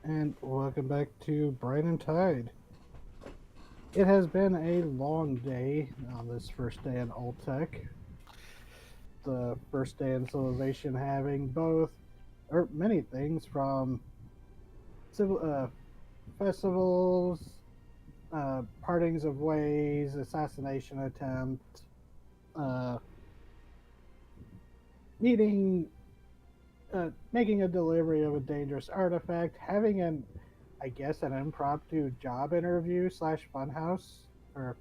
And welcome back to Brine and Tide. It has been a long day on this first day in Altec. The first day in civilization having both, or many things from civil festivals, partings of ways, assassination attempt, uh, meeting, making a delivery of a dangerous artifact, having I guess, an impromptu job interview slash funhouse or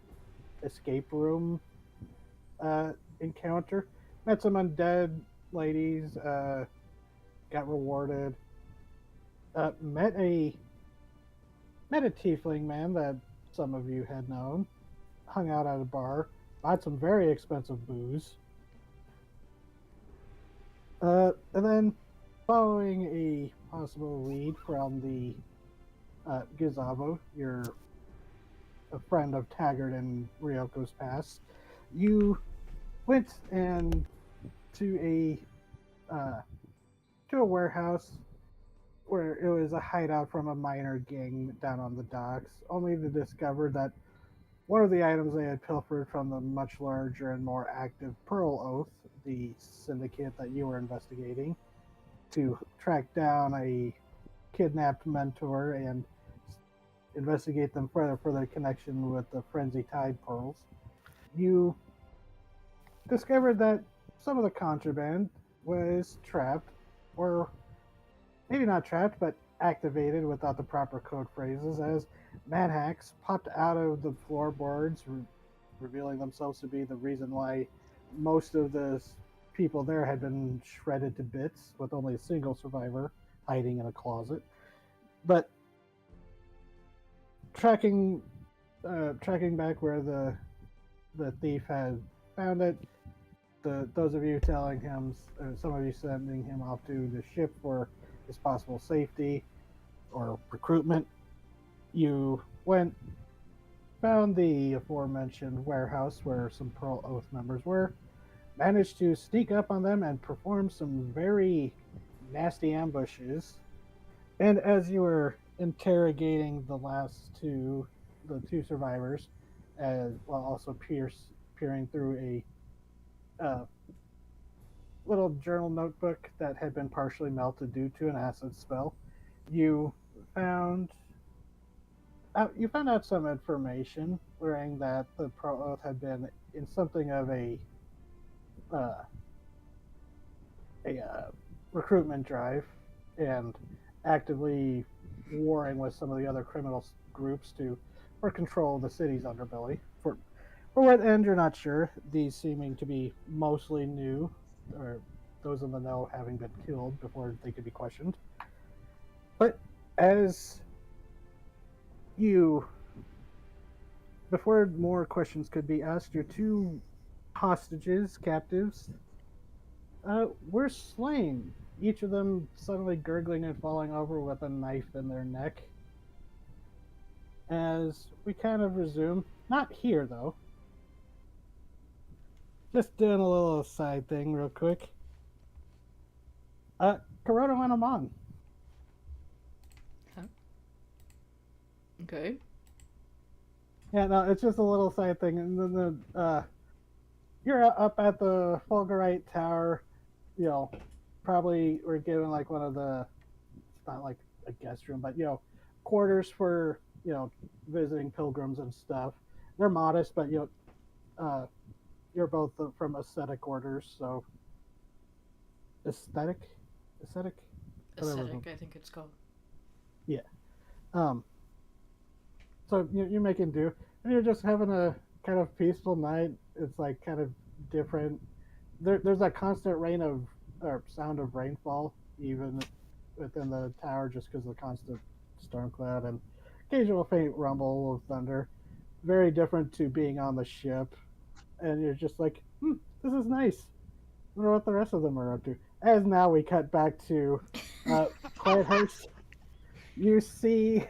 escape room encounter. Met some undead ladies. Got rewarded. Uh, met a met a tiefling man that some of you had known. Hung out at a bar. Bought some very expensive booze. And then, following a possible lead from the Gizabo, your a friend of Taggart and Ryoko's past, you went and to uh, a warehouse where it was a hideout from a minor gang down on the docks, only to discover that one of the items they had pilfered from the much larger and more active Pearl Oath, the syndicate that you were investigating, to track down a kidnapped mentor and investigate them further for their connection with the Frenzy Tide Pearls. You discovered that some of the contraband was trapped, or maybe not trapped, but activated without the proper code phrases as mad hacks popped out of the floorboards, revealing themselves to be the reason why most of the people there had been shredded to bits, with only a single survivor hiding in a closet. But tracking tracking back where the thief had found it, those of you telling him, some of you sending him off to the ship for his possible safety or recruitment, you went, found the aforementioned warehouse where some Pearl Oath members were, managed to sneak up on them and perform some very nasty ambushes. And as you were interrogating the two survivors, as while also peering through a little journal notebook that had been partially melted due to an acid spell, you found you found out some information, learning that the Pro Oath had been in something of uh, a recruitment drive and actively warring with some of the other criminal groups for control of the city's underbelly. For what end, you're not sure. These seeming to be mostly new, or those in the know having been killed before they could be questioned. But as you, before more questions could be asked, your two hostages, captives, were slain. Each of them suddenly gurgling and falling over with a knife in their neck. As we kind of resume, not here though, just doing a little side thing real quick. Corona went on. Huh? Okay. Yeah, no, it's just a little side thing. And then you're up at the Fulgurite Tower. You know, probably we're given like one of the, it's not like a guest room, but quarters for visiting pilgrims and stuff. They're modest, but you're both from ascetic orders, so aesthetic, aesthetic, whatever. Aesthetic, I think it's called. Yeah. Um. So you're making do, and you're just having a kind of peaceful night. It's like kind of different. There's a constant rain of or sound of rainfall even within the tower, just because of the constant storm cloud and occasional faint rumble of thunder. Very different to being on the ship, and you're just like, this is nice. I wonder what the rest of them are up to. As now we cut back to Quiet Hearts. You see,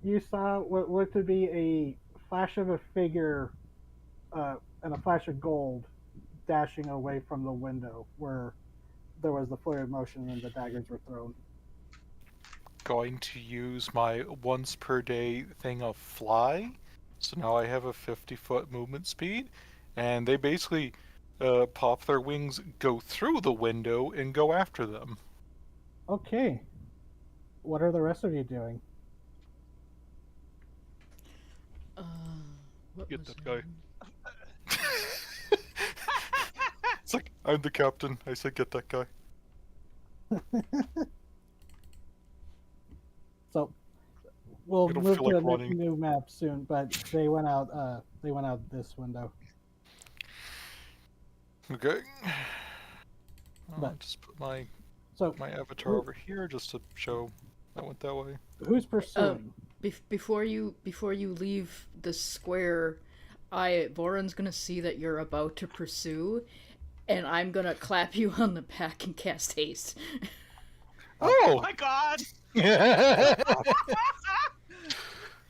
you saw what looked to be a flash of a figure and a flash of gold dashing away from the window where there was the flurry of motion and the daggers were thrown. going to use my once per day thing of fly. So now I have a 50-foot movement speed, and they basically pop their wings, go through the window, and go after them. Okay. What are the rest of you doing? What Get was that I- guy. It's like, I'm the captain. I said get that guy. So we'll It'll move feel to like the next running. new map soon, but they went out. They went out this window. Okay. I'll But just put my so avatar over here just to show I went that way. who's pursuing? Before you leave the square, Voron's gonna see that you're about to pursue, and I'm gonna clap you on the back and cast haste. Oh Oh! my god!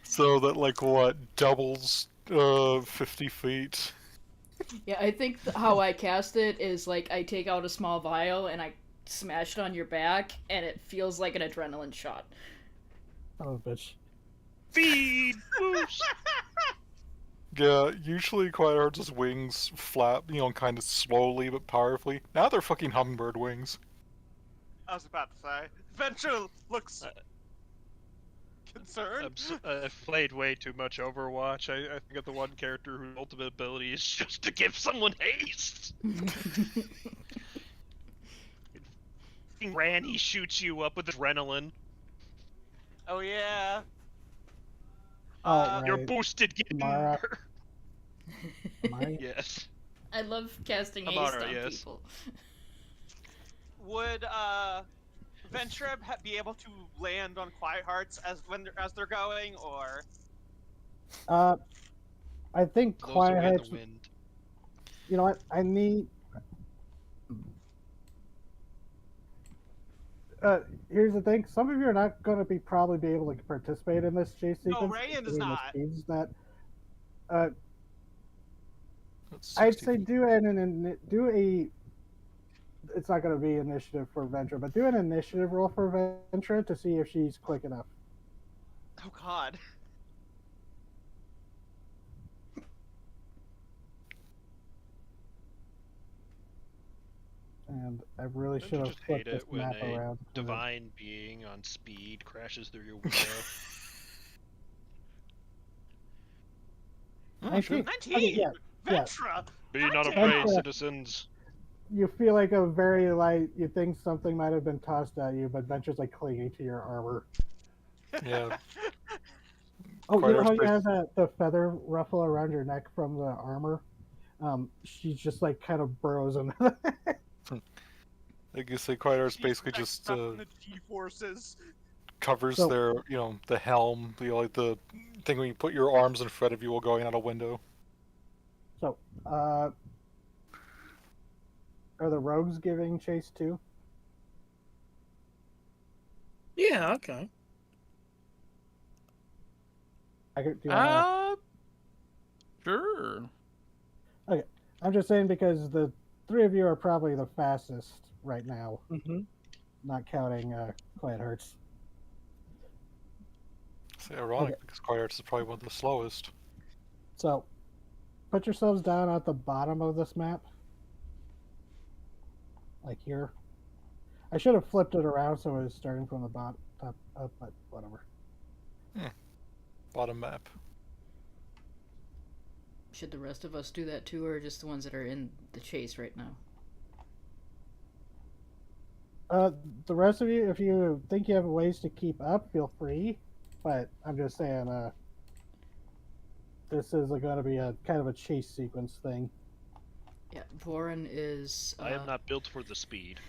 So that, like, what, doubles 50 feet? Yeah, I think how I cast it is like I take out a small vial and I smash it on your back, and it feels like an adrenaline shot. Oh, bitch. Feed boost. Yeah, usually Quiet Heart's wings flap, kind of slowly but powerfully. Now they're fucking hummingbird wings. I was about to say. Venture looks concerned. I've played way too much Overwatch. I think of the one character whose ultimate ability is just to give someone haste. Granny shoots you up with adrenaline. Oh yeah. Oh, You're right. boosted. Get Mara. Mari? Yes. I love casting haste Amara, on yes. people. Would Venture be able to land on Quiet Hearts as they're going, or I think Blows Quiet away Hearts. the wind. You know what? I need. Here's the thing. Some of you are not going to probably be able to participate in this chase No, sequence. Rayan is considering the not. speeds that. That's I'd 60 say feet. do a. It's not going to be initiative for Ventura, but do an initiative roll for Ventura to see if she's quick enough. oh god. And I really Don't should you have just flipped hate this it when map a around. divine being on speed crashes through your window? Oh, shit. 19. Okay, yeah. Ventura. Be not Goddamn. afraid, Ventura. citizens. You feel like a very light. You think something might have been tossed at you, but Venture's like clinging to your armor. Yeah. Oh, Quite you know how Heart's you bas- have the feather ruffle around your neck from the armor? She's just like kind of burrows in. I guess the Quiet Heart's She's basically like just stuck in the G-forces. covers So- their, the helm, like the thing when you put your arms in front of you while going out a window. So, are the rogues giving chase too? Yeah, okay. Do you wanna... Sure. I'm just saying because the three of you are probably the fastest right now, Mm-hmm. not counting Quiet Hearts. It's ironic Okay. because Quiet Hearts is probably one of the slowest. So, put yourselves down at the bottom of this map. Like here. I should have flipped it around so it was starting from the top up, but whatever. Bottom map. Should the rest of us do that too, or just the ones that are in the chase right now? The rest of you, if you think you have ways to keep up, feel free. But I'm just saying, this is going to be a kind of a chase sequence thing. Yeah, Voron is. I am not built for the speed.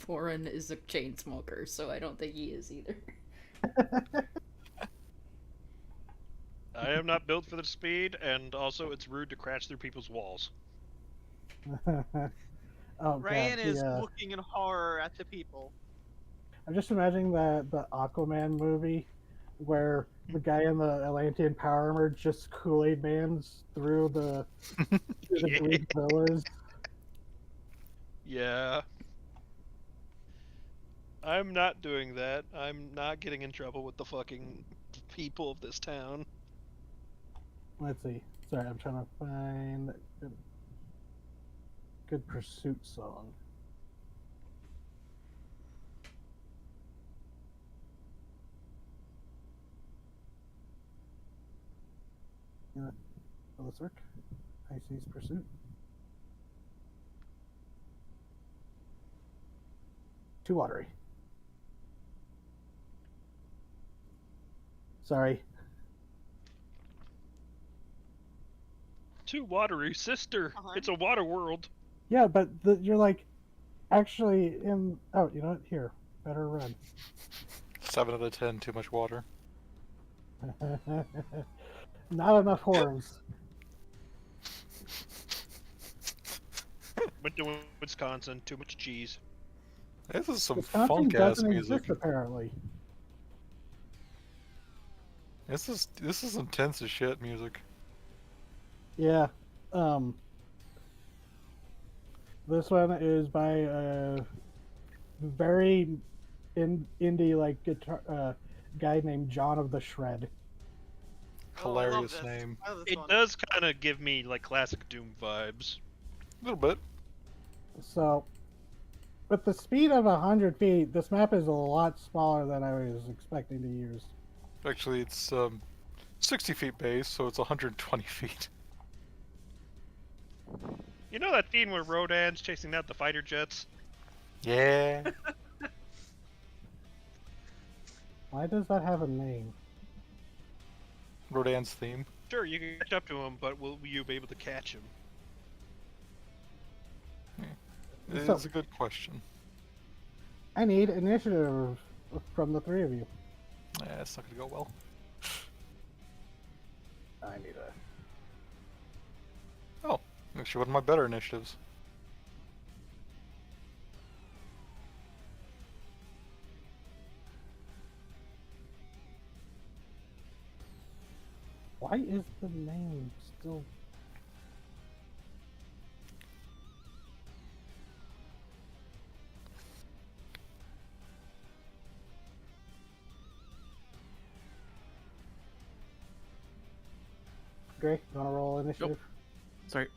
Voron is a chain smoker, so I don't think he is either. I am not built for the speed, and also it's rude to crash through people's walls. Oh, Rayan God, is looking in horror at the people. I'm just imagining the Aquaman movie where the guy in the Atlantean power armor just Kool-Aid Man's through the Yeah. Greek villas. Yeah. I'm not doing that. I'm not getting in trouble with the fucking people of this town. Let's see. Sorry, I'm trying to find a good pursuit song. Yeah, will this work? Icy's pursuit. Too watery. Sorry. Too watery, sister. Uh-huh. It's a water world. Yeah, but you're like actually in. Oh, you know what? Here, better run. 7 out of 10, too much water. Not enough horns. Went to Wisconsin. Too much cheese. This is some Wisconsin funk ass doesn't music. exist apparently. This is intense as shit music. Yeah. This one is by a very indie like guitar guy named John of the Shred. Oh, I love Hilarious this. name. I love this It one. does kind of give me like classic Doom vibes. A little bit. So, with the speed of 100 feet, this map is a lot smaller than I was expecting to use. Actually, it's 60 feet base, so it's 120 feet. You know that scene where Rodan's chasing out the fighter jets? Yeah. Why does that have a name? Rodan's theme. Sure, you can catch up to him, but will you be able to catch him? It So- is a good question. I need initiative from the three of you. It's not gonna go well. I need a. Oh, actually, one of my better initiatives. Why is the name still? Gray, you want to roll initiative? Sorry.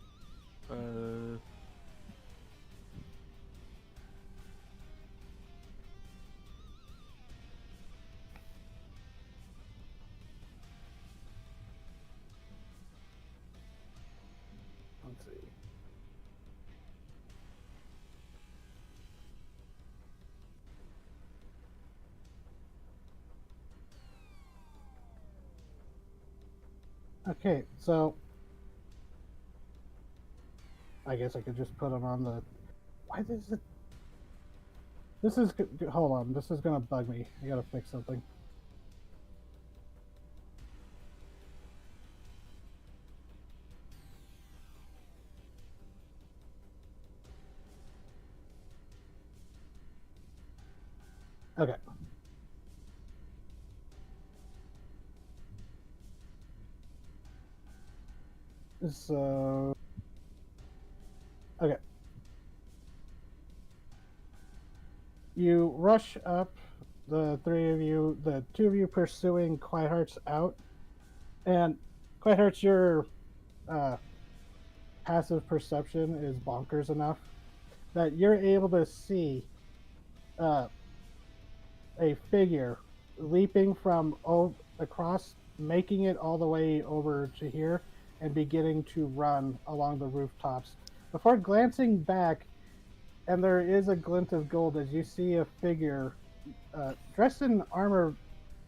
Let's see. Okay, so I guess I could just put them on the. Why does it? This is hold on. This is gonna bug me. I gotta fix something. Okay. So. Okay. You rush up, the three of you, the two of you pursuing Quiet Hearts out. And Quiet Hearts, your passive perception is bonkers enough that you're able to see a figure leaping from across, making it all the way over to here, and beginning to run along the rooftops. Before glancing back, and there is a glint of gold as you see a figure dressed in armor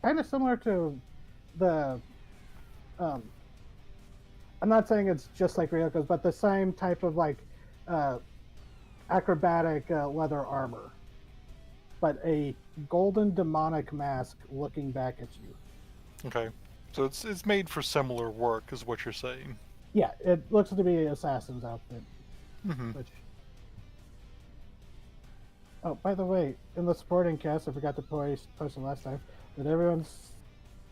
kind of similar to the. I'm not saying it's just like Ryoko's, but the same type of like acrobatic leather armor, but a golden demonic mask looking back at you. Okay, so it's made for similar work, is what you're saying. Yeah, it looks to be an assassin's outfit. Mm-hmm. Which... Oh, by the way, in the supporting cast, I forgot to post it last time. Did everyone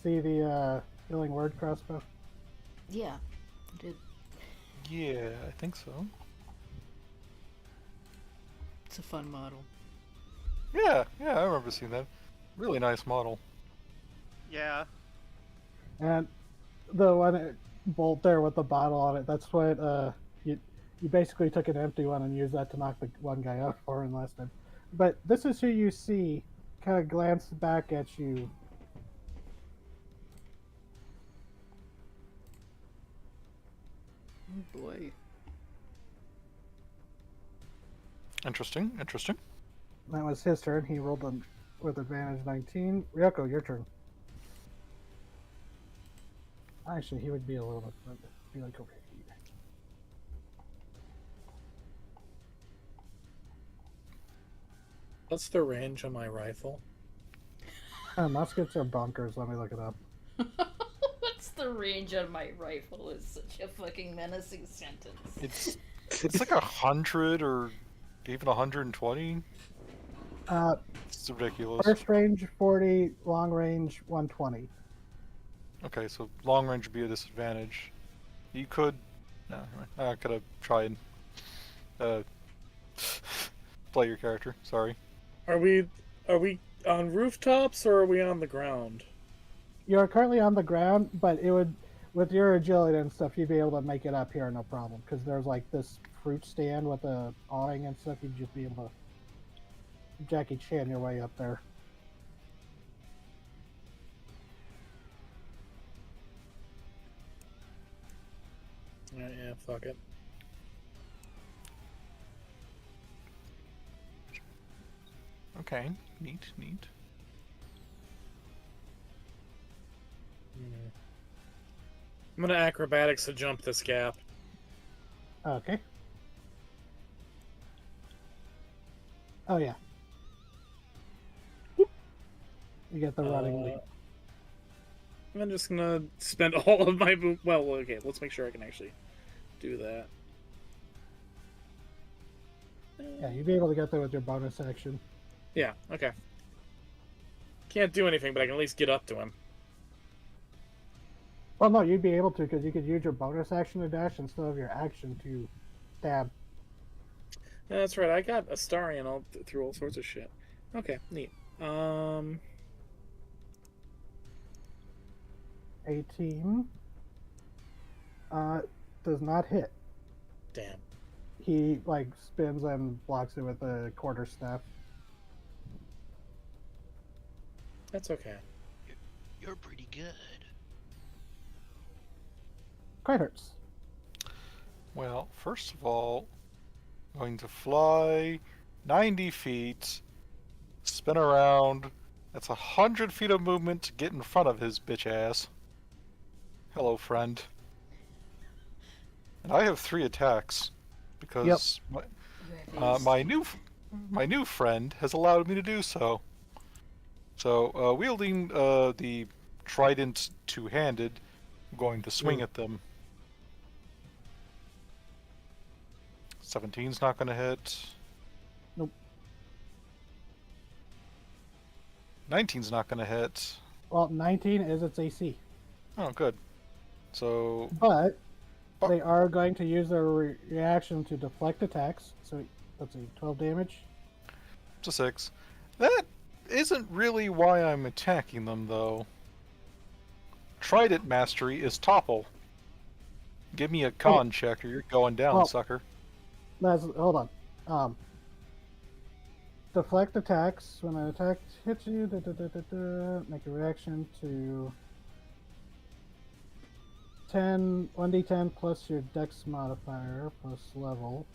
see the Healing Word crossbow? Yeah, I did. Yeah, I think so. It's a fun model. Yeah, I remember seeing that. Really nice model. Yeah. And the one bolt there with the bottle on it, that's what you basically took an empty one and used that to knock the one guy out for in last time. But this is who you see kind of glance back at you. Oh boy. Interesting. That was his turn. He rolled with advantage 19. Ryoko, your turn. Actually, he would be a little bit, be like over here. What's the range on my rifle? Muskets are bunkers. Let me look it up. What's the range on my rifle? Is such a fucking menacing sentence. It's like 100 or even 120. It's ridiculous. First range 40, long range 120. Okay, so long range would be a disadvantage. You could. No, I gotta try and play your character. Sorry. Are we on rooftops or are we on the ground? You're currently on the ground, but it would, with your agility and stuff, you'd be able to make it up here no problem. Because there's like this fruit stand with a awning and stuff. You'd just be able to Jackie Chan your way up there. Yeah, fuck it. Okay, neat. I'm gonna acrobatics to jump this gap. Okay. Oh yeah. You get the running leap. I'm just gonna spend all of my well, okay, let's make sure I can actually do that. Yeah, you'd be able to get there with your bonus action. Yeah, okay. Can't do anything, but I can at least get up to him. Well, no, you'd be able to because you could use your bonus action to dash instead of your action to stab. Yeah, that's right, I got Astarion all through all sorts of shit. Okay, neat. 18. Does not hit. Damn. He like spins and blocks it with a quarter staff. That's okay. You're pretty good. Quite hurts. Well, first of all, I'm going to fly 90 feet, spin around. That's 100 feet of movement to get in front of his bitch ass. Hello, friend. And I have 3 attacks because my new friend has allowed me to do so. So, wielding the trident two-handed, I'm going to swing at them. 17's not going to hit. Nope. 19's not going to hit. Well, 19 is its AC. Oh, good. So, But they are going to use their reaction to deflect attacks. So let's see, 12 damage. it's a 6. That isn't really why I'm attacking them, though. Trident mastery is topple. Give me a con check or you're going down, Well, sucker. Hold on. Deflect attacks. When an attack hits you, make a reaction to 1d10 plus your dex modifier plus level.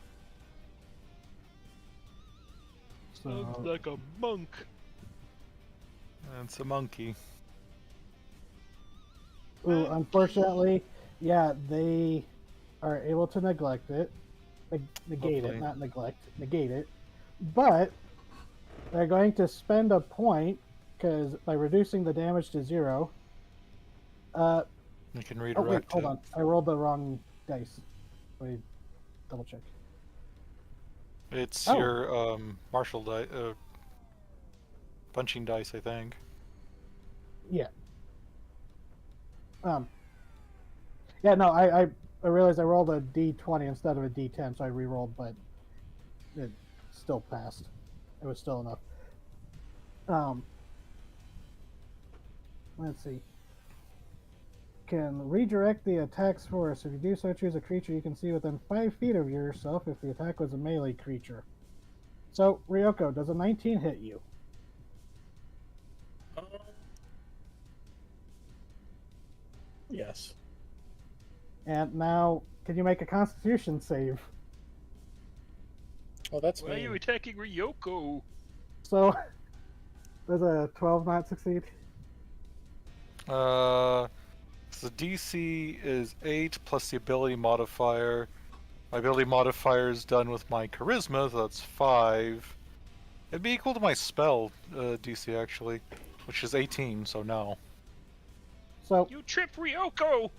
Sounds So, like a monk. That's a monkey. ooh, unfortunately, yeah, they are able to neglect it. Negate Hopefully. it, not neglect. Negate it. But they're going to spend a point, because by reducing the damage to 0, You can oh wait, redirect hold it. on. I rolled the wrong dice. Wait, double check. It's Oh. your martial die, punching dice, I think. Yeah. Yeah, no, I realized I rolled a d20 instead of a d10, so I re-rolled, but it still passed. It was still enough. Um, let's see. Can redirect the attack's force. If you do so, choose a creature you can see within 5 feet of yourself if the attack was a melee creature. So, Ryoko, does a 19 hit you? Yes. And now, can you make a Constitution save? Oh, that's Why are you attacking Ryoko? So, does a 12 not succeed? So the DC is 8 plus the ability modifier. My ability modifier is done with my charisma, so that's 5. It'd be equal to my spell DC actually, which is 18, so no. So, You trip Ryoko!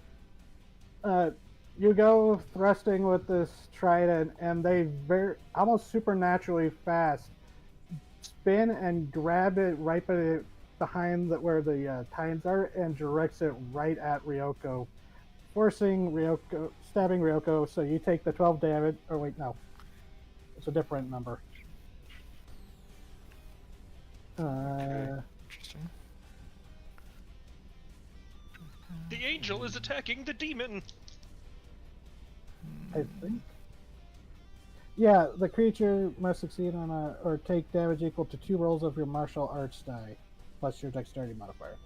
you go thrusting with this trident, and they almost supernaturally fast spin and grab it right behind where the tines are, and directs it right at Ryoko, stabbing Ryoko. So you take the 12 damage. Or wait, no, it's a different number. Interesting. The angel is attacking the demon! I think. Yeah, the creature must succeed on or take damage equal to 2 rolls of your martial arts die, plus your dexterity modifier.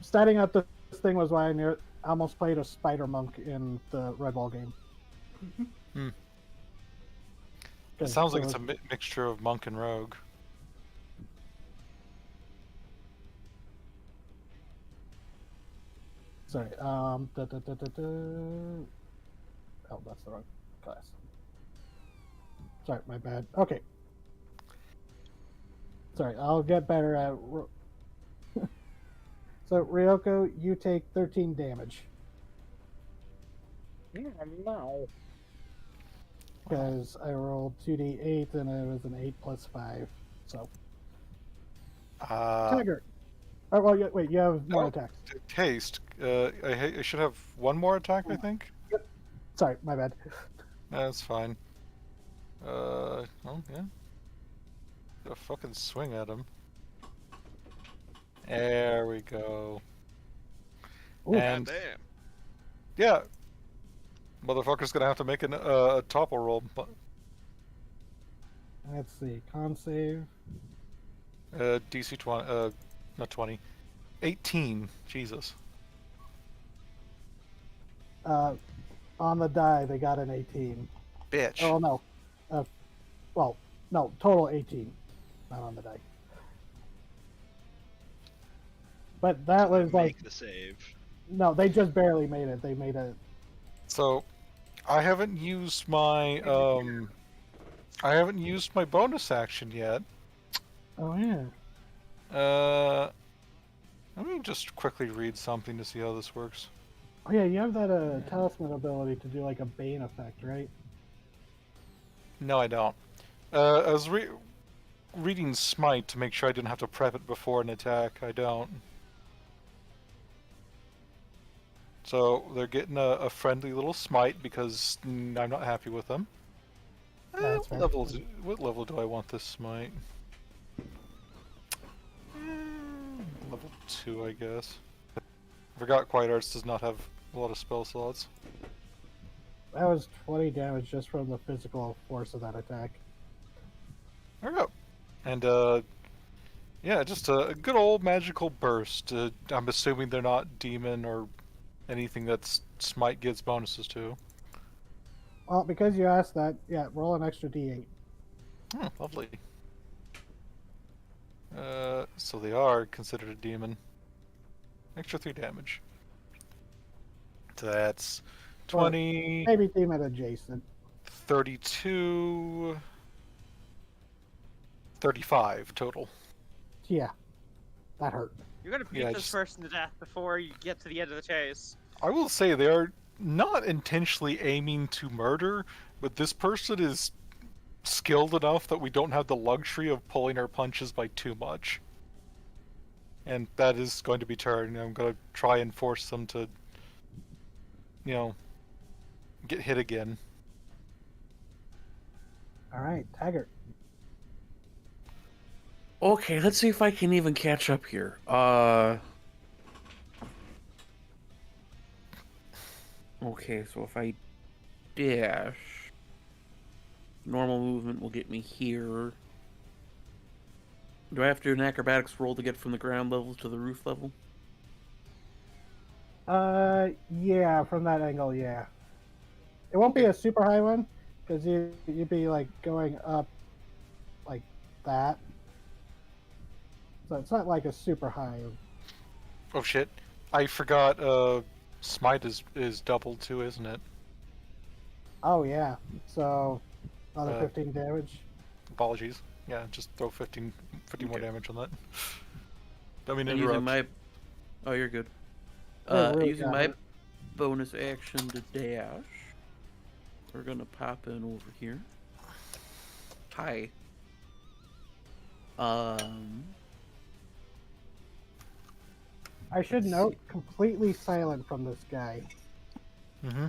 Starting out this thing was why I almost played a spider monk in the Red Ball game. It sounds like it's a mixture of monk and rogue. Sorry, Oh, that's the wrong class. Sorry, my bad. Okay. Sorry, I'll get better at... So, Ryoko, you take 13 damage. No. Because I rolled 2d8 and it was an 8 plus 5. So, Tiger. Oh, well, wait, you have more attacks. Haste. I should have one more attack, I think? Yep. Sorry, my bad. That's fine. Oh, yeah. Go fucking swing at him. There we go. Ooh. And Damn. yeah, motherfucker's gonna have to make a topple roll. But Let's see, con save. DC 20, not 20, 18. Jesus. On the die, they got an 18. Bitch. Oh, no. Well, no, total 18. Not on the die. But that was like... Make the save. No, they just barely made it. They made it... So, I haven't used my bonus action yet. Oh, yeah. Let me just quickly read something to see how this works. Oh, yeah, you have that talisman ability to do like a Bane effect, right? No, I don't. I was reading Smite to make sure I didn't have to prep it before an attack. I don't. So they're getting a friendly little Smite because I'm not happy with them. That's What level do I want this Smite? Level 2, I guess. I forgot Quiet Arts does not have a lot of spell slots. That was 20 damage just from the physical force of that attack. There we go. And, yeah, just a good old magical burst. I'm assuming they're not demon or anything that Smite gives bonuses to. Well, because you asked that, yeah, roll an extra d8. Lovely. So they are considered a demon. Extra 3 damage. So that's 20, Maybe demon adjacent. 32, 35 total. Yeah, that hurt. You're gonna beat Yeah, this person to death before you get to the end of the chase. I will say they are not intentionally aiming to murder, but this person is skilled enough that we don't have the luxury of pulling our punches by too much. And that is going to be turned. I'm going to try and force them to, get hit again. All right, Taggart. Okay, let's see if I can even catch up here. Okay, so if I dash, normal movement will get me here. Do I have to do an acrobatics roll to get from the ground level to the roof level? Yeah, from that angle, yeah. It won't be a super high one, because you'd be like going up like that. So it's not like a super high. Oh shit! I forgot. Smite is double too, isn't it? Oh yeah. So another Uh, 15 damage. Apologies. Yeah, just throw 15 more Okay. damage on that. Don't mean to And interrupt. using my... Oh, you're good. It really Using got my hurt. bonus action to dash, we're gonna pop in over here. Hi. I should let's note, see. completely silent from this guy. Mm-hmm.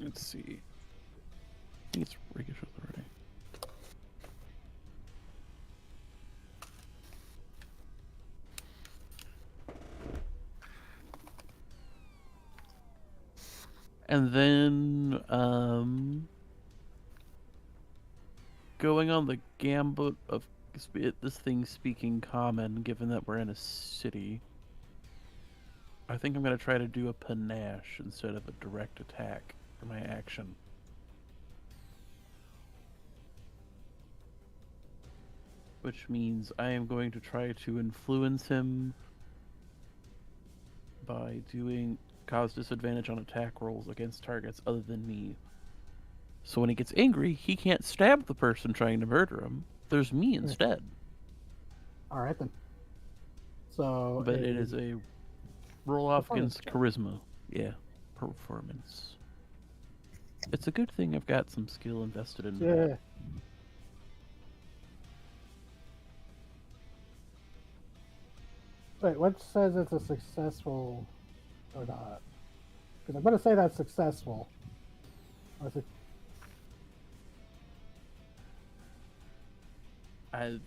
Let's see. I think it's Rakish Authority. And then, going on the gambit of this thing speaking common, given that we're in a city, I think I'm going to try to do a panache instead of a direct attack for my action. Which means I am going to try to influence him by doing cause disadvantage on attack rolls against targets other than me. So when he gets angry, he can't stab the person trying to murder him. There's me instead. All right then. So, But it is a roll off performance against check. charisma. Yeah, performance. It's a good thing I've got some skill invested in that. Yeah. Wait, what says it's a successful or not? Because I'm going to say that's successful. Unless it-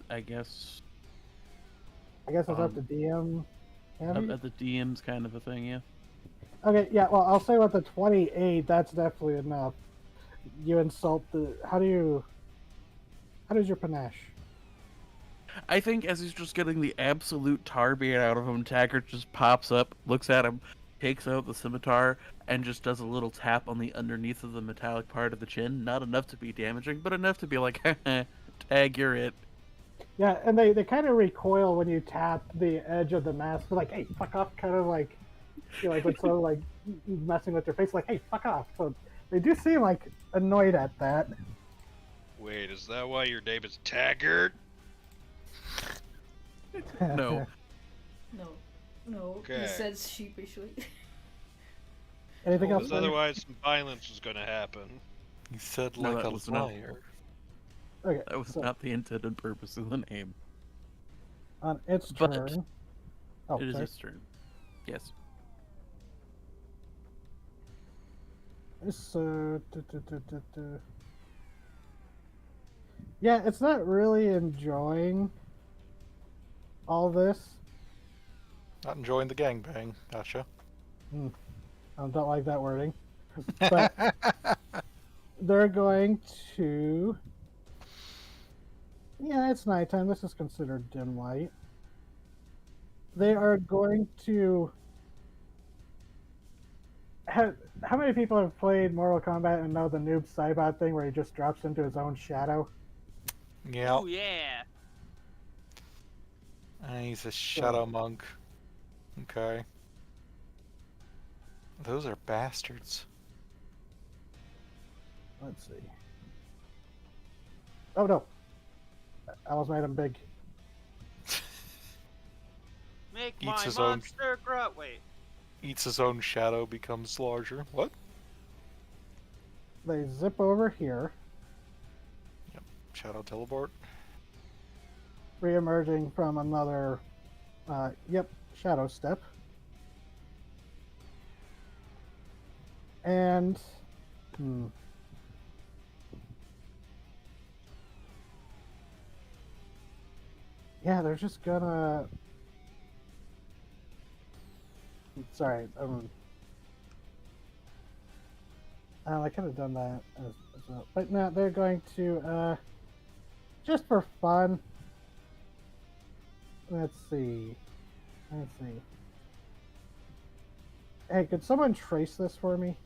I guess I guess it's up to DM. Heavy? at the DM's kind of a thing, yeah. Okay, yeah. Well, I'll say with the 28, that's definitely enough. You insult the. How does your panache? I think as he's just getting the absolute tar beat out of him, Taggart just pops up, looks at him, takes out the scimitar, and just does a little tap on the underneath of the metallic part of the chin. Not enough to be damaging, but enough to be like, Tag, you're it. Yeah, and they kind of recoil when you tap the edge of the mask. They're like, "Hey, fuck off!" Kind of like, like so like messing with their face. Like, "Hey, fuck off!" So they do seem like annoyed at that. Wait, is that why your name is Taggart? No. No, Okay. he says sheepishly. Anything else? Because Larry? otherwise some violence is going to happen. He said No, like that a was not- liar. Okay, That was so not the intended purpose of the name. on its But turn. Oh, It is sorry. his turn. Yes. So, yeah, it's not really enjoying all this. Not enjoying the gangbang. Gotcha. I don't like that wording. But they're going to. Yeah, it's nighttime. This is considered dim light. They are going to. How many people have played Mortal Kombat and know the Noob Saibot thing where he just drops into his own shadow? Yeah. Oh yeah. He's a shadow monk. Okay. Those are bastards. Let's see. Oh no. I almost made him big. Make Eats my his own- monster grow. Wait. Eats his own shadow, becomes larger. What? They zip over here, Shadow teleport? re-emerging from another, shadow step. And, Yeah, they're just gonna. Sorry, I could have done that as well, but no, they're going to just for fun. Let's see. Let's see. Hey, could someone trace this for me?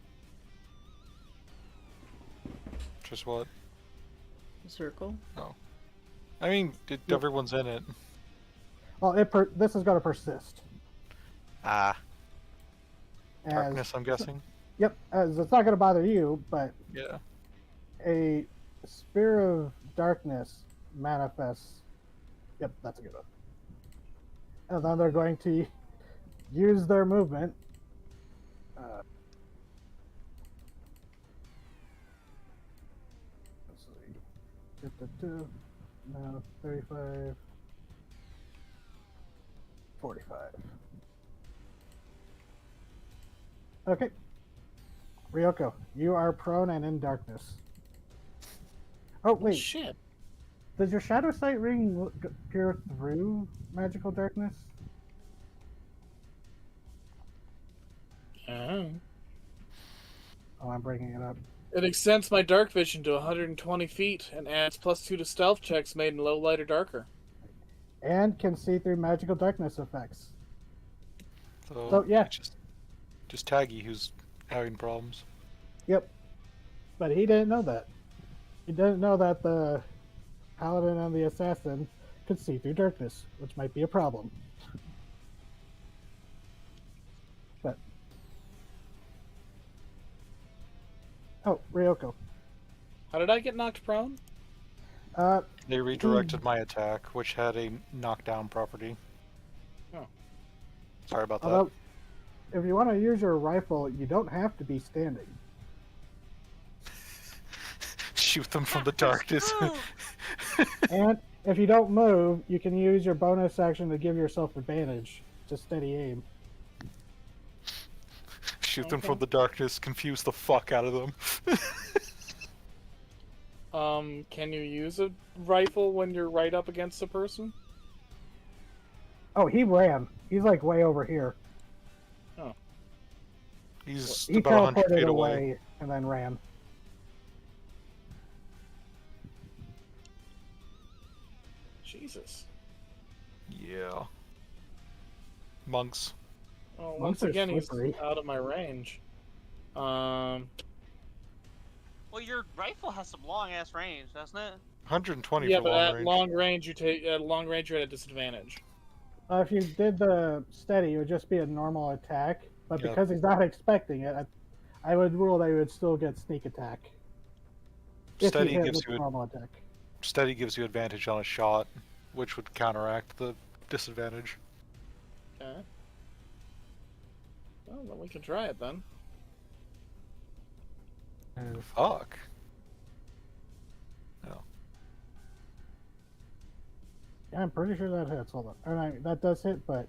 Just what? Circle. I mean, everyone's in it. Well, this is going to persist. Ah, As, darkness, I'm guessing. Yep, as it's not going to bother you, but Yeah. a sphere of darkness manifests. Yep, that's a good one. And then they're going to use their movement. Let's see. No, 35. 45. Okay. Ryoko, you are prone and in darkness. Oh, wait. Shit. Does your shadow sight ring peer through magical darkness? Oh. Oh, I'm breaking it up. It extends my dark vision to 120 feet and adds +2 to stealth checks made in low light or darker. And can see through magical darkness effects. So yeah. Just Taggy who's having problems. Yep. But he didn't know that. He didn't know that the paladin and the assassin could see through darkness, which might be a problem. But oh, Ryoko. How did I get knocked prone? They redirected my attack, which had a knockdown property. Oh. Sorry about that. Although, if you want to use your rifle, you don't have to be standing. Shoot them from the darkness. And if you don't move, you can use your bonus action to give yourself advantage. Just steady aim. Shoot them from the darkness, confuse the fuck out of them. Can you use a rifle when you're right up against a person? Oh, he ran. He's like way over here. He's He about 100 teleported feet away away. and then ran. Jesus. Yeah. Monks. Well, Monks once are again, he's slippery. out of my range. Well, your rifle has some long ass range, doesn't it? 120 Yeah, for but long at range. long range, at long range, you're at a disadvantage. If you did the steady, it would just be a normal attack. But Yep. because he's not expecting it, I would rule that he would still get sneak attack. If Steady he hit gives with you a a normal attack. Steady gives you advantage on a shot, which would counteract the disadvantage. Okay. Well, then we can try it then. Fuck. Yeah, I'm pretty sure that hits. Hold on. Or no, that does hit, but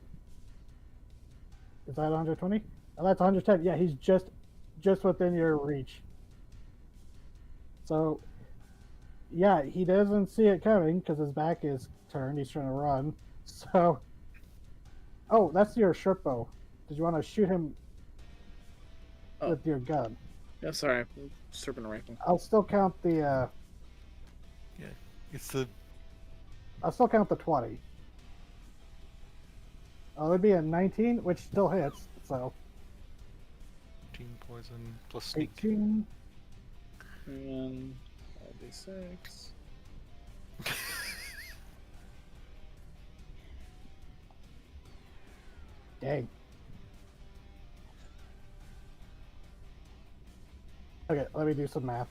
is that 120? Oh, that's 110. Yeah, he's just within your reach. So, yeah, he doesn't see it coming because his back is turned. He's trying to run. So, oh, that's your short bow. Did you want to shoot him with your gun? Yeah, sorry. Serpent rifle. I'll still count the. It's the I'll still count the 20. Oh, it'd be a 19, which still hits. So 18 poison plus sneak. 18. And 5d6. Dang. Okay, let me do some math.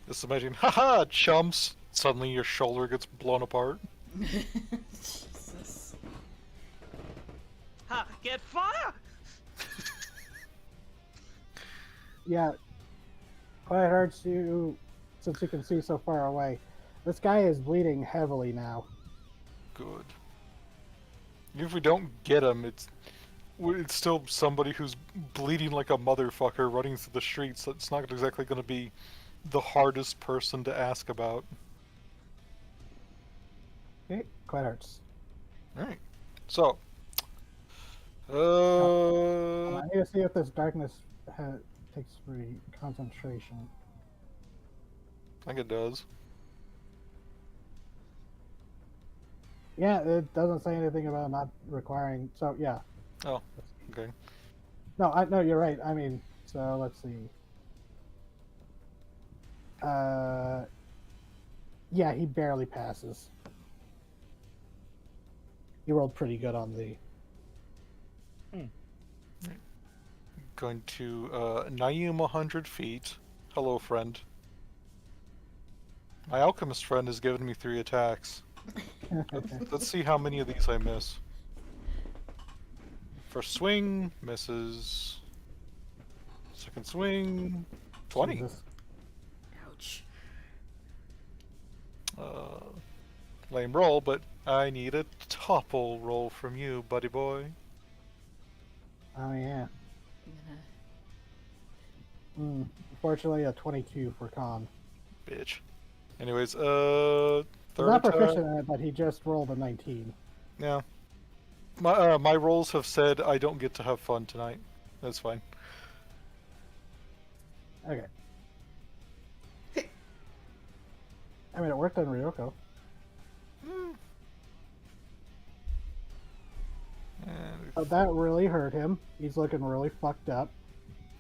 Just imagine, haha, chumps! Suddenly your shoulder gets blown apart. Jesus. Ha! Get fire! Yeah, quite hard to, since you can see so far away. This guy is bleeding heavily now. Good. Even if we don't get him, it's still somebody who's bleeding like a motherfucker running through the streets. That's not exactly going to be the hardest person to ask about. Okay, Quiet Hearts. Alright. So. I need to see if this darkness takes concentration. I think it does. Yeah, it doesn't say anything about not requiring. So yeah. Oh, okay. No, you're right. I mean, so let's see. Yeah, he barely passes. He rolled pretty good on the. Going to Naeem 100 feet. Hello, friend. My alchemist friend has given me 3 attacks. Let's see how many of these I miss. First swing, misses. Second swing, 20. Jesus. Ouch. Lame roll, but I need a topple roll from you, buddy boy. Oh yeah. I'm gonna... Unfortunately, a 22 for con. Bitch. Anyways, He's third not attack. proficient in it, but he just rolled a 19. Yeah. My rolls have said I don't get to have fun tonight. That's fine. Okay. I mean, it worked on Ryoko. But that really hurt him. He's looking really fucked up.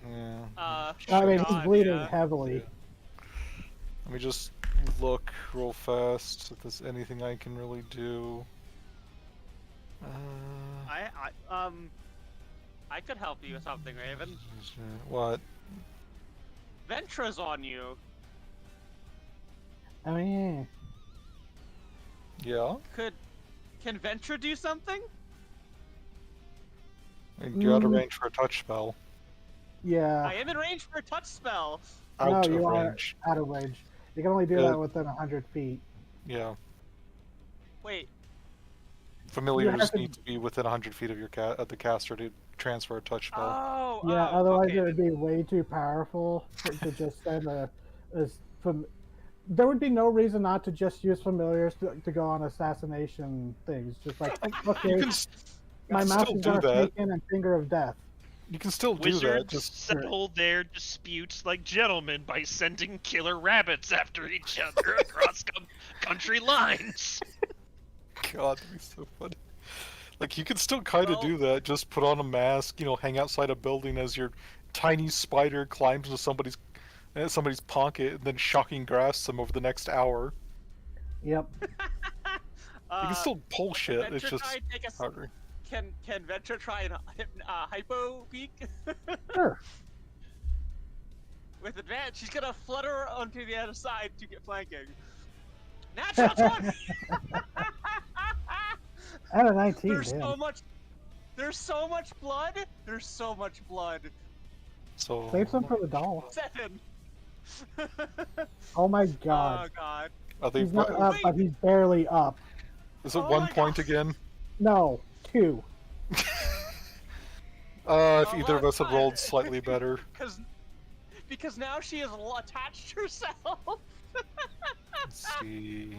Yeah. I mean, he's God, bleeding yeah. heavily. Let me just look real fast if there's anything I can really do. I could help you with something, Raven. What? Ventra's on you. I mean, Yeah? Can Ventra do something? You're out of range for a touch spell. yeah. I am in range for a touch spell. Out No, of you range. are out of range. You can only do that within 100 feet. Yeah. Wait, Familiars to- need to be within 100 feet of your the caster to transfer a touch spell. oh, Yeah, oh, otherwise okay. it would be way too powerful to just send there would be no reason not to just use familiars to go on assassination things. Just like, okay, You can, my still mouse is do gonna that. take in and finger of death. you can still do that. Wizards Just settle their disputes like gentlemen by sending killer rabbits after each other across country lines. God, that'd be so funny. Like, you can still kind of do that. Just put on a mask, hang outside a building as your tiny spider climbs into somebody's pocket and then shocking grasps them over the next hour. Yep. You can still pull shit. Ventra It's just try and take a harder. Can Ventra try and hypo peek? Sure. With advantage, she's gonna flutter onto the other side to get flanking. Natural 20! Out of 19, There's damn. so much. There's so much blood. There's so much blood. So Save some for the doll. 7. Oh my Oh god. god. are they? He's not Is up, but he's barely up. it Oh 1 my point God. again? No, 2. If Oh, either of us had fine. rolled slightly better. Because now she has attached herself. Let's see.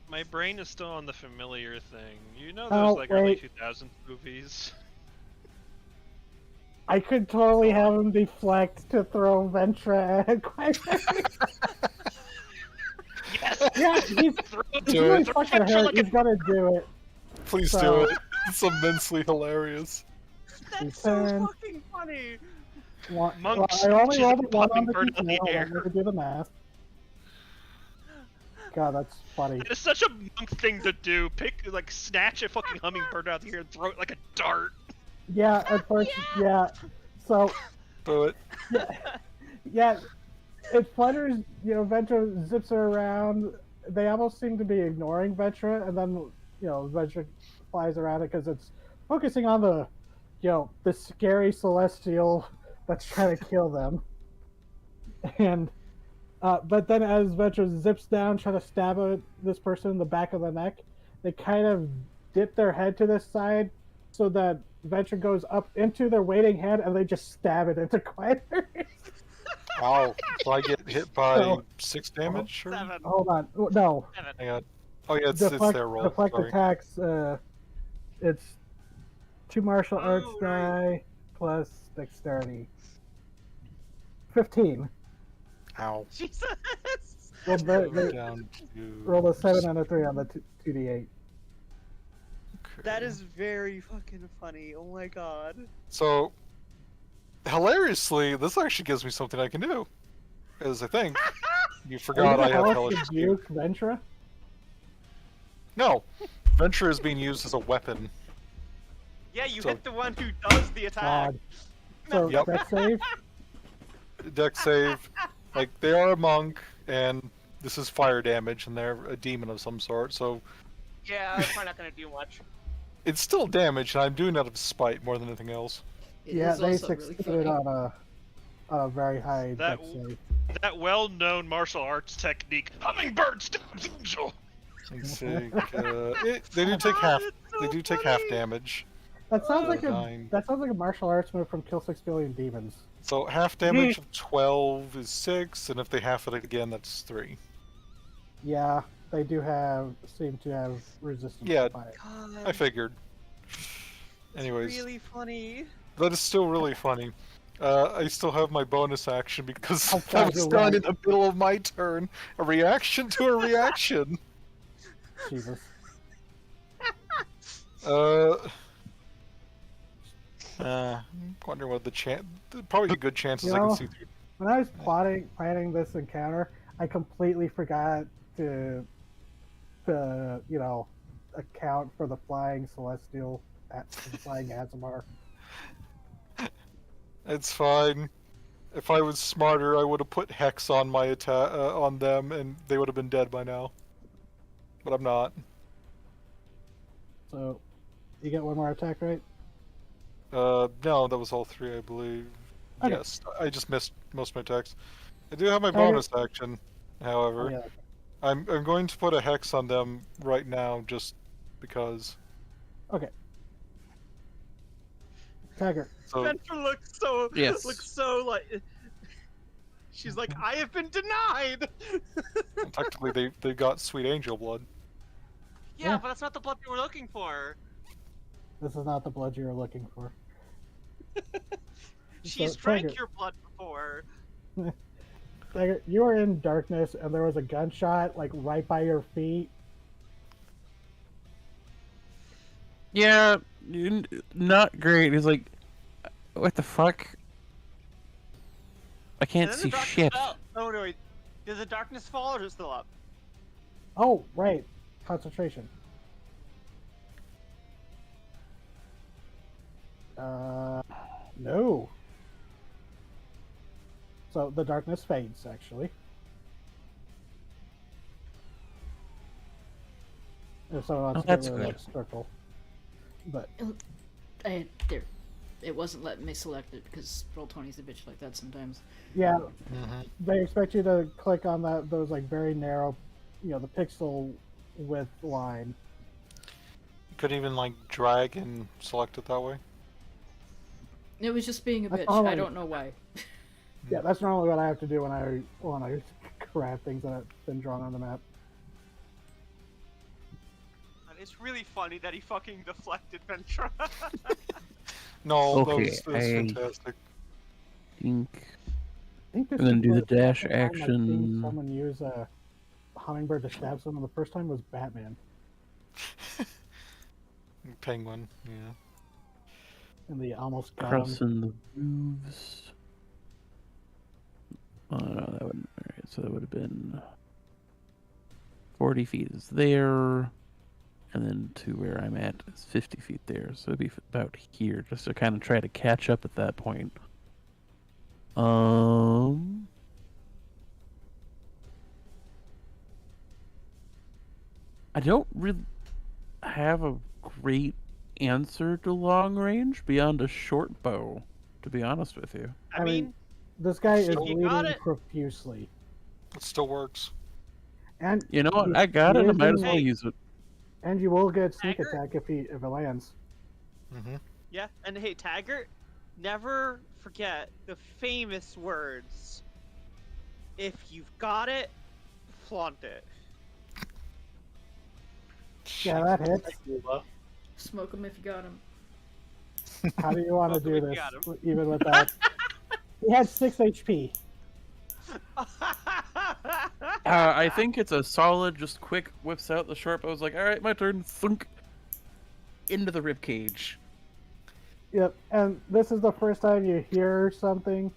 My brain is still on the familiar thing. You know Oh, those like early wait. 2000s movies? I could totally have him deflect to throw Ventra at Quacker. Yes! Yeah, he's Do really it. fucking Ventra hurt. like He's gonna do it. Please So- do it. It's immensely hilarious. That's so Return. fucking funny. Monks I only just rolled a 1 on popping the bird on the detail. air. I'm gonna do the math. God, that's funny. That is such a monk thing to do. Snatch a fucking hummingbird out of the air and throw it like a dart. Yeah, at first, yeah. So, Do it. yeah, it flutters, Ventra zips her around. They almost seem to be ignoring Ventra, and then, Ventra flies around it because it's focusing on the scary celestial that's trying to kill them. And, but then as Ventra zips down, trying to stab this person in the back of the neck, they kind of dip their head to this side so that Ventra goes up into their waiting head, and they just stab it into Quieter. Ow. So I get hit by So- 6 damage? Or... 7. Hold on. No. 7. Hang on. Oh yeah, it's Deflect, their roll. deflect Sorry. attacks. It's 2 martial arts Oh, die right. plus dexterity. 15. Ow. Jesus! Well, they Down to... roll a 7 and a 3 on the 2d8. That Okay. is very fucking funny. Oh my god. So, hilariously, this actually gives me something I can do. As I think. You forgot I have Hellish Rebuke. Rebuke Ventra? No. Venture is being used as a weapon. Yeah, you So- hit the one who does the attack. God. So, Yep. dex save? Dex save. Like, they are a monk, and this is fire damage, and they're a demon of some sort, so Yeah, it's probably not gonna do much. it's still damage, and I'm doing it out of spite more than anything else. It Yeah, is they also really succeeded funny. on a very high That dex save. That well-known martial arts technique, hummingbird stabs angel. Let's see. They do take half. It's so They do take half funny. damage. That sounds like Nine. a martial arts move from Kill 6 Billion Demons. So half damage of 12 is 6, and if they half it again, that's 3. Yeah, they do seem to have resistance Yeah. to fire. God. I figured. It's Anyways, really funny. that is still really funny. I still have my bonus action because Oh, that God, was you're done right. in the middle of my turn. A reaction to a reaction. Jesus. I'm wondering what the chance. Probably a good chances You I know, can see through. When I was planning this encounter, I completely forgot to account for the flying celestial the flying Azamar. It's fine. If I was smarter, I would have put hex on my attack on them, and they would have been dead by now. But I'm not. So, you get one more attack, right? No, that was all 3, I believe. Okay. Yes, I just missed most of my attacks. I do have my Okay. bonus action, however. Oh, yeah. I'm going to put a hex on them right now, just because. Okay. Taggart. So Venture looks so Yes. like she's like, I have been denied. technically, they got sweet angel blood. Yeah, Yeah. but that's not the blood you were looking for. This is not the blood you were looking for. She's So, drank Taggart. your blood before. Taggart, you were in darkness, and there was a gunshot like right by your feet. Yeah, not great. He's like, what the fuck? I can't And then see the darkness shit. fell. Oh no, wait. Did the darkness fall or is it still up? Oh, right. Concentration. No. So the darkness fades, actually. If someone wants Oh, to that's get rid of good. that circle. But There. It wasn't letting me select it because Roll20's a bitch like that sometimes. yeah, Mm-hmm. they expect you to click on those like very narrow, the pixel width line. You could even like drag and select it that way. It was just being a That's bitch. I alright. don't know why. Yeah, that's normally what I have to do when I grab things that have been drawn on the map. And it's really funny that he fucking deflected Ventura. No, Okay, that was fantastic. Think. I think this And then is do the the dash second time I've seen action. Someone use a hummingbird to stab someone. The first time was Batman, Penguin, yeah. and they almost got him. Crossing the roofs. Oh no, that wouldn't. Alright, so that would have been 40 feet is there, and then to where I'm at is 50 feet there. So it'd be about here, just to kind of try to catch up at that point. I don't really have a great answer to long range beyond a short bow, to be honest with you. I mean, This guy is You got bleeding it. profusely, It still works. and You know what? he- I got he it. I is might in- as well Hey. use it. and you will get sneak Taggart? attack if it lands. Mm-hmm. yeah, and hey, Taggart, never forget the famous words If you've got it, flaunt it. Yeah, that hits. Smoke him if you got him. How do you want to Smoke him do if you this, got even without? He had 6 HP. I think it's a solid, just quick whips out the short bow. It's like, all right, my turn. Thunk into the rib cage. Yep, and this is the first time you hear something.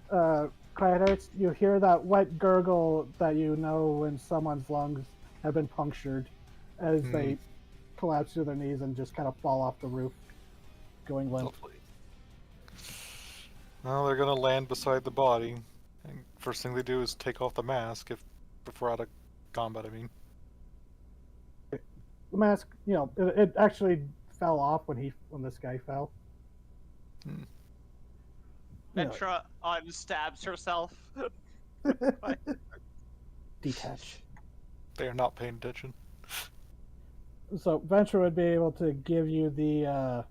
Quiet Hearts, you hear that wet gurgle that you know when someone's lungs have been punctured, as they collapse to their knees and just kind of fall off the roof, going limp. Lovely. Well, they're gonna land beside the body. And first thing they do is take off the mask if we're out of combat. I mean, The mask, it actually fell off when this guy fell. Ventra unstabs herself. Detach. they are not paying attention. So Venture would be able to give you the,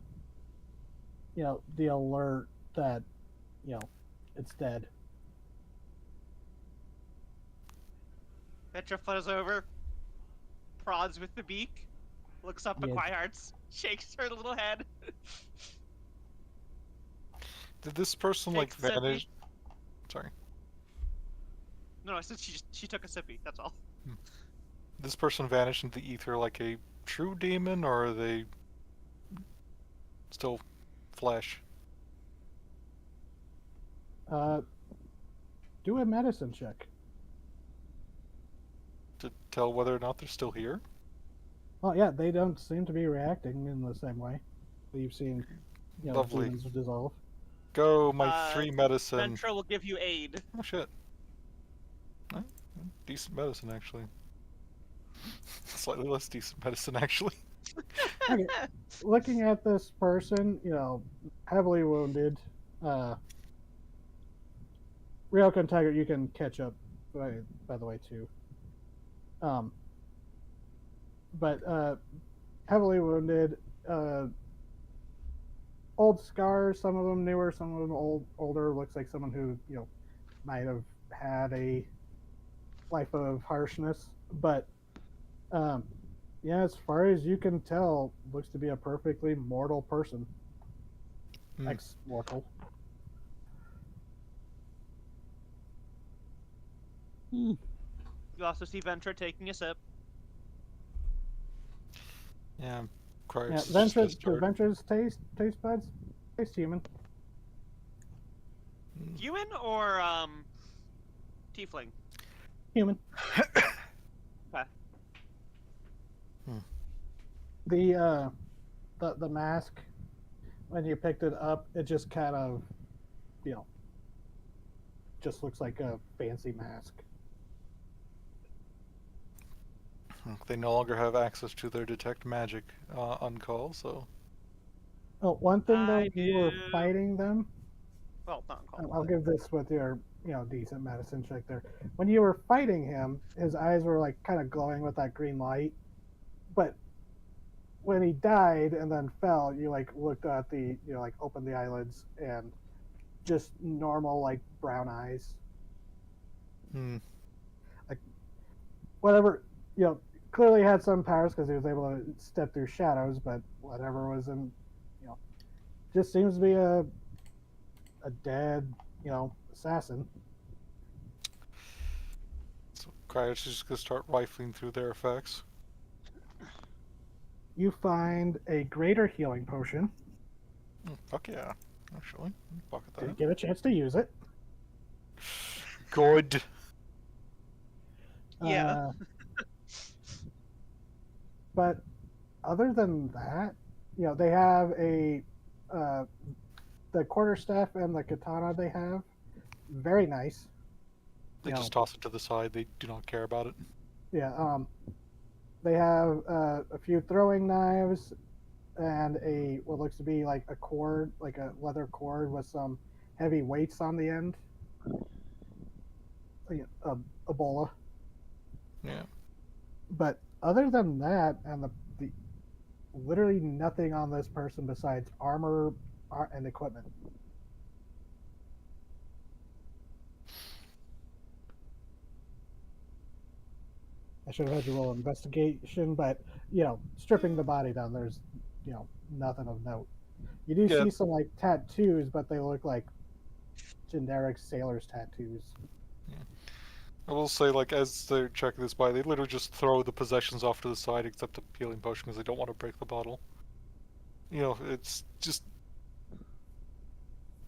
the alert that, it's dead. Ventra flutters over, prods with the beak, looks up at Yeah. Quiet Hearts, shakes her little head. Did this person Takes a sippy. vanish? Sorry. No, I said she took a sippy. That's all. This person vanish into the ether like a true demon, or are they still flesh? Do a medicine check. To tell whether or not they're still here? Well, yeah, they don't seem to be reacting in the same way that you've seen, Lovely. demons dissolve. Go, my 3 medicine. Ventra will give you aid. Oh shit. Decent medicine, actually. Slightly less decent medicine, actually. Okay. Looking at this person, heavily wounded. Ryoko and Tiger, you can catch up, by the way, too. But heavily wounded, old scars, some of them newer, some of them older. Looks like someone who, might have had a life of harshness. But, as far as you can tell, looks to be a perfectly mortal person. Ex-mortal. You also see Ventra taking a sip. Yeah, Venture's taste buds taste human. Human or tiefling? Human. Okay. The mask, when you picked it up, it just kind of, just looks like a fancy mask. They no longer have access to their detect magic on call, so... Oh, one thing though, I you were do. fighting them. Well, not called. I'll give this with your, decent medicine check there. When you were fighting him, his eyes were like kind of glowing with that green light. But when he died and then fell, you looked at the, opened the eyelids and just normal brown eyes. Whatever, clearly had some powers because he was able to step through shadows, but whatever was in, just seems to be a dead, assassin. So Cryos is just gonna start rifling through their effects. You find a greater healing potion. Fuck yeah, actually. Pocket Didn't that. get a chance to use it. Good. Yeah. But other than that, they have the quarterstaff and the katana they have, very nice. They You just know, toss it to the side. They do not care about it. Yeah, they have a few throwing knives and what looks to be like a cord, like a leather cord with some heavy weights on the end. A bola. Yeah. But other than that, and the literally nothing on this person besides armor and equipment. should have had you roll investigation, but stripping the body down, there's nothing of note. You do Yeah. see some like tattoos, but they look like generic sailor's tattoos. I will say, like, as they're checking this by, they literally just throw the possessions off to the side, except the healing potion, because they don't want to break the bottle. It's just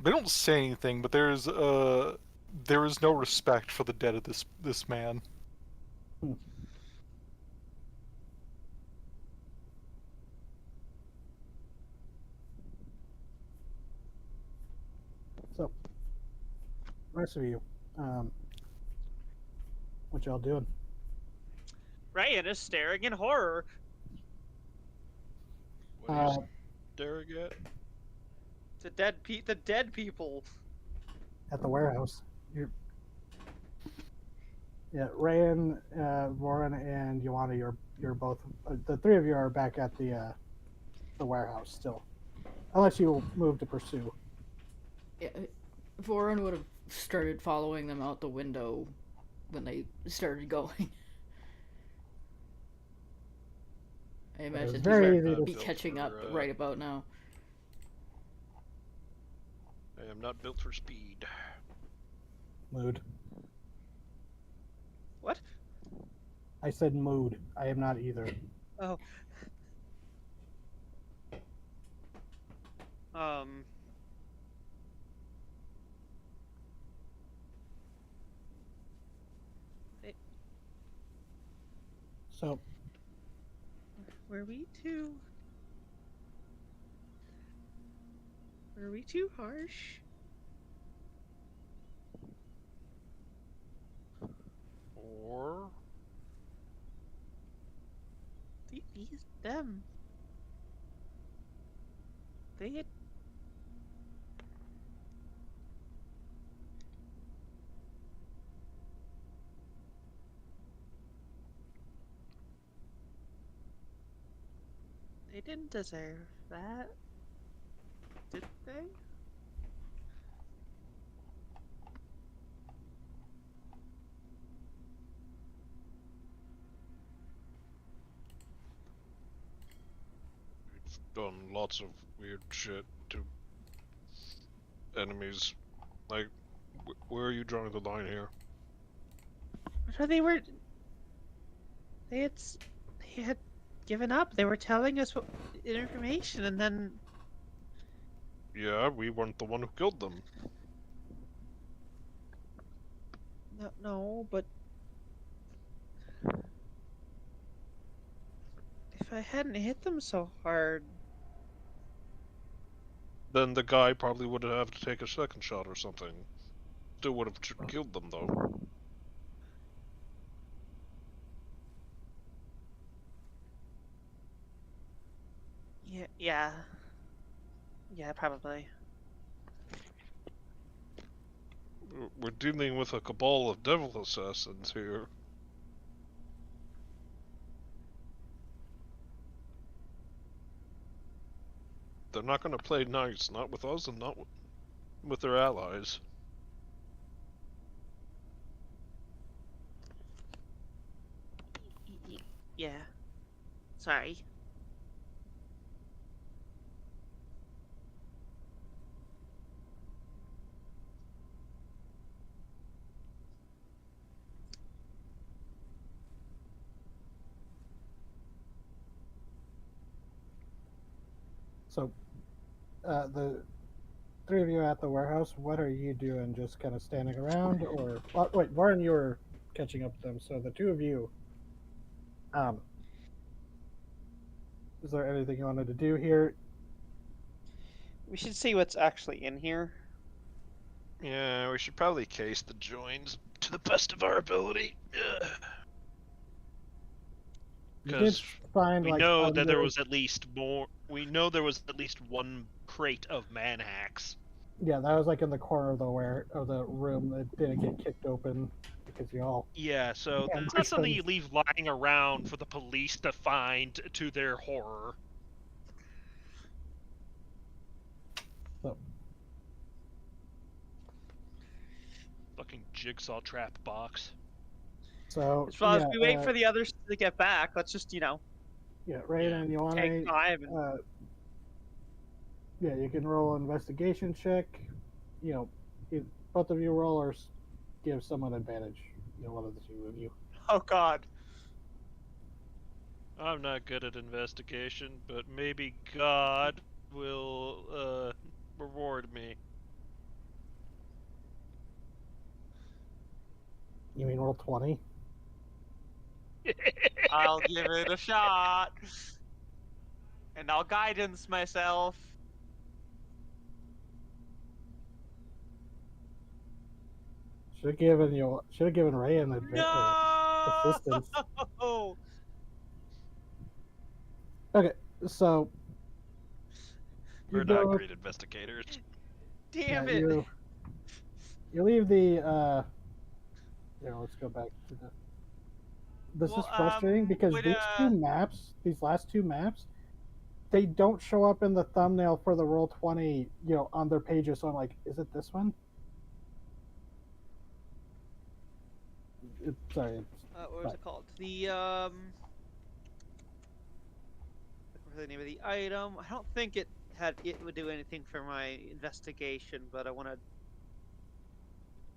they don't say anything, but there is no respect for the dead of this man. So, rest of you, what y'all doing? Ryan is staring in horror. What are you staring at? The dead people. At the warehouse. Rayan, Voran, and Joanna, you're both the three of you are back at the warehouse still, unless you move to pursue. Yeah, Voran would have started following them out the window when they started going. I imagine very he'd easy to- be catching up right about now. I am not built for speed. Mood. What? I said mood. I am not either. Oh. So, Were we too harsh? Or Them. They had. They didn't deserve that, did they? we've done lots of weird shit to enemies. Like, where are you drawing the line here? So they were. They had. They had given up. They were telling us information, and then. Yeah, we weren't the one who killed them. No, but. If I hadn't hit them so hard. Then the guy probably would have to take a second shot or something. Still would have killed them though. Yeah. Yeah, probably. We're dealing with a cabal of devil assassins here. They're not going to play nice, not with us and not with their allies. Yeah. Sorry. So, the three of you at the warehouse, what are you doing? Just kind of standing around, or wait, Varn, you were catching up with them. So the two of you, is there anything you wanted to do here? We should see what's actually in here. Yeah, we should probably case the joins to the best of our ability. You did Because find we like know that there under- was at least more. We know there was at least one crate of man hacks. Yeah, that was like in the corner of the room that didn't get kicked open because y'all. Yeah, so Yeah, that's not something things. you leave lying around for the police to find to their horror. So, Fucking jigsaw trap box. So As well as yeah, we wait for the others to get back, let's just, yeah, Rain and Ioane, take time. And... yeah, you can roll an investigation check. Both of you roll or give someone advantage. One of the two of you. Oh God. I'm not good at investigation, but maybe God will reward me. You mean roll 20? I'll give it a shot. And I'll guidance myself. Should have given Ray an assistance. No! Okay, so We're you not go. great investigators. Damn Yeah, it! you leave the. Here, let's go back to the. This is Well, frustrating because would, these last two maps, they don't show up in the thumbnail for the roll 20, on their pages. So I'm like, is it this one? Sorry. what was it called? What's the name of the item? I don't think it would do anything for my investigation, but I want to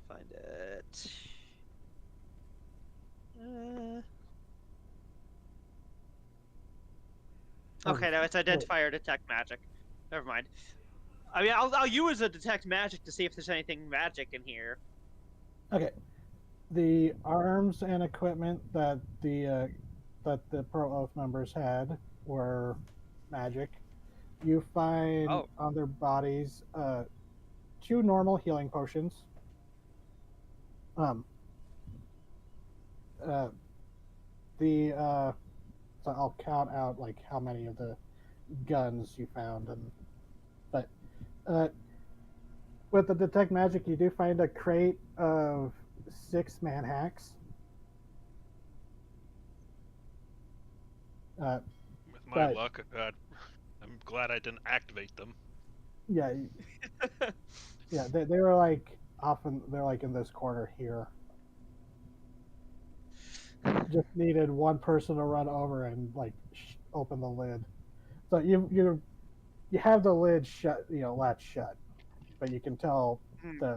find it. Okay, no, it's identify or detect magic. Never mind. I mean, I'll use a detect magic to see if there's anything magic in here. Okay. The arms and equipment that the Pro Oath members had were magic. You find on their bodies 2 normal healing potions. So I'll count out like how many of the guns you found, but with the detect magic, you do find a crate of 6 man hacks. With my luck, I'm glad I didn't activate them. Yeah, yeah, they were like they're like in this corner here. Just needed one person to run over and like open the lid. So you have the lid shut, latch shut, but you can tell they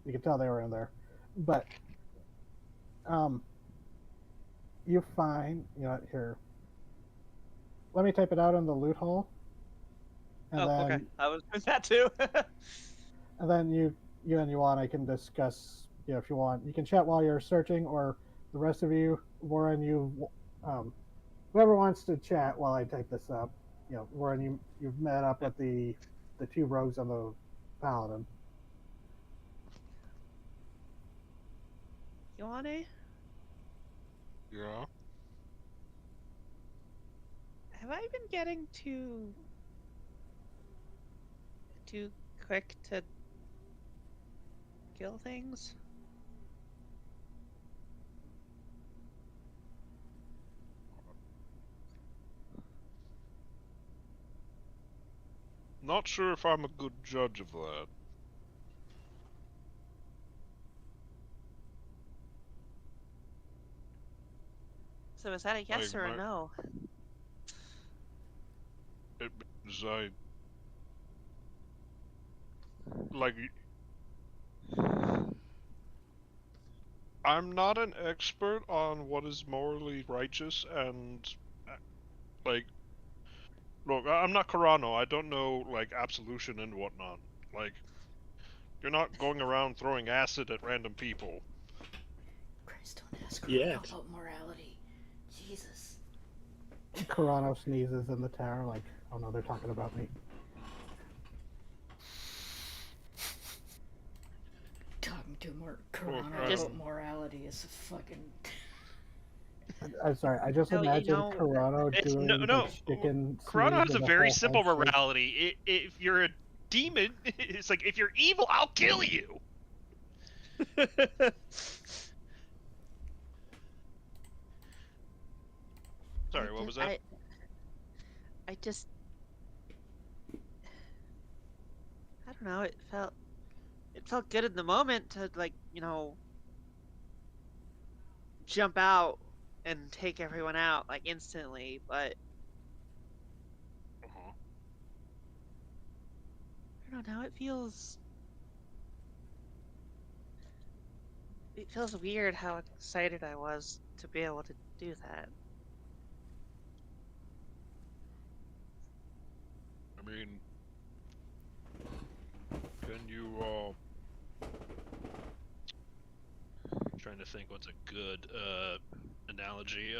were in there. But you find here. Let me type it out in the loot hole. And then, okay. I was doing that too. And then you and Ioane can discuss. If you want, you can chat while you're searching, or the rest of you, Warren, whoever wants to chat while I type this up. Warren, you've met up with the 2 rogues and the paladin. Ioane? Yeah. Have I been getting too quick to kill things? Not sure if I'm a good judge of that. So is that a yes or a no? It means I'm not an expert on what is morally righteous and look, I'm not Carano. I don't know absolution and whatnot. You're not going around throwing acid at random people. Christ, don't ask about morality. Jesus. Carano sneezes in the tower like, oh no, they're talking about me. Talking to Carano about morality is a fucking... I'm sorry, I just imagined Carano doing chicken. Carano has a very simple morality. If you're a demon, it's like, if you're evil, I'll kill you. Sorry, what was that? I don't know, it felt good in the moment to jump out and take everyone out like instantly, but Uh-huh. I don't know. It feels weird how excited I was to be able to do that. I mean, can you, trying to think what's a good, analogy,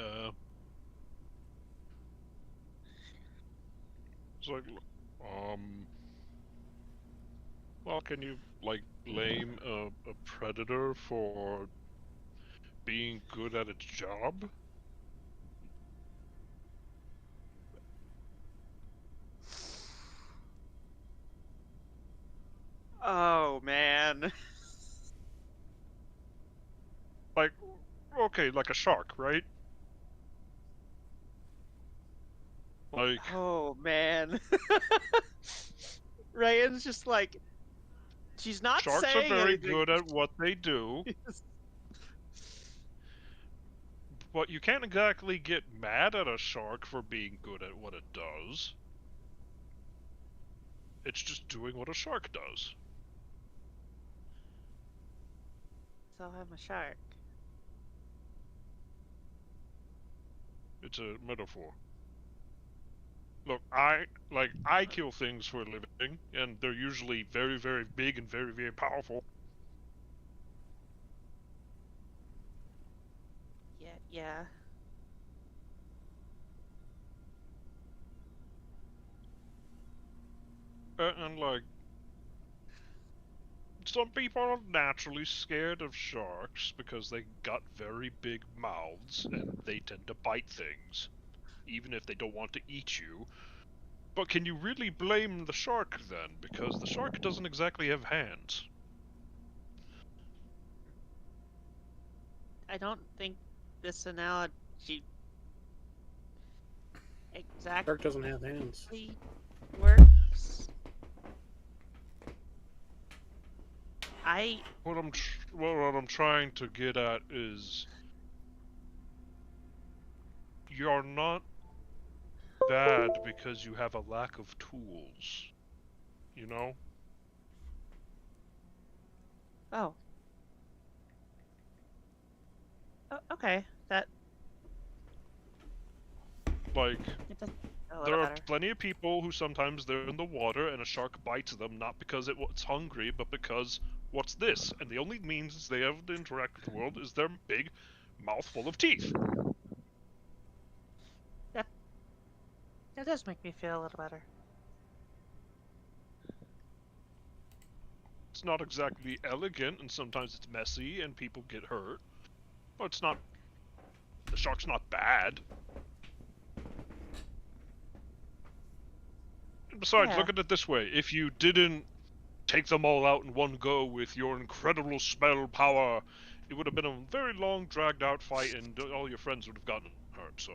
it's like, well, can you, like, blame a predator for being good at its job? Oh man. Like, okay, like a shark, right? Like, Oh man. Ryan's just like, she's not sharks are saying very anything. good at what they do, but you can't exactly get mad at a shark for being good at what it does. It's just doing what a shark does. So I'm a shark. It's a metaphor. Look, I kill things for a living, and they're usually very, very big and very, very powerful. Yeah. And like, some people are naturally scared of sharks because they got very big mouths and they tend to bite things, even if they don't want to eat you. But can you really blame the shark then? Because the shark doesn't exactly have hands. I don't think this analogy exactly Shark doesn't have hands. works. What I'm trying to get at is, you're not bad because you have a lack of tools. You know? Oh. Okay. That Like, it does a there little are better. plenty of people who sometimes they're in the water and a shark bites them, not because it's hungry, but because, what's this? And the only means they have to interact with the world is their big mouth full of teeth. That does make me feel a little better. It's not exactly elegant, and sometimes it's messy, and people get hurt. But it's not... The shark's not bad. And besides, Yeah. look at it this way. If you didn't take them all out in one go with your incredible spell power, it would have been a very long, dragged-out fight, and all your friends would have gotten hurt, so...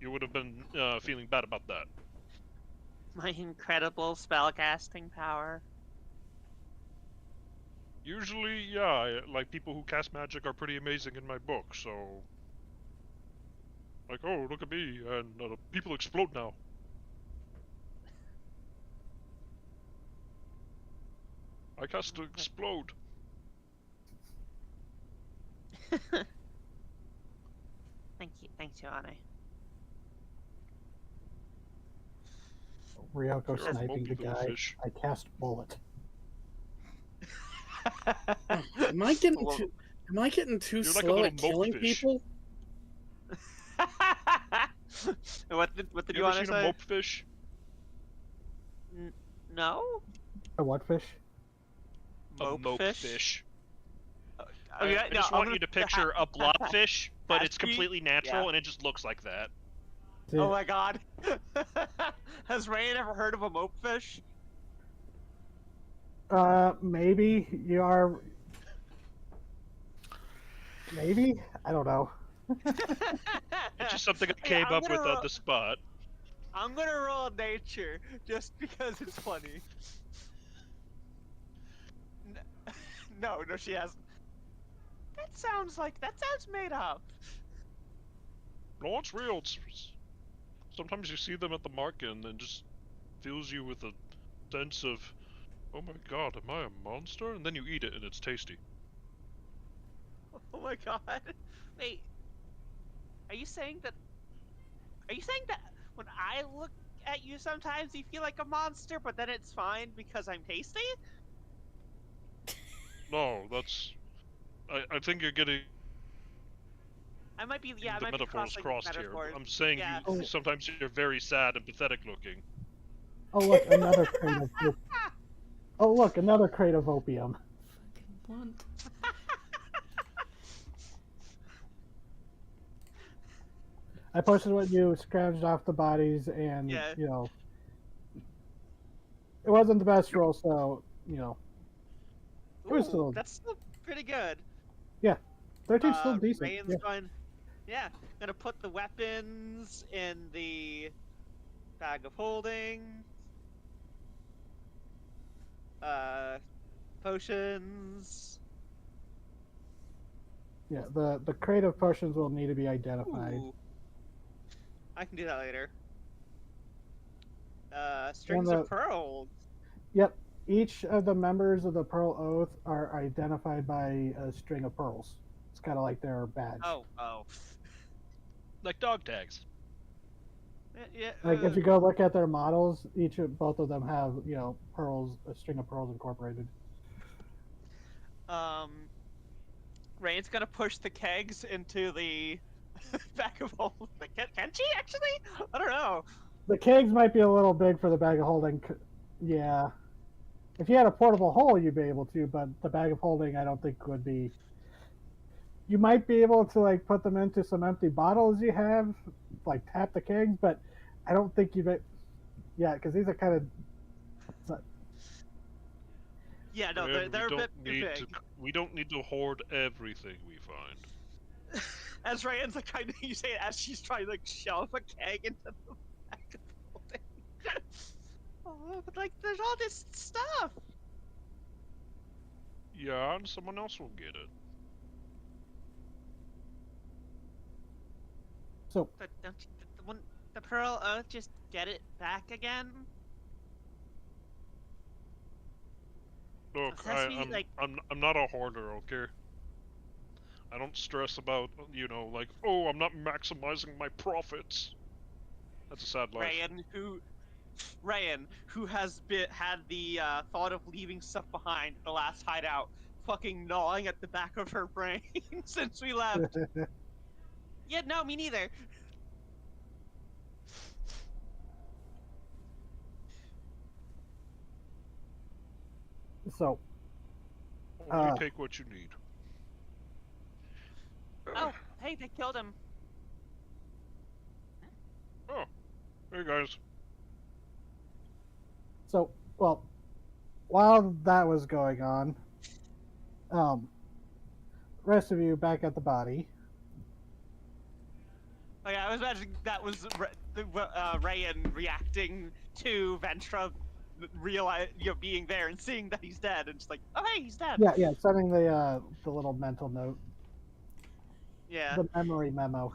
You would have been feeling bad about that. My incredible spellcasting power. Usually, yeah, like, people who cast magic are pretty amazing in my book, so... Like, oh, look at me, and people explode now. I cast to explode. Thanks, Joanne. Ryoko Sure, sniping the multi little guy. fish. I cast bullet. Am I getting Well- too? Am I getting too You're like a slow little at killing mopefish. people? What did You you ever want to seen a say? mopefish? No. A what fish? A Mopefish? mopefish. Okay, I just want you to picture a blobfish, but it's Happy? completely natural Yeah. and it just looks like that. Oh my god. Has Ryan ever heard of a mopefish? Maybe you are. Maybe I don't know. It's just something I Hey, came I'm up gonna with roll- on the spot. I'm gonna roll nature just because it's funny. No, she hasn't. That sounds made up. No, it's real. Sometimes you see them at the market and then just fills you with a sense of, oh my god, am I a monster? And then you eat it and it's tasty. Oh my god. Wait. Are you saying that when I look at you sometimes you feel like a monster, but then it's fine because I'm tasty? No, that's... I think you're getting I might be the I might be metaphors crossing crossed here. metaphors. I'm saying Yeah. you sometimes you're very sad and pathetic looking. Oh look, another crate of oh look, another crate of opium. Fucking blunt. I posted what you scrounged off the bodies, and Yeah. you know, it wasn't the best roll, so you know, it was Ooh, still that's still pretty good. 13's still decent. Ryan's Yeah. going. Yeah, gonna put the weapons in the bag of holding. Potions. Yeah, the crate of potions will need to be identified. Ooh. I can do that later. Strings the- of pearls. Yep, each of the members of the Pearl Oath are identified by a string of pearls. It's kind of like their badge. Oh. Like dog tags. Yeah. Like if you go look at their models, both of them have pearls, a string of pearls incorporated. Ryan's gonna push the kegs into the bag of holding. Can she actually? I don't know. The kegs might be a little big for the bag of holding. Yeah, if you had a portable hole, you'd be able to, but the bag of holding, I don't think would be. You might be able to like put them into some empty bottles you have, like tap the kegs, but I don't think you've. Yeah, because these are kind of. Yeah, no, And they're a bit too big. we don't need to hoard everything we find. As Ryan's like trying to, you say it as she's trying to like shove a keg into the bag of holding. Oh, but like, there's all this stuff. Yeah, and someone else will get it. So But don't you, the Pearl Oath just get it back again? Look, It has to be, like- I'm not a hoarder, okay? I don't stress about, like, oh, I'm not maximizing my profits. That's a sad life. Ryan, who has had the thought of leaving stuff behind at the last hideout, fucking gnawing at the back of her brain since we left. Yeah, no, me neither. so You take what you need. Oh, hey, they killed him. Oh, hey guys. So, well, while that was going on, rest of you back at the body. Oh yeah, I was imagining that was Ryan reacting to Ventra being there and seeing that he's dead, and just like, oh hey, he's dead. Yeah, sending the little mental note, Yeah. the memory memo.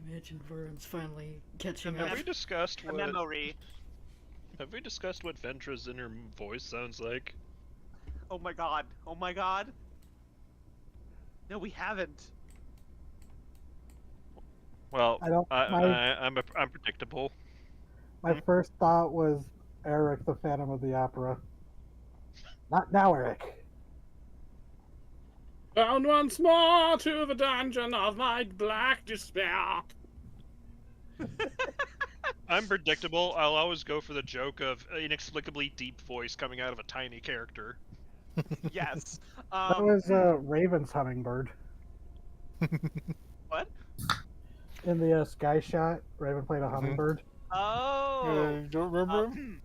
Imagine Vern's finally catching The up. Have we discussed The what? memory. Have we discussed what Ventra's inner voice sounds like? Oh my god. Oh my god. No, we haven't. Well, I don't. I'm predictable. My first thought was Eric, the Phantom of the Opera. Not now, Eric. Bound once more to the dungeon of my black despair. I'm predictable. I'll always go for the joke of inexplicably deep voice coming out of a tiny character. Yes. That was Raven's hummingbird. What? In the Sky Shot, Raven played a hummingbird. Oh. Don't remember him?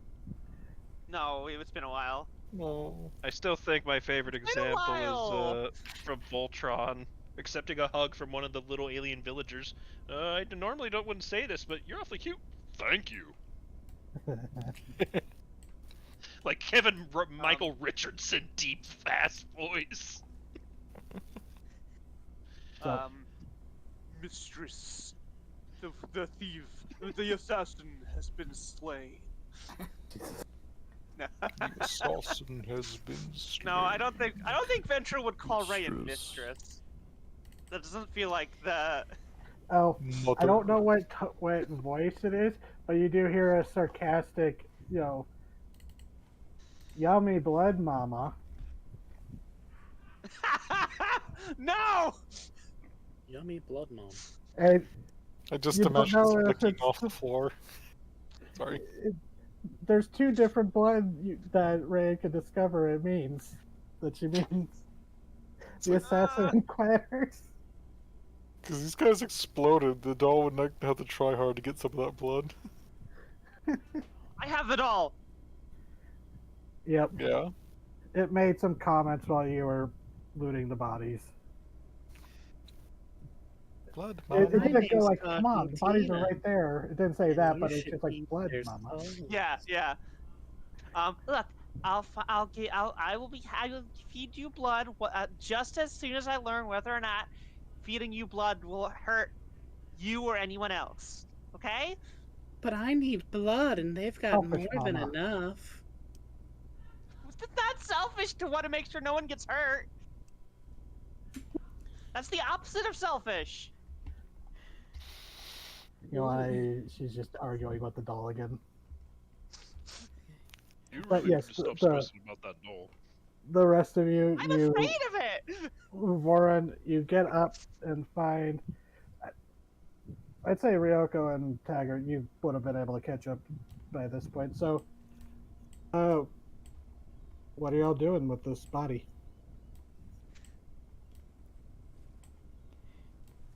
No, it's been a while. No. I still think my favorite been a example while. is from Voltron accepting a hug from one of the little alien villagers. I normally wouldn't say this, but you're awfully cute. Thank you. Like Michael Richardson, deep, fast voice. Mistress, the thief, the assassin has been slain. No. The assassin has been slain. No, I don't think Venture would call Rayan Mistress. mistress. That doesn't feel like the. Oh, Mother. I don't know what voice it is, but you do hear a sarcastic, yummy blood, mama. No! Yummy blood mom. And I just You don't imagine know if licking it's- off the floor. Sorry. there's two different blood that Ray could discover it means. That she means the like- assassin inquires. Because these guys exploded, the doll would not have to try hard to get some of that blood. I have it all! Yep. Yeah. It made some comments while you were looting the bodies. Blood, It mama. didn't name's go like, come on, the bodies are Constantina. right there. It didn't say And that, you but it's should just like be blood, their mama. soul. Yeah. Look, I will feed you blood just as soon as I learn whether or not feeding you blood will hurt you or anyone else. Okay? But I need blood, and they've got Selfish more than mama. enough. It's not selfish to want to make sure no one gets hurt. That's the opposite of selfish. She's just arguing with the doll again. You But really yes, need to stop the- stressing about that doll. The rest of you, I'm afraid of it. Warren, you get up and find. I'd say Ryoko and Taggart, you would have been able to catch up by this point. So, what are y'all doing with this body?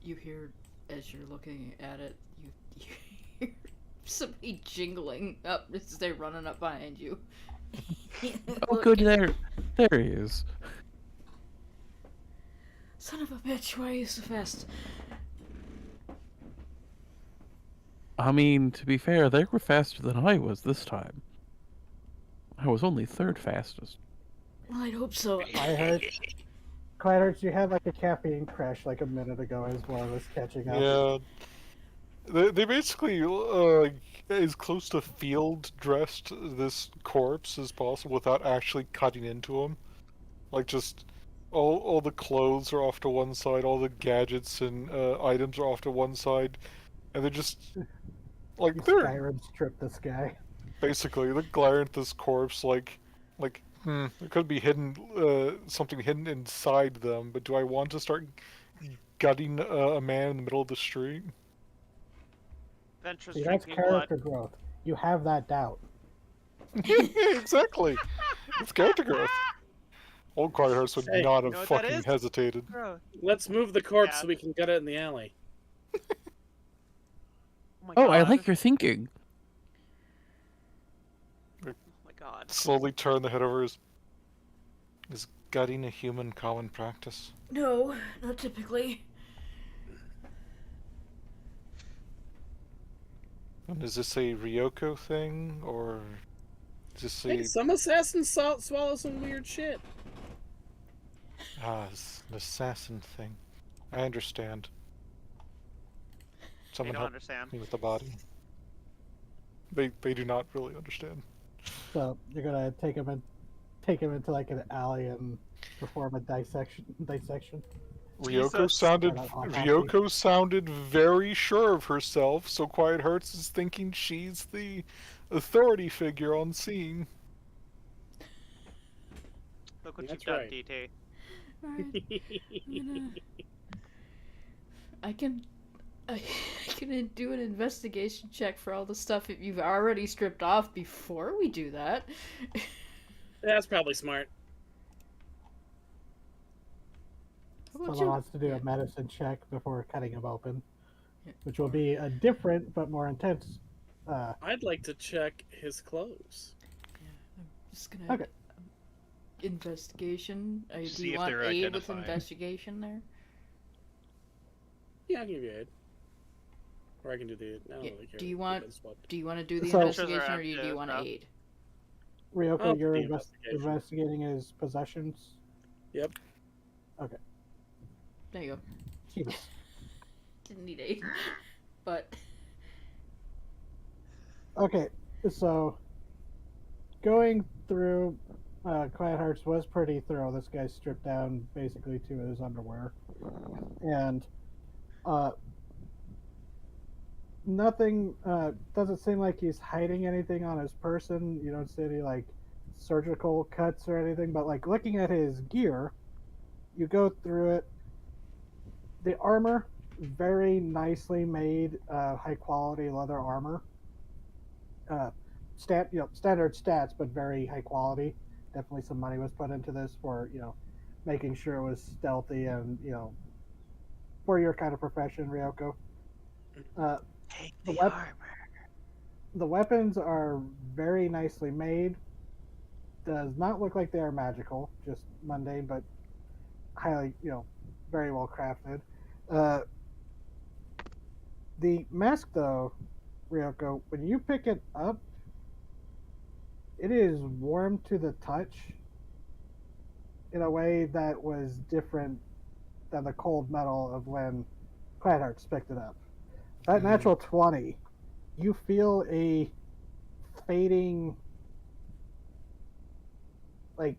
You hear, as you're looking at it, you hear somebody jingling up as they're running up behind you. Oh, good, there he is. Son of a bitch, why are you so fast? I mean, to be fair, they were faster than I was this time. I was only third fastest. Well, I'd hope so. Clatterts, you had like a caffeine crash like a minute ago as well as catching up. Yeah. They basically, as close to field dressed this corpse as possible without actually cutting into him. Like, just all the clothes are off to one side, all the gadgets and items are off to one side, and they're just, like, they're Skyrim stripped this guy. basically, they're glaring at this corpse like, there could be something hidden inside them, but do I want to start gutting a man in the middle of the street? Venture's See, that's drinking blood. character growth. You have that doubt. Exactly. It's character growth. Old Quiethurst would Hey, not you have know what that fucking is? hesitated. Growth. Let's move the corpse Yeah. so we can get it in the alley. Oh my Oh, god. I like your thinking. Oh my god. Slowly turn the head over. Is gutting a human common practice? No, not typically. And is this a Ryoko thing, or is this Hey, a some assassins swallow some weird shit. it's an assassin thing? I understand. I Someone don't help understand. me with the body. They do not really understand. So you're gonna take him into like an alley and perform a dissection. Ryoko Jesus. sounded very sure of herself, so Quiet Hearts is thinking she's the authority figure on scene. Look what That's you've done, right. DT. Alright, I can do an investigation check for all the stuff that you've already stripped off before we do that. That's probably smart. How about Someone you? wants to do a medicine check before cutting him open, Yeah. which will be a different but more intense. I'd like to check his clothes. I'm just gonna. Okay. Investigation. Do See you if want they're aid with identified. investigation there? Yeah, I'll give you aid. Or I can do the no. Yeah, like, do you here, want- that's what- Do you want to do the So- investigation, or do you active, want no? aid? Ryoko, I'll you're do the investigation. investigating his possessions. There you go. Jeez. Didn't need 8. But Okay, so going through Quiet Hearts was pretty thorough. This guy stripped down basically to his underwear, and nothing doesn't seem like he's hiding anything on his person. You don't see any like surgical cuts or anything, but like looking at his gear, you go through it. The armor, very nicely made, high quality leather armor. Standard stats, but very high quality. Definitely some money was put into this for making sure it was stealthy and for your kind of profession, Ryoko. Take The the wep- armor. The weapons are very nicely made. Does not look like they are magical, just mundane, but highly, very well crafted. The mask, though, Ryoko, when you pick it up, it is warm to the touch in a way that was different than the cold metal of when Quiet Hearts picked it up. That natural 20, you feel a fading, like,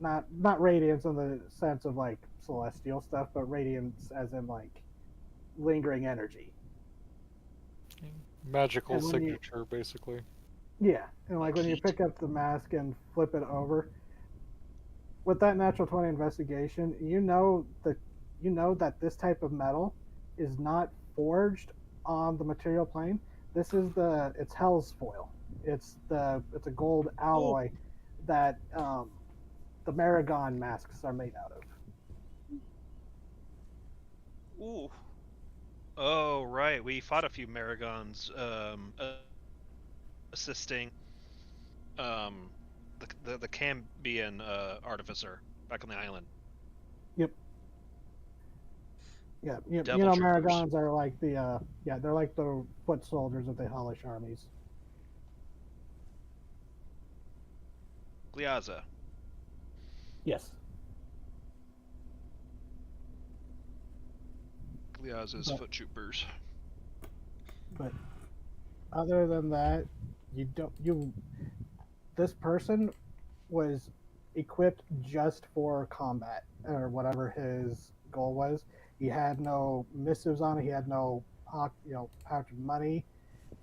not radiance in the sense of, like, celestial stuff, but radiance as in, like, lingering energy. Magical And when you- signature, basically. Yeah, and like Like when you heat. pick up the mask and flip it over, with that natural 20 investigation, you know that this type of metal is not forged on the material plane. It's Hell's foil. It's a gold alloy that the Maragon masks are made out of. Ooh. Oh, right. We fought a few Maragons, assisting the Cambian artificer back on the island. Yep. Yeah, Devil troopers. Maragons are like they're like the foot soldiers of the Hellish armies. Gliaza. Yes. Gliaza's But- foot troopers. But other than that, this person was equipped just for combat or whatever his goal was. He had no missives on it. He had no pouch of money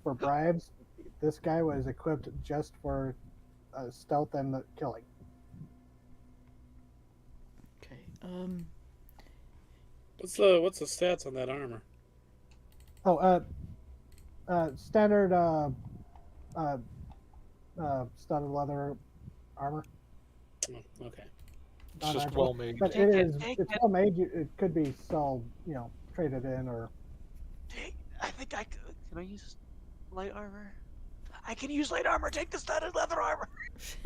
for bribes. This guy was equipped just for stealth and killing. okay. What's the stats on that armor? Standard studded leather armor. Oh, okay. It's Not just actual, well made. but Take it, it's take it's it. well made. It could be sold, traded in or. I think I could. Can I use light armor? I can use light armor. Take the studded leather armor.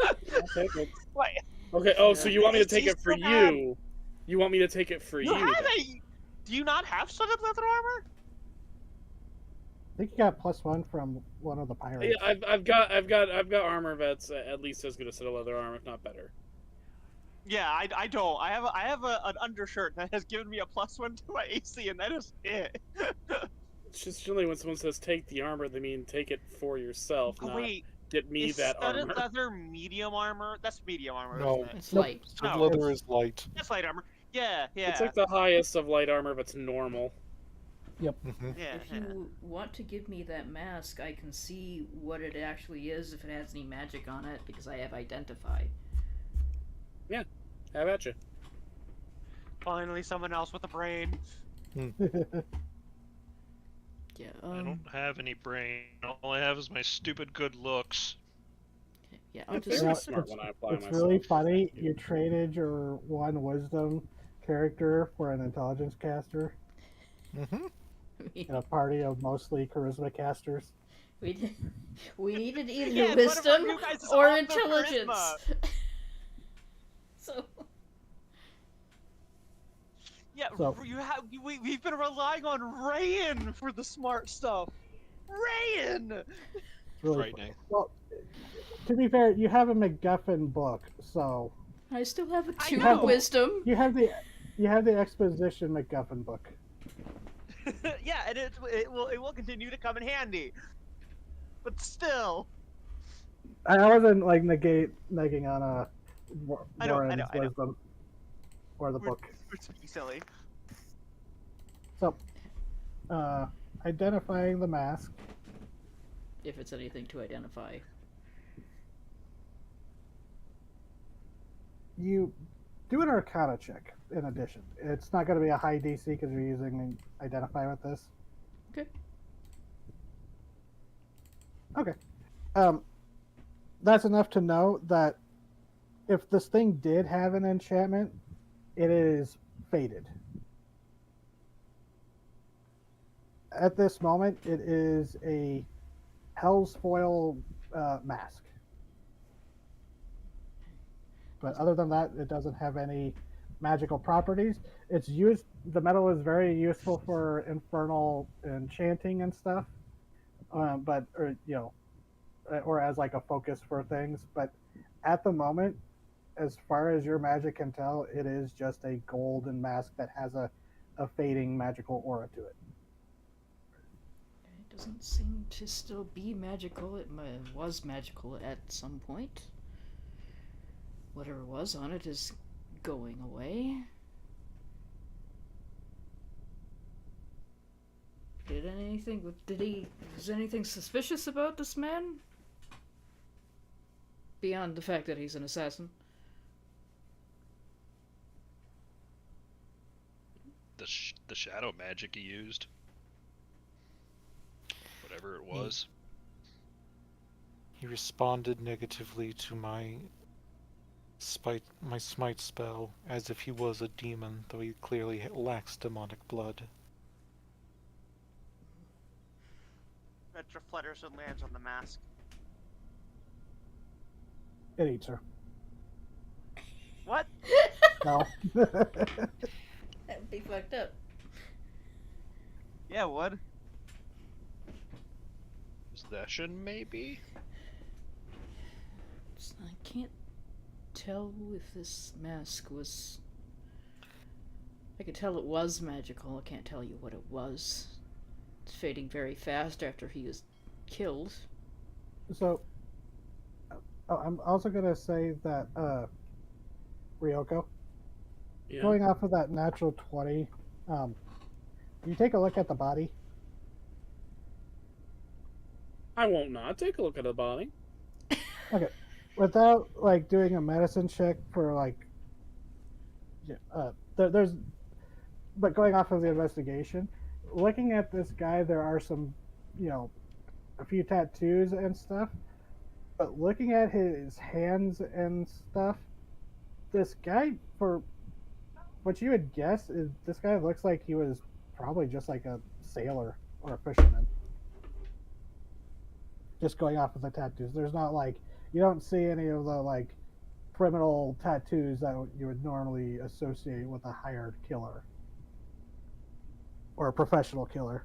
I'll take it. Wait, Okay. Oh, so you want me to It's take it for so bad. you? You want me to take it for you? You have then? a. Do you not have studded leather armor? I think you got +1 from one of the pirates. Yeah, I've got armor that's at least as good as set of leather armor, if not better. Yeah, I don't. I have an undershirt that has given me a +1 to my AC, and that is it. It's just generally when someone says take the armor, they mean take it for yourself, Oh, not wait, get me is that studded armor. leather medium armor? That's medium armor, No. isn't it? It's Nope. light. Studded No, leather is light. That's light armor. Yeah, yeah. It's like the highest of light armor, but it's normal. Mm-hmm. yeah, If you want to give me that mask, I can see what it actually is if it has any magic on it because I have identify. How about you? Finally, someone else with a brain. Yeah. I don't have any brain. All I have is my stupid good looks. Okay, yeah. I'll I'm just. very Yeah, smart when I apply It's myself. really funny. You traded your 1 wisdom character for an intelligence caster Mm-hmm. in a party of mostly charisma casters. we needed either Yeah, one of wisdom you guys is or off the intelligence. charisma. So. Yeah, So- we've been relying on Rayan for the smart stuff. Rayan. It's really Frightening. well. To be fair, you have a MacGuffin book, so I still have a I 2 know. wisdom. you have the You have the exposition MacGuffin book. Yeah, and it will continue to come in handy. But still, I wasn't like negging on I know. Warren's wisdom or the We're, book. we're just being silly. So, identifying the mask. If it's anything to identify. You do an Arcana check. In addition, it's not going to be a high DC because you're using identify with this. Okay. Okay. That's enough to know that if this thing did have an enchantment, it is faded. At this moment, it is a Hell's Foil mask. But other than that, it doesn't have any magical properties. It's used. The metal is very useful for infernal enchanting and stuff, or as like a focus for things. But at the moment, as far as your magic can tell, it is just a golden mask that has a fading magical aura to it. It doesn't seem to still be magical. It was magical at some point. Whatever was on it is going away. Was anything suspicious about this man? Beyond the fact that he's an assassin. The shadow magic he used. Whatever it was. He responded negatively to my smite spell, as if he was a demon, though he clearly lacks demonic blood. Petra flutters and lands on the mask. It eats her. What? No. That would be fucked up. Yeah, would. Possession, maybe? I can't tell if this mask was... I could tell it was magical. I can't tell you what it was. It's fading very fast after he was killed. So, I'm also going to say that, Ryoko, Yeah. going off of that natural 20, you take a look at the body. I won't not take a look at the body. Okay. Without, like, doing a medicine check for, like, but going off of the investigation, looking at this guy, there are some, a few tattoos and stuff. But looking at his hands and stuff, this guy, for what you would guess, is this guy looks like he was probably just like a sailor or a fisherman. Just going off of the tattoos. There's not like, you don't see any of the like criminal tattoos that you would normally associate with a hired killer or a professional killer.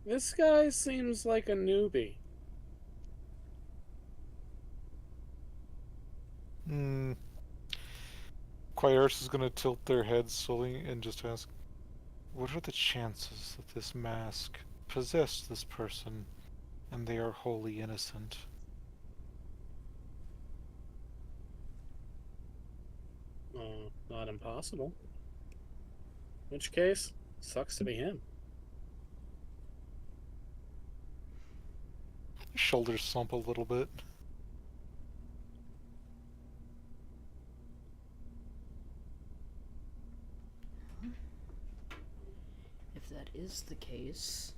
This guy seems like a newbie. Quires is going to tilt their heads slowly and just ask, what are the chances that this mask possessed this person and they are wholly innocent? Not impossible. In which case, sucks to be him. Shoulders slump a little bit. If that is the case...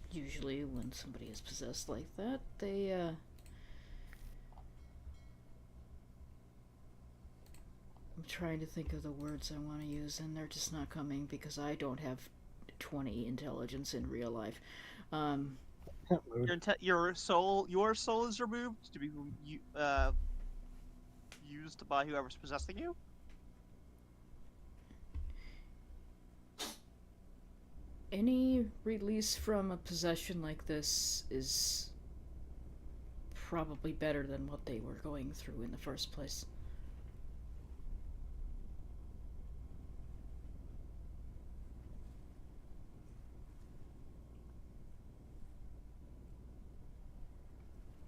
Usually when somebody is possessed like that, they, I'm trying to think of the words I want to use, and they're just not coming because I don't have 20 intelligence in real life. Your soul is removed to be used by whoever's possessing you? Any release from a possession like this is probably better than what they were going through in the first place.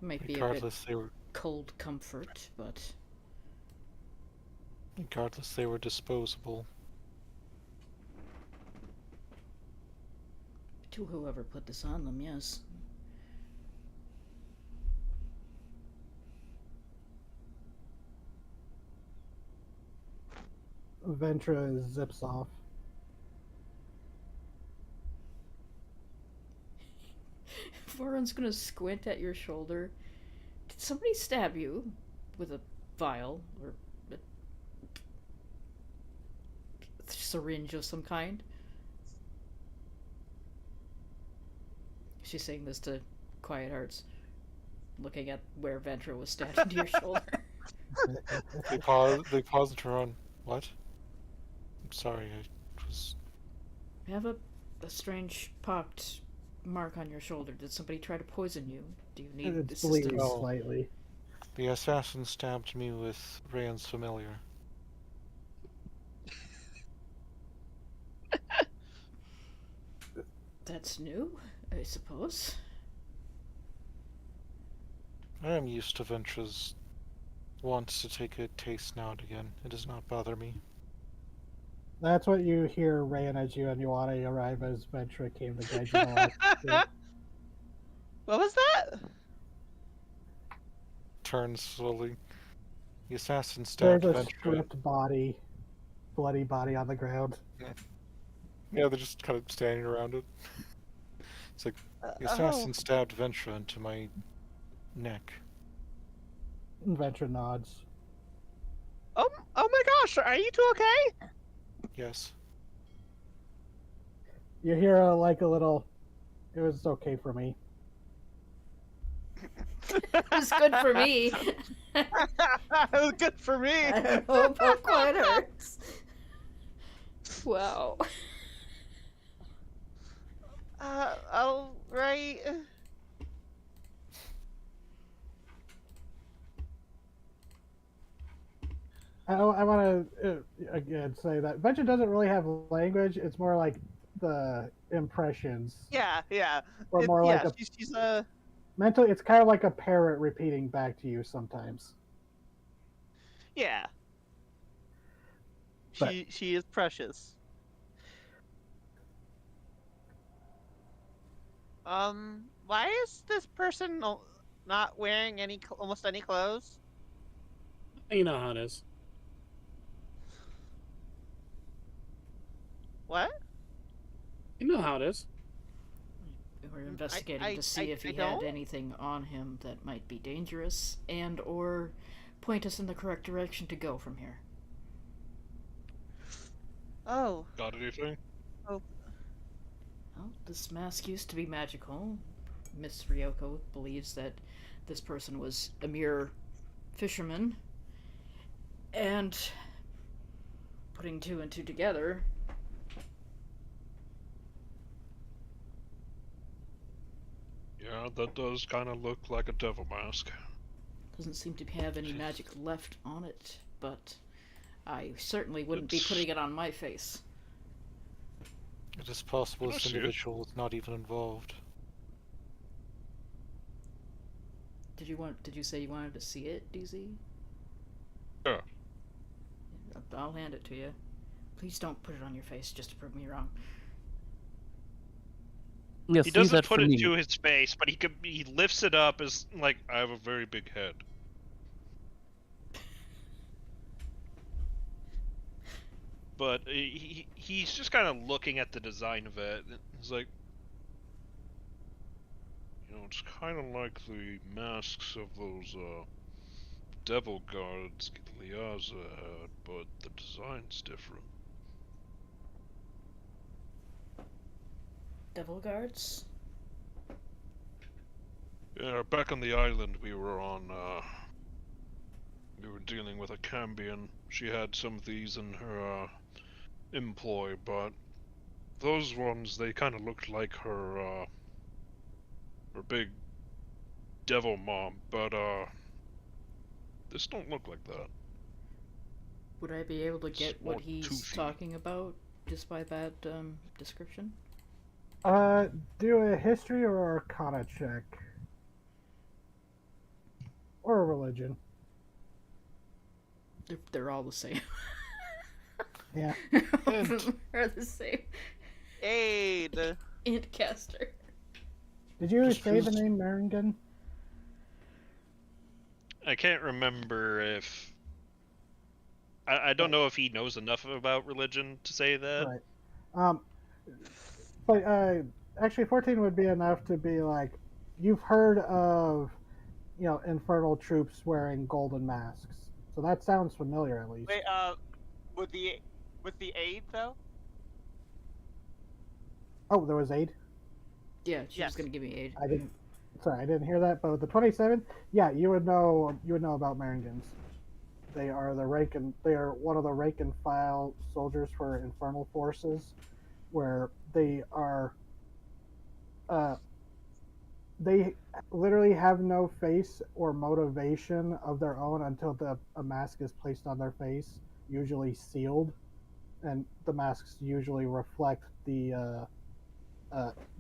Might be a bit Regardless, they were cold comfort, but disposable. to whoever put this on them, yes. Ventra zips off. Voron's gonna squint at your shoulder. Did somebody stab you with a vial or a syringe of some kind? She's saying this to Quiet Hearts, looking at where Ventra was stabbed into your shoulder. They pause and turn around. What? I'm sorry, I was... You have a strange pocked mark on your shoulder. Did somebody try to poison you? Do you need It's bleeding assistance? slightly. The assassin stabbed me with Rand's familiar. That's new, I suppose. I am used to Ventra's wants to take a taste now and again. It does not bother me. That's what you hear Rayan as you and Ioana arrive as Ventra came to guide you the last bit. What was that? Turns slowly. The assassin stabbed There's a Ventra. stripped body, bloody body on the ground. Yeah, they're just kind of standing around it. It's like, the assassin stabbed Ventra into my neck. And Ventra nods. Oh my gosh, are you two okay? Yes. You hear a little, it was okay for me. It was good for me. It was good for me. I don't know about Quiet Hearts. Wow. All right. I want to again say that Ventra doesn't really have language. It's more like the impressions. Yeah. Or more like a she's a mentally. It's kind of like a parrot repeating back to you sometimes. yeah. But- She is precious. Why is this person not wearing almost any clothes? You know how it is. What? You know how it is. We're investigating I- to see if I he don't? had anything on him that might be dangerous and or point us in the correct direction to go from here. Oh. Got anything? Well, this mask used to be magical. Miss Ryoko believes that this person was a mere fisherman. And putting two and two together, Yeah, that does kind of look like a devil mask. doesn't seem to have any magic left on it, but I certainly wouldn't be It's- putting it on my face. It is possible Can I this see it? individual was not even involved. Did you say you wanted to see it, DZ? Yeah. I'll hand it to you. Please don't put it on your face just to prove me wrong. Yeah, He see doesn't that put for it me. to his face, but he lifts it up as like, I have a very big head. But he's just kind of looking at the design of it. And he's like, you know, it's kind of like the masks of those devil guards Liaza had, but the design's different. Devil guards? Yeah, back on the island we were were dealing with a Cambion. She had some of these in her employ, but those ones, they kind of looked like her big devil mom, but this don't look like that. Would I be able to get More what he's toothy. talking about just by that description? Do a history or arcana check. Or a religion. They're all the same. Yeah. All of them are the same. Aid. Int caster. Did you Just say the choose- name Maringen? I can't remember if... I don't know if he knows enough about religion to say that. Right. But actually 14 would be enough to be like, you've heard of, infernal troops wearing golden masks. So that sounds familiar at least. Wait, with the aid though? Oh, there was 8? Yeah, she Yes. was gonna give me aid. I didn't hear that, but with the 27, yeah, you would know about Maringens. They are one of the rank and file soldiers for infernal forces, where they are they literally have no face or motivation of their own until a mask is placed on their face, usually sealed, and the masks usually reflect the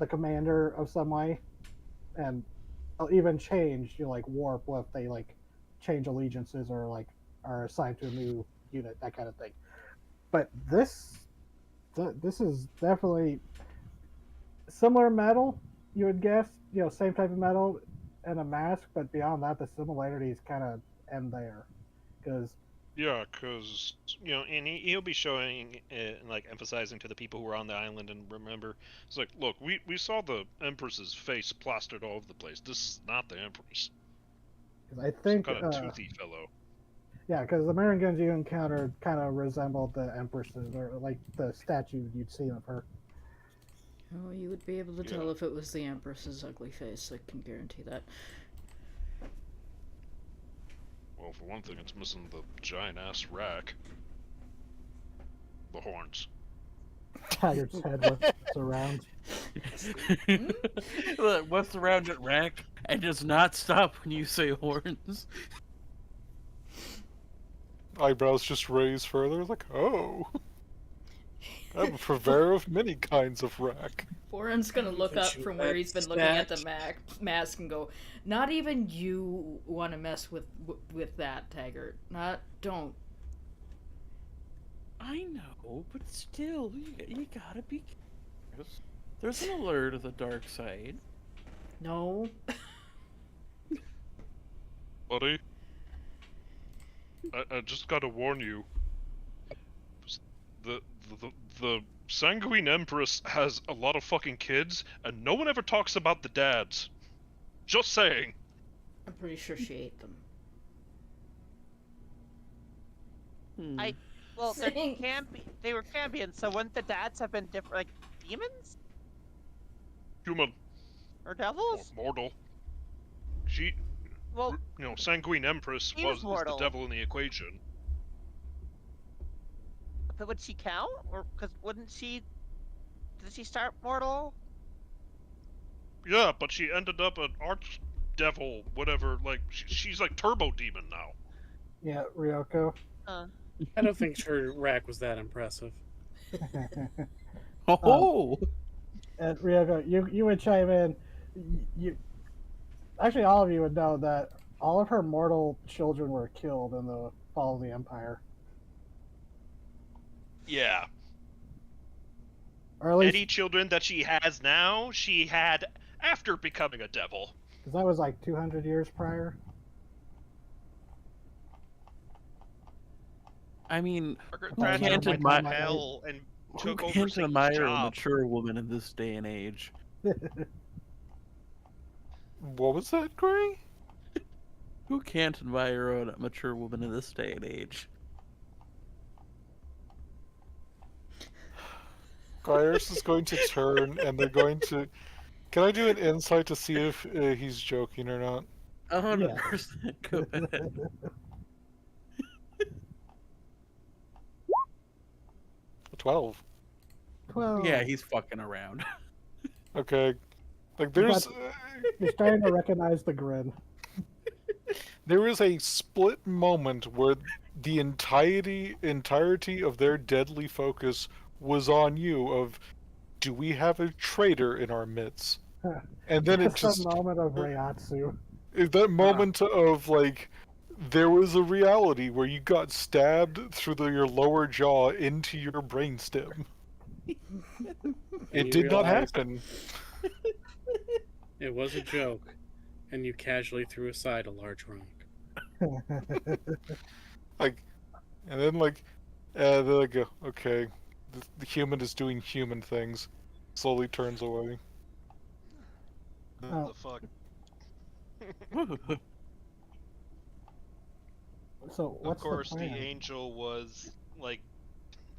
commander of some way, and they'll even change, like warp if they like change allegiances or like are assigned to a new unit, that kind of thing. But this is definitely similar metal, you would guess, same type of metal and a mask, but beyond that, the similarities kind of end there, because Yeah, because, and he'll be showing, like, emphasizing to the people who are on the island, and remember, it's like, look, we saw the Empress's face plastered all over the place. This is not the Empress. I think, Some kind of toothy fellow. yeah, because the Maringans you encountered kind of resembled the Empresses, or like the statue you'd seen of her. Oh, you would be able to Yeah. tell if it was the Empress's ugly face, I can guarantee that. Well, for one thing, it's missing the giant-ass rack. The horns. Taggart's head was around. Look, what's around it, rack? And does not stop when you say horns. Eyebrows just raise further, like, oh. I have a purveyor of many kinds of rack. Warren's gonna look Could up you from where he's been looking at the stat? mask and go, "Not even you want to mess with that, Taggart. Don't." I know, but still, you gotta be careful. There's an alert of the dark side. No. Buddy, I just gotta warn you. The Sanguine Empress has a lot of fucking kids, and no one ever talks about the dads. Just saying. I'm pretty sure she ate them. I- Well, they Sing. they were Cambions, so wouldn't the dads have been different, like demons Human, or or devils? mortal. She, Well, Sanguine Empress He was is the mortal. devil in the equation. but would she count? Or because wouldn't she? Did she start mortal? Yeah, but she ended up an archdevil, whatever. Like she's like turbo demon now. Yeah, Ryoko. I don't think her rack was that impressive. Oh! And Ryoko, you would chime in. You actually, all of you would know that all of her mortal children were killed in the fall of the Empire, Yeah. or at least Any children that she has now, she had after becoming a devil. because that was like 200 years prior. I mean, Margaret Who Thatcher can't went admire- to hell and who took over can't Satan's admire a job. mature woman in this day and age? What was that, Gray? Who can't admire a mature woman in this day and age? Gaius is going to turn, and they're going to... Can I do an insight to see if he's joking or not? 100%. Go ahead. 12. 12. Yeah, he's fucking around. Okay. Like, You there's... got- You're starting to recognize the grin. There is a split moment where the entirety of their deadly focus was on you of, do we have a traitor in our midst? And then it Just a just... moment of Reiatsu. That moment of, like, there was a reality where you got stabbed through your lower jaw into your brainstem. It you did not realized happen. it was a joke, and you casually threw aside a large rock. Like, and then, like, they're like, okay, the human is doing human things. Slowly turns away. Oh. The fuck? So what's Of course, the plan? angel was like.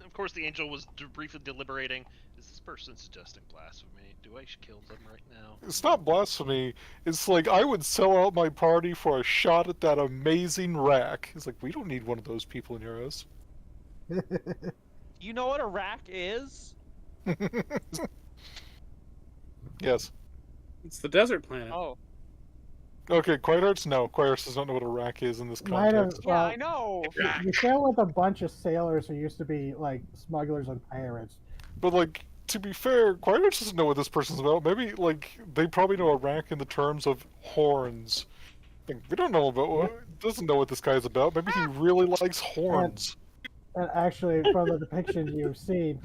Of course, the angel was briefly deliberating. Is this person suggesting blasphemy? Do I kill them right now? It's not blasphemy. It's like, I would sell out my party for a shot at that amazing rack. It's like, we don't need one of those people near us. You know what a rack is? Yes. It's the desert planet. Oh. Okay, Quiet Hearts? No. Quiet Hearts does not know what a rack is in this Might have, context. Yeah, well, I know. you sail with a bunch of sailors who used to be like smugglers and pirates. But, like, to be fair, Quiet Hearts doesn't know what this person's about. Maybe, like, they probably know a rack in the terms of horns. Like, we don't know about doesn't know what this guy's about. Maybe he really likes horns. And actually, from the depictions you've seen,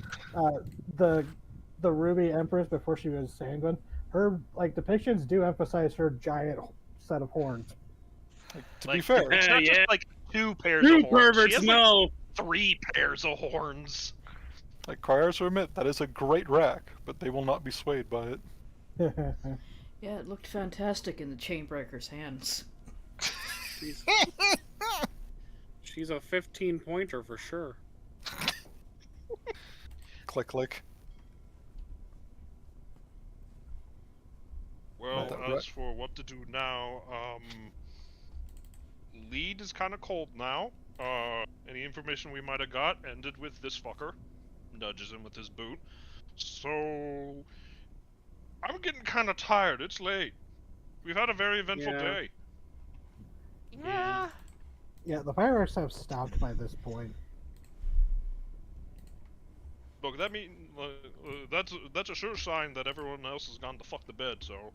the Ruby Empress before she was Sanguine, her like depictions do emphasize her giant set of horns. To be fair, it's not Yeah. just like 2 pairs You of horns. She perverts, has, no! like, 3 pairs of horns. like, Quiet Hearts will admit, that is a great rack, but they will not be swayed by it. Yeah, it looked fantastic in the Chainbreaker's hands. She's a 15-pointer for sure. Click, click. Well, That right. as for what to do now, lead is kind of cold now. Any information we might have got ended with this fucker. Nudges him with his boot. So, I'm getting kind of tired. It's late. We've had a very eventful Yeah. day. Yeah. Yeah, the fireworks have stopped by this point. Look, that mean that's a sure sign that everyone else has gone to fuck the bed. So,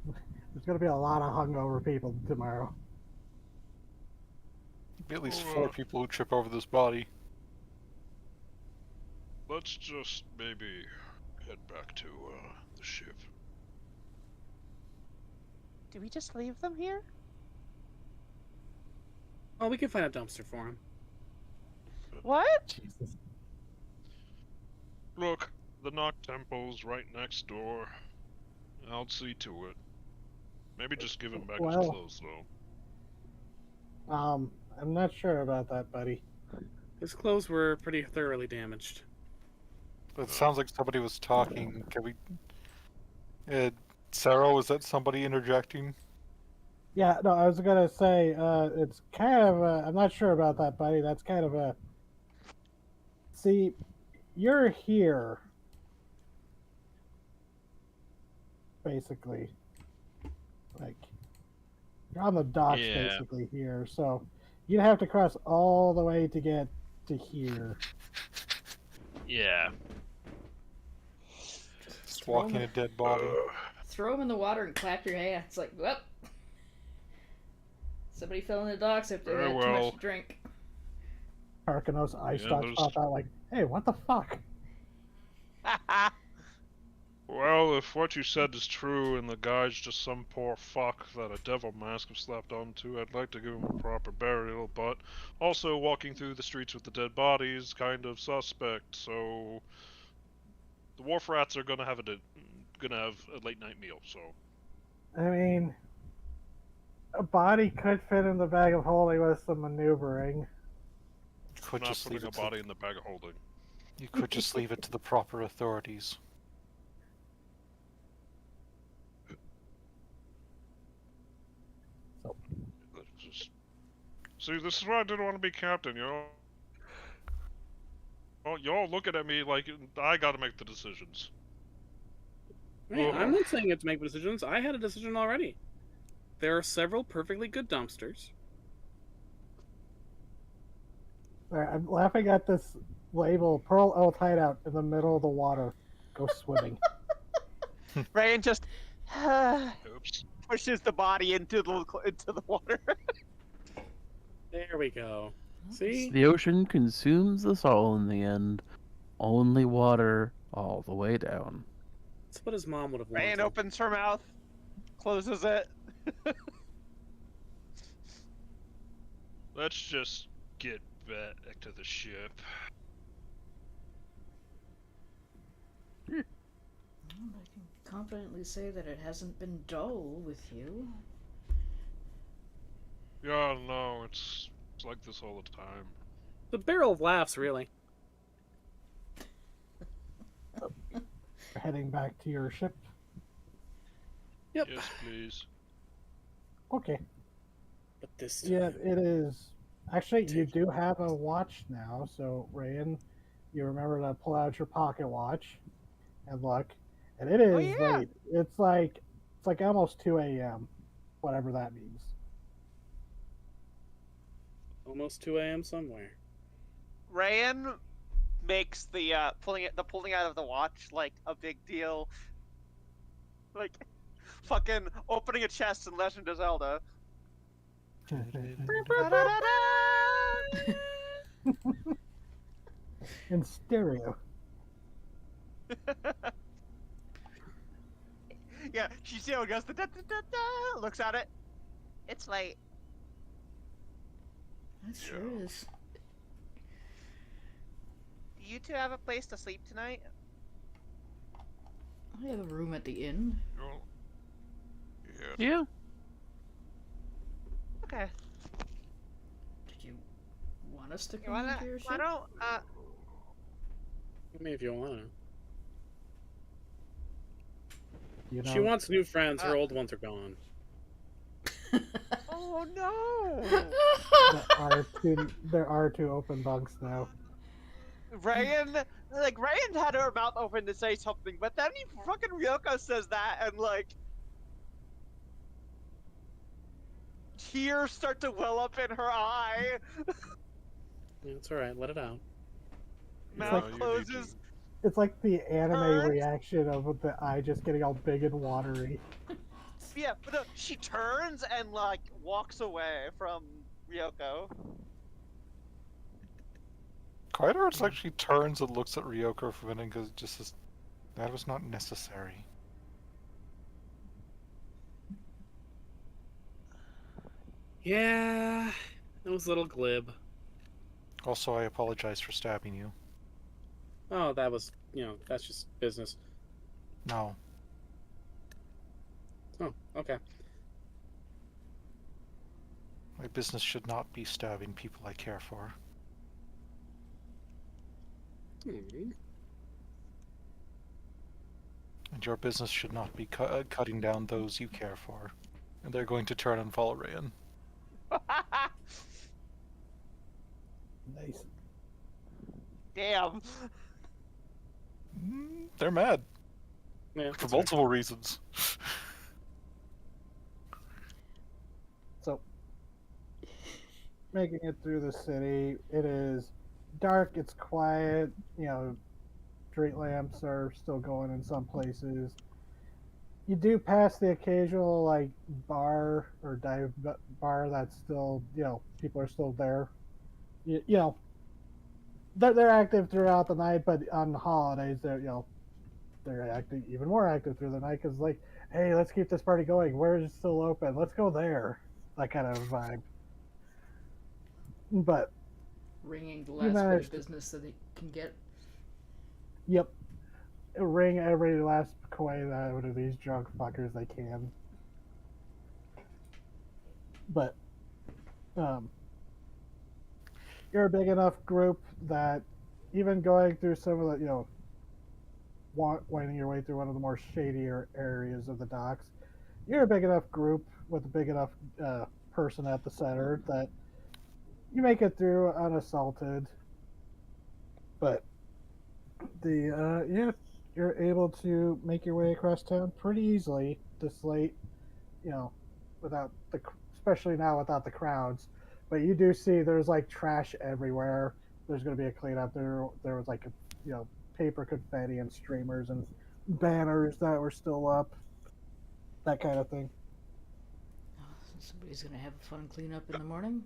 There's gonna be a lot of hungover people tomorrow. Be at least 4 people who trip over this body. let's just maybe head back to the ship. Do we just leave them here? Oh, we can find a dumpster for him. What? Jesus. Look, the Noct Temple's right next door. I'll see to it. Maybe just give him back his Well- clothes, though. I'm not sure about that, buddy. His clothes were pretty thoroughly damaged. But it sounds like somebody was talking. Can we... Sarah, was that somebody interjecting? Yeah, no, I was gonna say, it's kind of I'm not sure about that, buddy. That's kind of a... See, you're here. Basically. Like, you're on the docks, Yeah. basically, here. So, you'd have to cross all the way to get to here. Yeah. Just walking a dead body. Throw him in the water and clap your hands. Like, well, somebody fell in the docks after they Very had too well. much to drink. Karkanos ice Yeah, dogs there's- pop out like, hey, what the fuck? Well, if what you said is true and the guy's just some poor fuck that a devil mask was slapped onto, I'd like to give him a proper burial, but also walking through the streets with the dead body is kind of suspect, so the wharf rats are gonna have a late night meal, so I mean, a body could fit in the bag of holding with some maneuvering. Could not just leave putting a it to, body in the bag of holding. you could just leave it to the proper authorities. Let's just... See, this is why I didn't want to be captain, you know? Well, y'all looking at me like I gotta make the decisions. Hey, I'm not saying you have to make decisions. I had a decision already. There are several perfectly good dumpsters. Alright, I'm laughing at this label, Pearl Oath Hideout in the middle of the water. Go swimming. Ryan just Oops. pushes the body into the water. There we go. See? The ocean consumes us all in the end. Only water all the way down. That's what his mom would have wanted. Ryan opens her mouth, closes it. Let's just get back to the ship. I can confidently say that it hasn't been dull with you. Yeah, no, it's like this all the time. The barrel of laughs, really. Heading back to your ship. Yep. Yes, please. Okay. But this time, Yeah, it is. Actually, you do have a watch now, so Rayan, you remember to pull out your pocket watch and look, and it is yeah. late. It's like almost 2 a.m., whatever that means. almost 2 a.m. somewhere. Ryan makes the pulling out of the watch like a big deal. Like fucking opening a chest in Legend of Zelda. In stereo. Yeah, she still goes da, da, da, da, looks at it. It's late. That sure is. Do you two have a place to sleep tonight? I have a room at the inn. Well, yeah. Yeah. Okay. Did you want us to You come wanna? into your ship? Why don't I mean, if you want to. You know, She wants new friends. Her old ones are gone. Oh no! there are two open bunks now. Ryan had her mouth open to say something, but then fucking Ryoko says that, and like tears start to well up in her eye. Yeah, it's alright. Let it out. Mouth you need closes. It's like the anime Turns. reaction of the eye just getting all big and watery. Yeah, but no, she turns and like walks away from Ryoko. Quieter, it's like she turns and looks at Ryoko for a minute and goes, just as, that was not necessary. Yeah, it was a little glib. Also, I apologize for stabbing you. Oh, that was, that's just business. No. Oh, okay. My business should not be stabbing people I care for. Hmm. And your business should not be cutting down those you care for. And they're going to turn and follow Rayan. Nice. Damn. They're mad. Yeah, For that's fair. multiple reasons. So, making it through the city, it is dark, it's quiet, street lamps are still going in some places. You do pass the occasional, like, bar or dive bar that's still, people are still there. They're active throughout the night, but on the holidays, they're acting even more active through the night because, like, hey, let's keep this party going. Where is it still open? Let's go there. That kind of vibe. But Ringing the last bit managed of to- business that they can get. yep, ring every last coin out of these drunk fuckers they can. But you're a big enough group that even going through some of the winding your way through one of the more shadier areas of the docks, you're a big enough group with a big enough person at the center that you make it through unassaulted. But Yeah, you're able to make your way across town pretty easily this late, you know, without especially now without the crowds. But you do see there's like trash everywhere. There's going to be a cleanup. There was like paper confetti and streamers and banners that were still up, that kind of thing. Oh, somebody's gonna have a fun cleanup in the morning.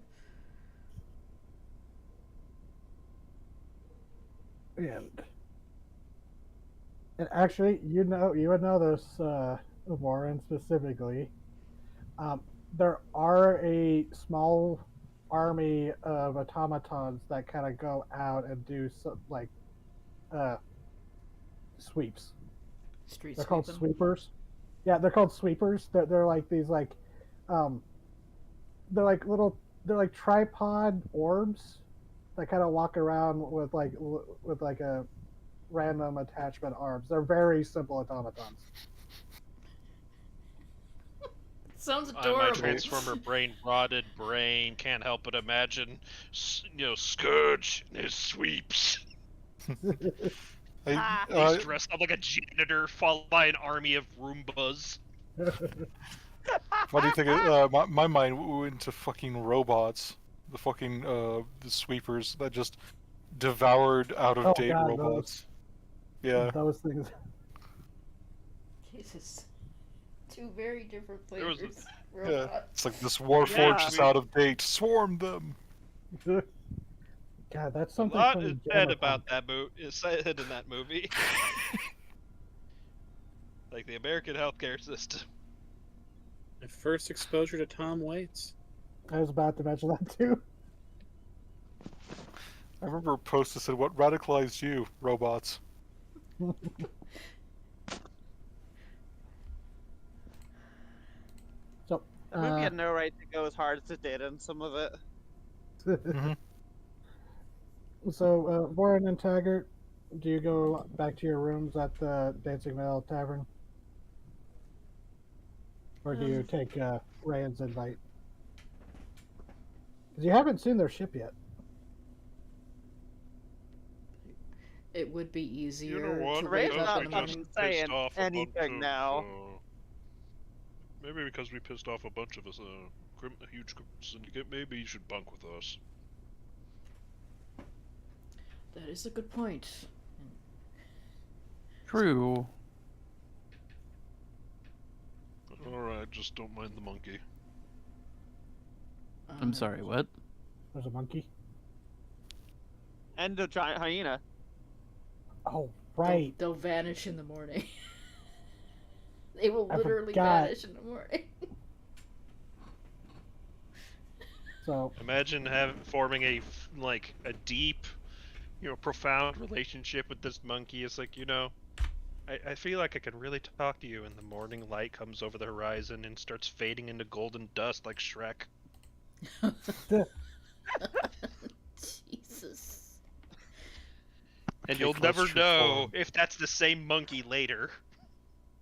And actually, you would know this, Warren specifically. Um, there are a small army of automatons that kind of go out and do like uh, sweeps. Street They're called sweeping. sweepers. Yeah, they're called sweepers. They're like these um, they're like tripod orbs that kind of walk around with like a random attachment arms. They're very simple automatons. Sounds My adorable. Transformer brain rotted brain can't help but imagine, Scourge and his sweeps. He's dressed up like a janitor, followed by an army of Roombas. Funny thing, my mind went to fucking robots. The fucking the sweepers that just devoured out of date robots. Yeah. Those things. Jesus. Two very different There was flavors. Yeah. It's like this Warforged is out of date. Swarm them. God, that's A something. lot is said about that is said in that movie. Like the American healthcare system. My first exposure to Tom Waits. I was about to mention that too. I remember a post that said, "What radicalized you, robots?" So, The movie had no right to go as hard as it did in some of it. Mm-hmm. So, Warren and Taggart, do you go back to your rooms at the Dancing Mill Tavern? Or do you take Rand's invite? Because you haven't seen their ship yet. It would be easier You know what? to Ray's wake up not in the fucking morning. saying a anything bunch of, now. Maybe because we pissed off a bunch of us, a huge syndicate, maybe you should bunk with us. That is a good point. True. Alright, just don't mind the monkey. I'm sorry, what? There's a monkey. And a giant hyena. Oh, right. They'll vanish in the morning. They will I literally forgot. vanish in the morning. So Imagine forming a deep, profound relationship with this monkey. It's like, I feel like I can really talk to you, and the morning light comes over the horizon and starts fading into golden dust like Shrek. Jesus. And you'll never know if that's the same monkey later,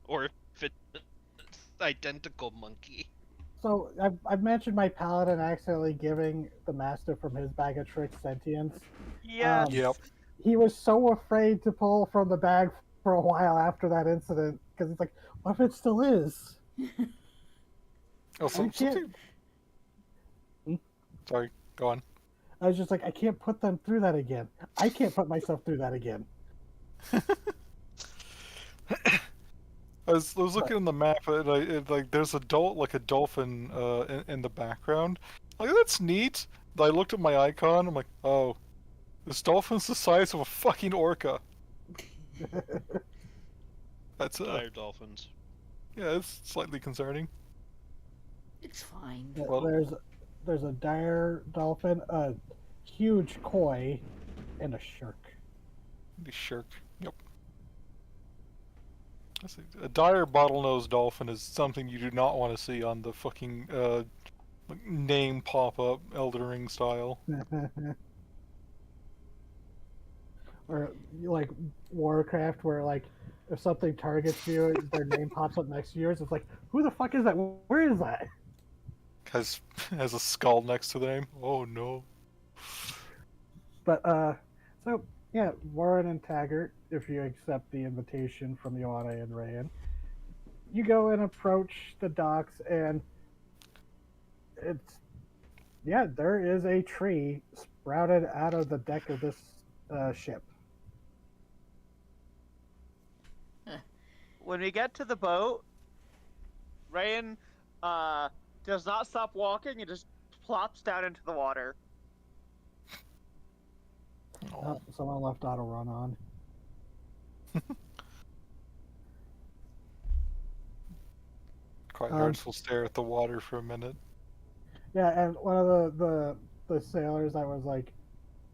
or if it's identical monkey. So I've mentioned my paladin accidentally giving the master from his bag of tricks sentience. Yes. Yep. He was so afraid to pull from the bag for a while after that incident because he's like, what if it still is? Oh, I can't. Sorry, go on. I was just like, I can't put them through that again. I can't put myself through that again. I was looking on the map, and there's a dolphin in the background. Like, that's neat. I looked at my icon. I'm like, oh, this dolphin's the size of a fucking orca. That's Dire dolphins. Yeah, it's slightly concerning. It's fine. Well, there's a dire dolphin, a huge koi, and a shark. The shark. Yep. A dire bottlenose dolphin is something you do not want to see on the fucking name pop-up Elden Ring style. Or like Warcraft, where like if something targets you, their name pops up next to yours. It's like, who the fuck is that? Where is that? Has a skull next to the name. Oh no. But so Yeah, Warren and Taggart, if you accept the invitation from Ioana and Rayan, you go and approach the docks, and it's yeah, there is a tree sprouted out of the deck of this ship. When we get to the boat, Rayan does not stop walking and just plops down into the water. Oh, someone left auto run on. Hearts will stare at the water for a minute. Yeah, and one of the sailors that was like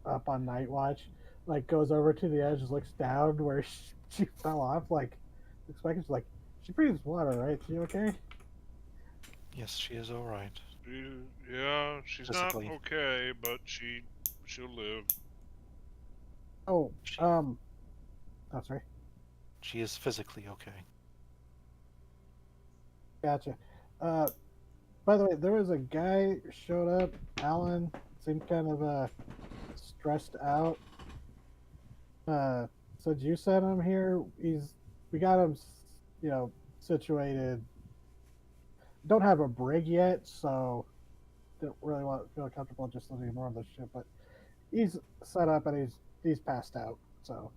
up on night watch, like goes over to the edge, looks down where she fell off, like expecting, like, she breathes water, right? She okay? Yes, she is all right. Yeah, she's Physically. not okay, but she'll live. Oh, She, oh, sorry. she is physically okay. Gotcha. By the way, there was a guy showed up. Alan seemed kind of stressed out. So did you send him here? We got him, situated. Don't have a brig yet, so don't really feel comfortable just letting him run the ship. But he's set up and he's passed out. So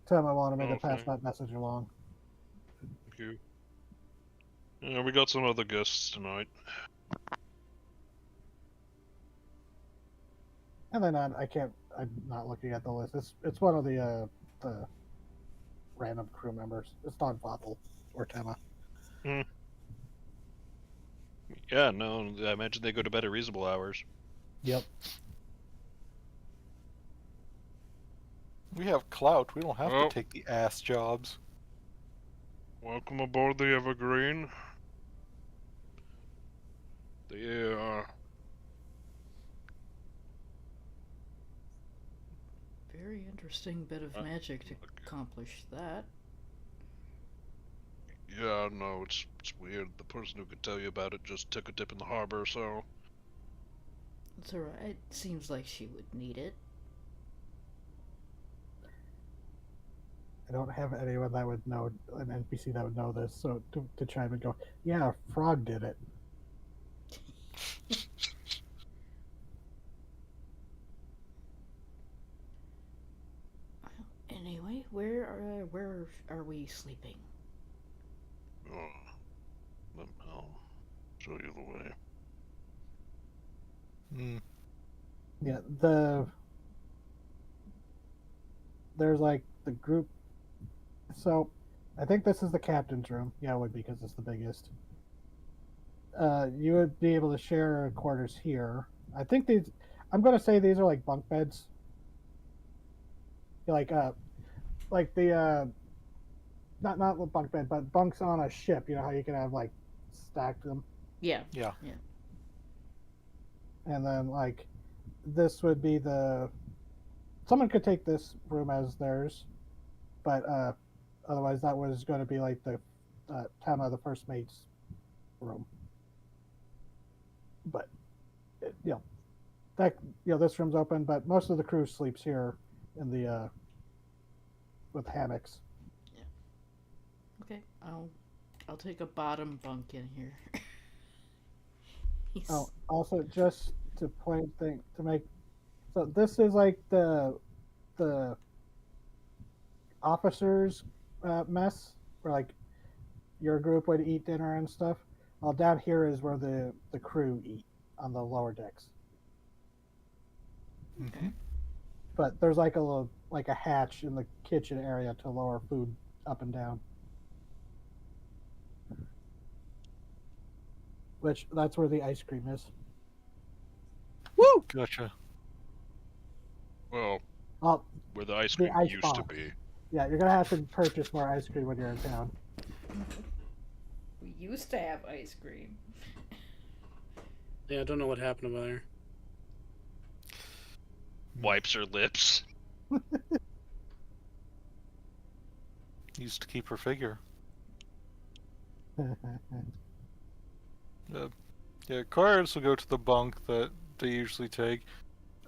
tell him I want him to pass that message along. Thank you. Yeah, we got some other guests tonight. And then I'm not looking at the list. It's one of the random crew members. It's not Vothel or Tema. Yeah, no, I imagine they go to bed at reasonable hours. Yep. We have clout. We don't have to take the ass jobs. Welcome aboard the Evergreen. The Very interesting bit of magic to accomplish that. Yeah, no, it's weird. The person who could tell you about it just took a dip in the harbor, so... It's alright. It seems like she would need it. I don't have anyone that would know, an NPC that would know this, so to chime and go, yeah, Frog did it. Anyway, where are we sleeping? I'll show you the way. Yeah, there's like the group. So I think this is the captain's room. Yeah, it would be because it's the biggest. You would be able to share quarters here. I think these. I'm going to say these are like bunk beds. Like the not a bunk bed, but bunks on a ship. You know how you can have like stacked them. Yeah. Yeah. And then like this would be someone could take this room as theirs, but otherwise that was going to be like the Tama, the first mate's room. But this room's open, but most of the crew sleeps here in the with hammocks. Yeah. Okay, I'll take a bottom bunk in here. Oh, also just to make, so this is like the officers' mess, where like your group would eat dinner and stuff. Well, down here is where the crew eat on the lower decks. Okay. But there's like a hatch in the kitchen area to lower food up and down. Which that's where the ice cream is. Woo! Gotcha. Well, where the ice the cream ice used box. to be. Yeah, you're gonna have to purchase more ice cream when you're in town. We used to have ice cream. Yeah, I don't know what happened over there. Wipes her lips. Used to keep her figure. Yeah, cards will go to the bunk that they usually take.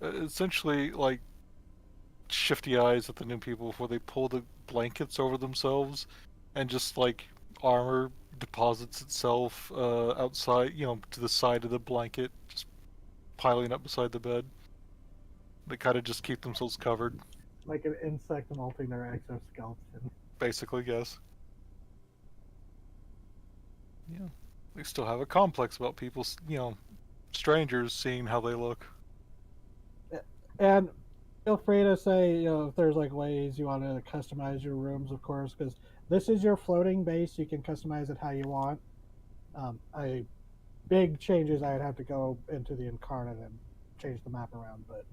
Essentially, like, shifty eyes at the new people before they pull the blankets over themselves, and just like armor deposits itself outside, to the side of the blanket, just piling up beside the bed. They kind of just keep themselves covered, Like an insect molting their exoskeleton. basically, yes. Yeah. They still have a complex about people, strangers seeing how they look. And feel free to say, if there's like ways you want to customize your rooms, of course, because this is your floating base. You can customize it how you want. Big changes, I'd have to go into the incarnate and change the map around, but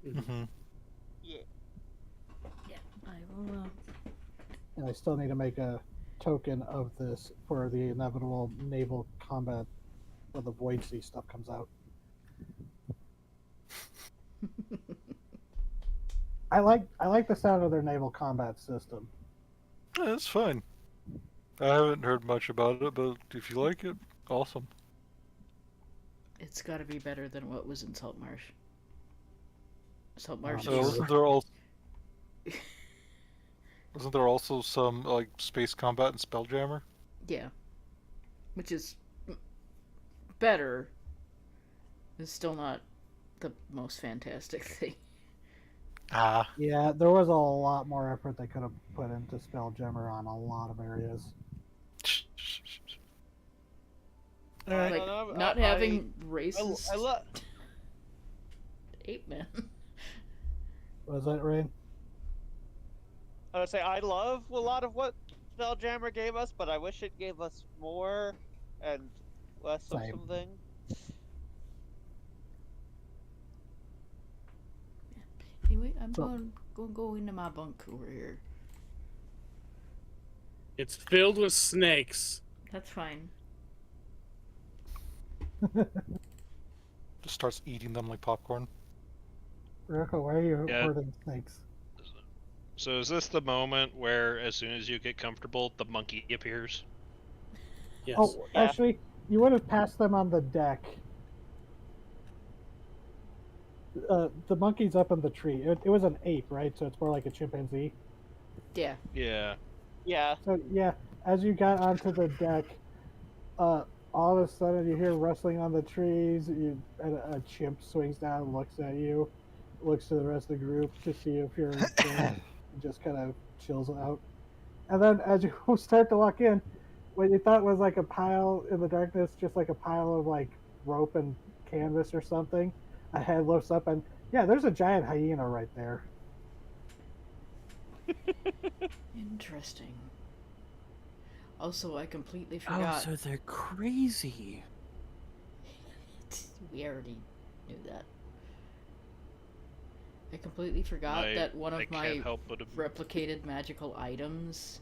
Mm-hmm. Yeah. Yeah, I will. and I still need to make a token of this for the inevitable naval combat when the Void Sea stuff comes out. I like the sound of their naval combat system. Yeah, it's fine. I haven't heard much about it, but if you like it, awesome. It's got to be better than what was in Saltmarsh. Saltmarsh Sure. is Wasn't there also some like space combat and Spelljammer? yeah, which is better. It's still not the most fantastic thing. Ah. Yeah, there was a lot more effort they could have put into Spelljammer on a lot of areas. Alright. Like not having racist I love. ape men. Was that Rain? I would say I love a lot of what Spelljammer gave us, but I wish it gave us more and less of Same. something. Anyway, I'm So- going to go into my bunk over here. It's filled with snakes. That's fine. Just starts eating them like popcorn. Rico, why are you Yeah. hoarding snakes? So is this the moment where, as soon as you get comfortable, the monkey appears? Yes. Oh, Yeah. actually, you would have passed them on the deck. The monkey's up in the tree. It was an ape, right? So it's more like a chimpanzee. Yeah. Yeah. Yeah. So yeah, as you got onto the deck, all of a sudden you hear rustling on the trees. And a chimp swings down, looks at you, looks to the rest of the group to see if you're in sync, and just kind of chills out. And then as you start to walk in, what you thought was like a pile in the darkness, just like a pile of like rope and canvas or something, a head lifts up, and yeah, there's a giant hyena right there. Interesting. Also, I completely Oh, forgot. so they're crazy. We already knew that. I completely forgot that one of I my can't help but replicated magical items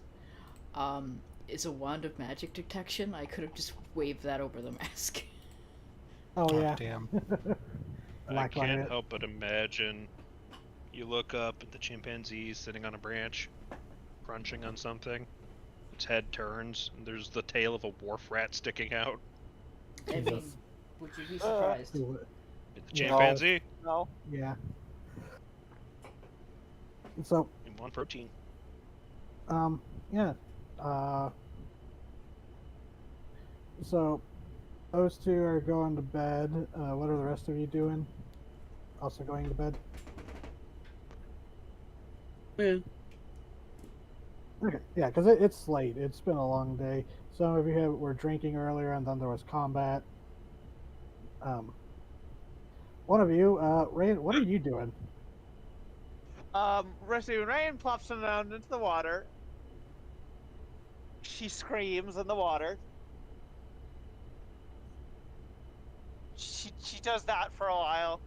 is a wand of magic detection. I could have just waved that over the mask. Oh yeah. Damn. I Black can't Lion. help but imagine you look up at the chimpanzee sitting on a branch, crunching on something. Its head turns, and there's the tail of a wharf rat sticking out. I mean, would you be surprised? The Yeah. chimpanzee No. Yeah. So, in one protein. yeah. So, those two are going to bed. What are the rest of you doing? Also going to bed? Yeah. Okay, yeah, because it's late. It's been a long day. Some of you were drinking earlier, and then there was combat. One of you, Rain, what are you doing? Rain plops him down into the water. She screams in the water. She does that for a while.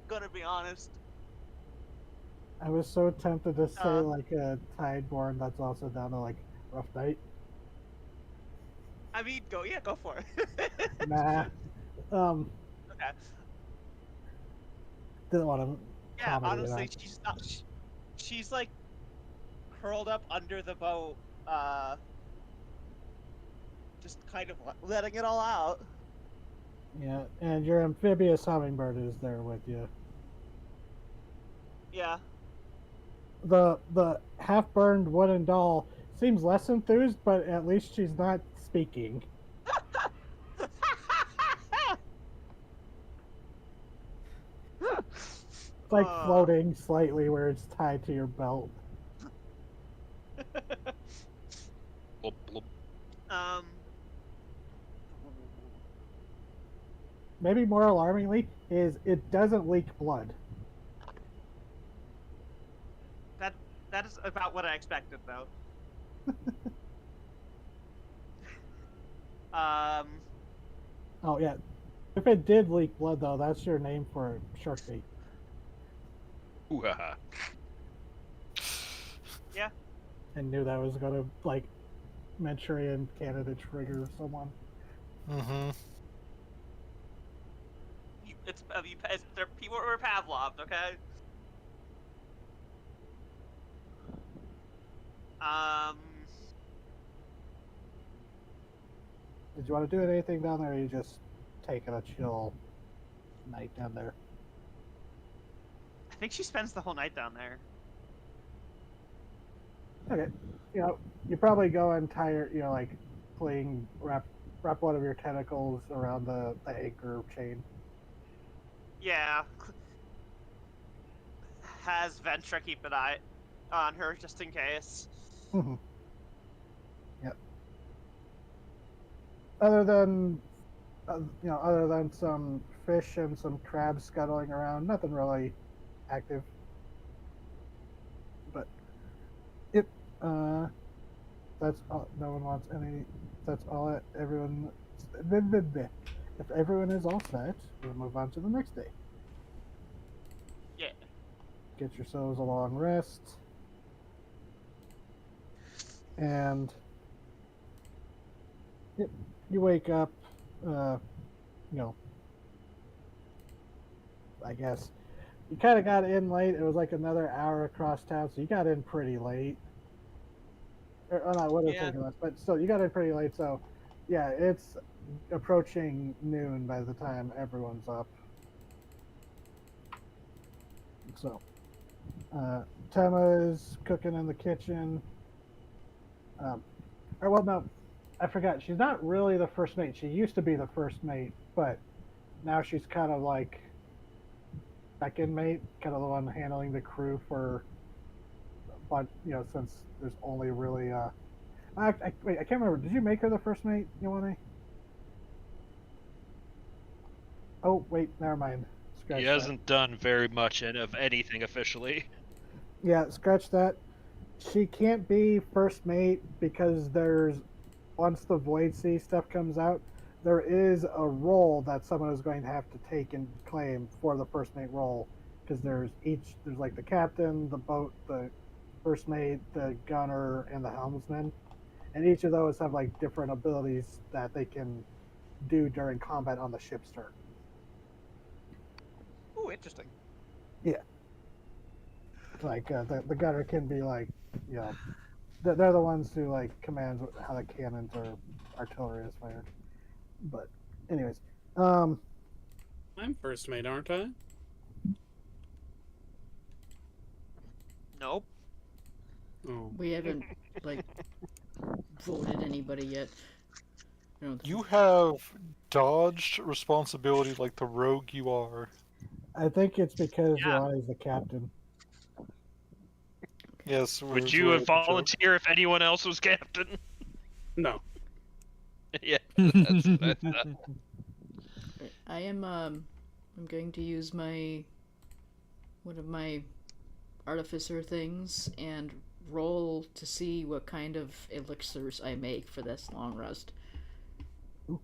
Gonna be honest. I was so tempted to say like a Tideborn that's also down to like rough night. I mean, go for it. Nah. Okay. Didn't want to. Yeah, honestly, she's not. She's like curled up under the boat, just kind of letting it all out. Yeah, and your amphibious hummingbird is there with you. Yeah. The half burned wooden doll seems less enthused, but at least she's not speaking. It's like floating slightly where it's tied to your belt. Blub, blub. Um. Maybe more alarmingly is it doesn't leak blood. That is about what I expected, though. Um. Oh yeah, if it did leak blood though, that's your name for shark bait. Ooh, haha. Yeah. I knew that was gonna like Manchurian Canada trigger someone. Mm-hmm. There people were Pavloved, okay? Um. Did you want to do anything down there, or you just taking a chill night down there? I think she spends the whole night down there. Okay, you probably go and like playing wrap one of your tentacles around the anchor chain. Yeah. Has Ventra keep an eye on her just in case. Yep. Other than other than some fish and some crabs scuttling around, nothing really active. But yep, that's all. No one wants any. That's all. Everyone. If everyone is all set, we'll move on to the next day. Yeah. Get yourselves a long rest, and yep, you wake up. I guess you kind of got in late. It was like another hour across town, so you got in pretty late. Or not, what Yeah. taking less, but still, you got in pretty late. So, yeah, it's approaching noon by the time everyone's up. So, Tema's cooking in the kitchen. No, I forgot. She's not really the first mate. She used to be the first mate, but now she's kind of like second mate, kind of the one handling the crew for. But since there's only really wait, I can't remember. Did you make her the first mate, Yoane? Oh wait, never mind. Scratch He that. hasn't done very much of anything officially. Yeah, scratch that. She can't be first mate because once the Void Sea stuff comes out, there is a role that someone is going to have to take and claim for the first mate role. Because there's like the captain, the boat, the first mate, the gunner, and the helmsman, and each of those have like different abilities that they can do during combat on the ship's turn. Ooh, interesting. Yeah. Like the gunner can be like, they're the ones who like commands how the cannons or artillery is fired. But anyways, I'm first mate, aren't I? Nope. Oh. We haven't like voted anybody yet. You have dodged responsibility like the rogue you are. I think it's because Yeah. Yoane is the captain. Yes. Would you have volunteered if anyone else was captain? No. Yeah. That's what I thought. I am I'm going to use one of my artificer things and roll to see what kind of elixirs I make for this long rest. Ooh.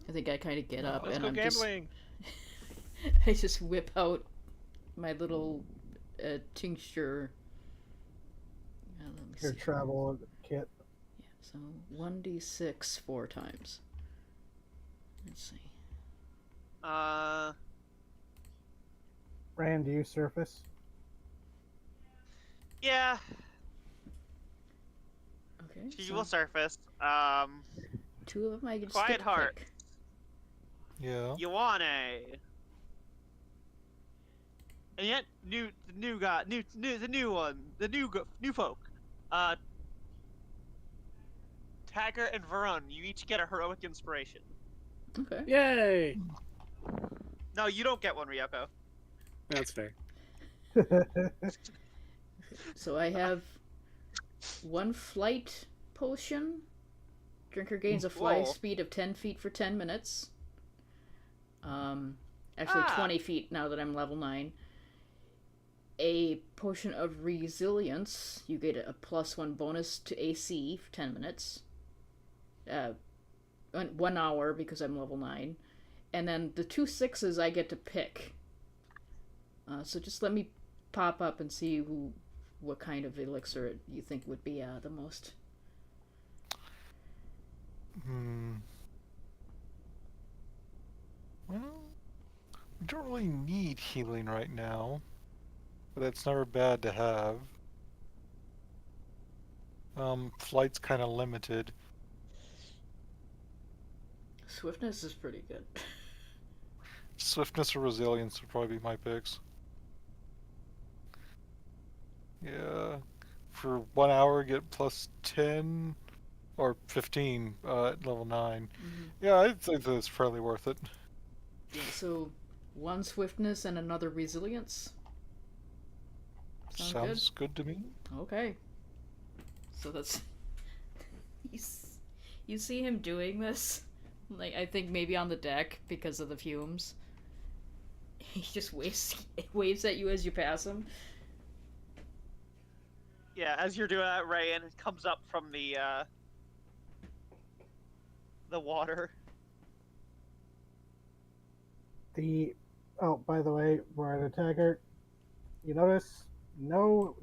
I think I kind of get up Let's and go I'm gambling. I just whip out my little tincture. Let me Your see. travel kit. Yeah, so 1d6 4 times. Let's see. Rand, do you surface? Yeah. Okay. She so will surface. 2 of them I get Quiet stick heart. pick. Yeah. Yuane. And yet, the new guy, the new one, new folk. Uh, Taggart and Varun, you each get a heroic inspiration. Okay. Yay! No, you don't get one, Ryoko. That's fair. So I have one flight potion. Drinker gains a fly Whoa. speed of 10 feet for 10 minutes. Actually 20 feet now that I'm level 9. A potion of resilience. You get a +1 bonus to AC for 10 minutes. 1 hour because I'm level 9. And then the 2 6s I get to pick. So just let me pop up and see what kind of elixir you think would be the most. Well, we don't really need healing right now, but that's never bad to have. Flight's kind of limited. Swiftness is pretty good. Swiftness or resilience would probably be my picks. Yeah, for 1 hour get +10 or 15 at level 9. Yeah, I'd say that's fairly worth it. Yeah, so 1 swiftness and another resilience. Sounds good to me. Okay. So that's you see him doing this, like I think maybe on the deck because of the fumes. He just waves at you as you pass him. Yeah, as you're doing that, Rayan comes up from the water. Oh, by the way, we're at a Taggart. You notice no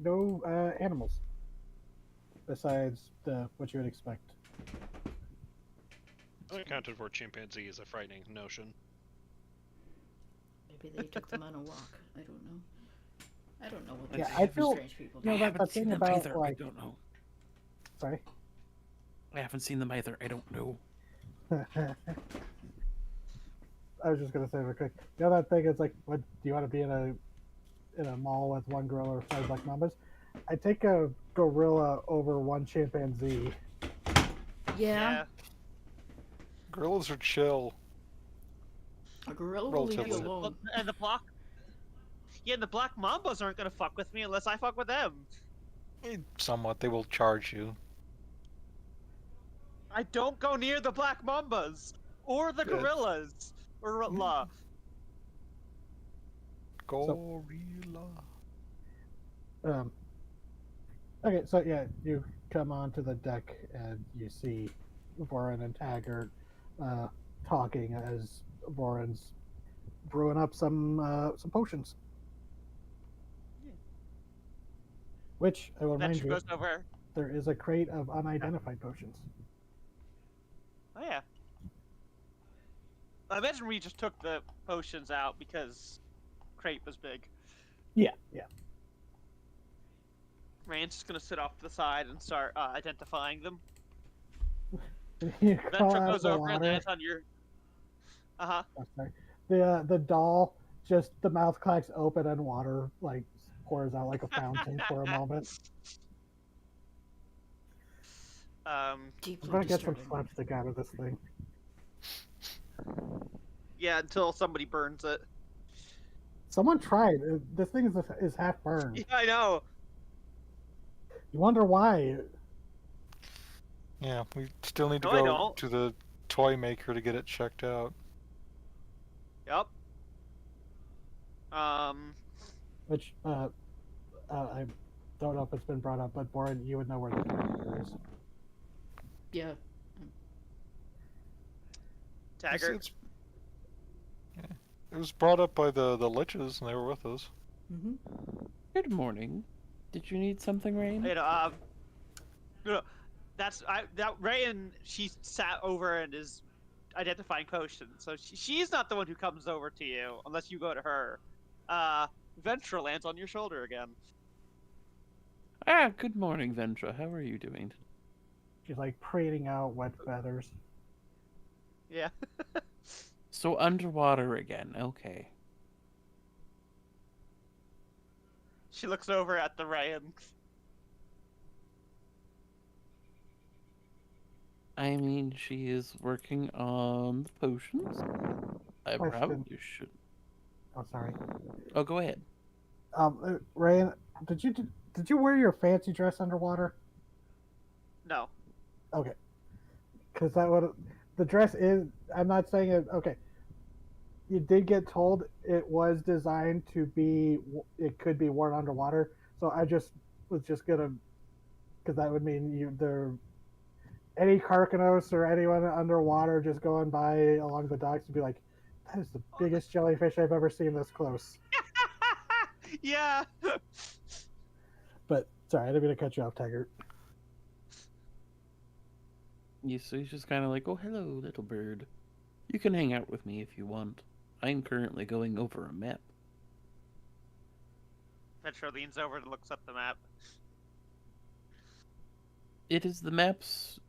animals besides what you would expect. Unaccounted for chimpanzee is a frightening notion. Maybe they took them on a walk. I don't know. I don't know what Yeah, these I feel- strange people No, do. that's the thing about either. like. I don't know. Sorry. I haven't seen them either. I don't know. I was just gonna say real quick. You know that thing is like, what do you want to be in a mall with 1 gorilla or 5 black mambas? I take a gorilla over 1 chimpanzee. Yeah, Gorillas are chill. a gorilla will leave you Relatively. alone. And the black mambas aren't gonna fuck with me unless I fuck with them. Somewhat, they will charge you. I don't go near the black mambas or the Good. gorillas or la. Gorilla. Okay, so yeah, you come onto the deck and you see Voran and Taggart talking as Voran's brewing up some potions. Which I will remind Venture you, goes over. there is a crate of unidentified potions. Oh yeah. I imagine we just took the potions out because crate was big. Yeah. Rand's just gonna sit off to the side and start identifying them. You crawl Venture out of goes the over and water. lands on your. Oh, sorry. The doll, just the mouth cracks open and water like pours out like a fountain for a moment. I'm Deeply gonna get some disturbing. slapstick out of this thing. Yeah, until somebody burns it. Someone tried. This thing is half burned. Yeah, I know. You wonder why. Yeah, we still need to No, I go don't. to the toy maker to get it checked out. Yep. Which I don't know if it's been brought up, but Boren, you would know where the toy maker is. Yeah. Taggart. Yeah. It was brought up by the liches, and they were with us. Mm-hmm. Good morning. Did you need something, Rain? No, that Rayan, she sat over and is identifying potions, so she's not the one who comes over to you unless you go to her. Ventra lands on your shoulder again. Ah, good morning, Ventra. How are you doing? She's like preening out wet feathers. Yeah. So underwater again. Okay. She looks over at the Ryan. I mean, she is working on the potions. I Question. probably should. Oh, sorry. Oh, go ahead. Ryan, did you wear your fancy dress underwater? No. Okay, because that would the dress is. I'm not saying it. Okay, you did get told it was designed to be. It could be worn underwater. So I just was just gonna, because that would mean any Karkanos or anyone underwater just going by along the docks would be like, that is the biggest jellyfish I've ever seen this close. Yeah. But sorry, I didn't mean to cut you off, Taggart. Yeah, so he's just kind of like, oh, hello, little bird. You can hang out with me if you want. I'm currently going over a map. Petra leans over and looks up the map. It is the maps.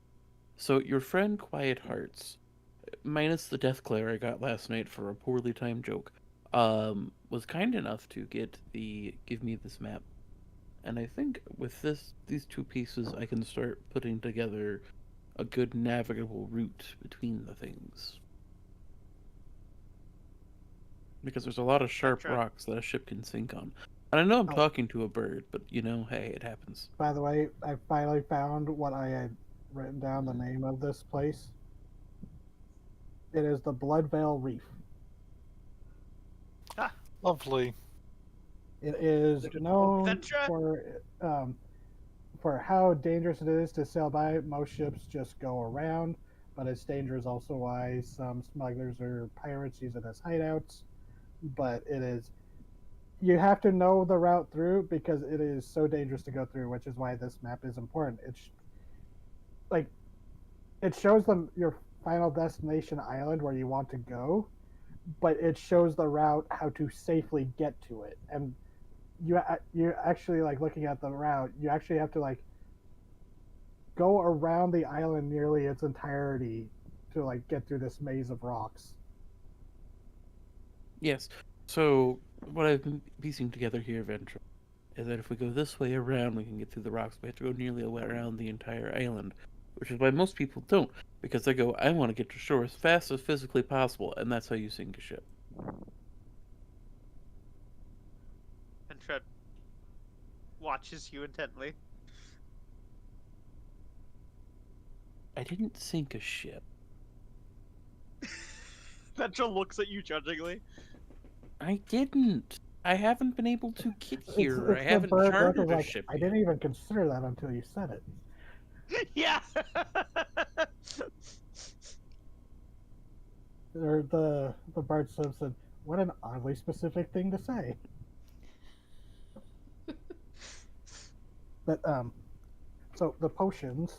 So your friend Quiet Hearts, minus the death glare I got last night for a poorly timed joke, was kind enough to give me this map. And I think with these two pieces, I can start putting together a good navigable route between the things. Because there's a lot of sharp rocks that a ship can sink on. And I know I'm talking to a bird, but hey, it happens. By the way, I finally found what I had written down the name of this place. It is the Bloodvale Reef. Ah, lovely. It is known for how dangerous it is to sail by. Most ships just go around, but it's dangerous also why some smugglers or pirates use it as hideouts. But you have to know the route through because it is so dangerous to go through, which is why this map is important. It shows them your final destination island where you want to go, but it shows the route how to safely get to it. And you actually, like, looking at the route, you actually have to, like, go around the island nearly its entirety to, like, get through this maze of rocks. Yes. So what I've been piecing together here, Ventra, is that if we go this way around, we can get through the rocks. We have to go nearly around the entire island, which is why most people don't, because they go, I want to get to shore as fast as physically possible, and that's how you sink a ship. Ventra watches you intently. I didn't sink a ship. Ventra looks at you judgingly. I didn't. I haven't been able to get here. It's I haven't chartered a ship. I didn't even consider that until you said it. Yeah. Or the Bart Simpson. What an oddly specific thing to say. But so the potions.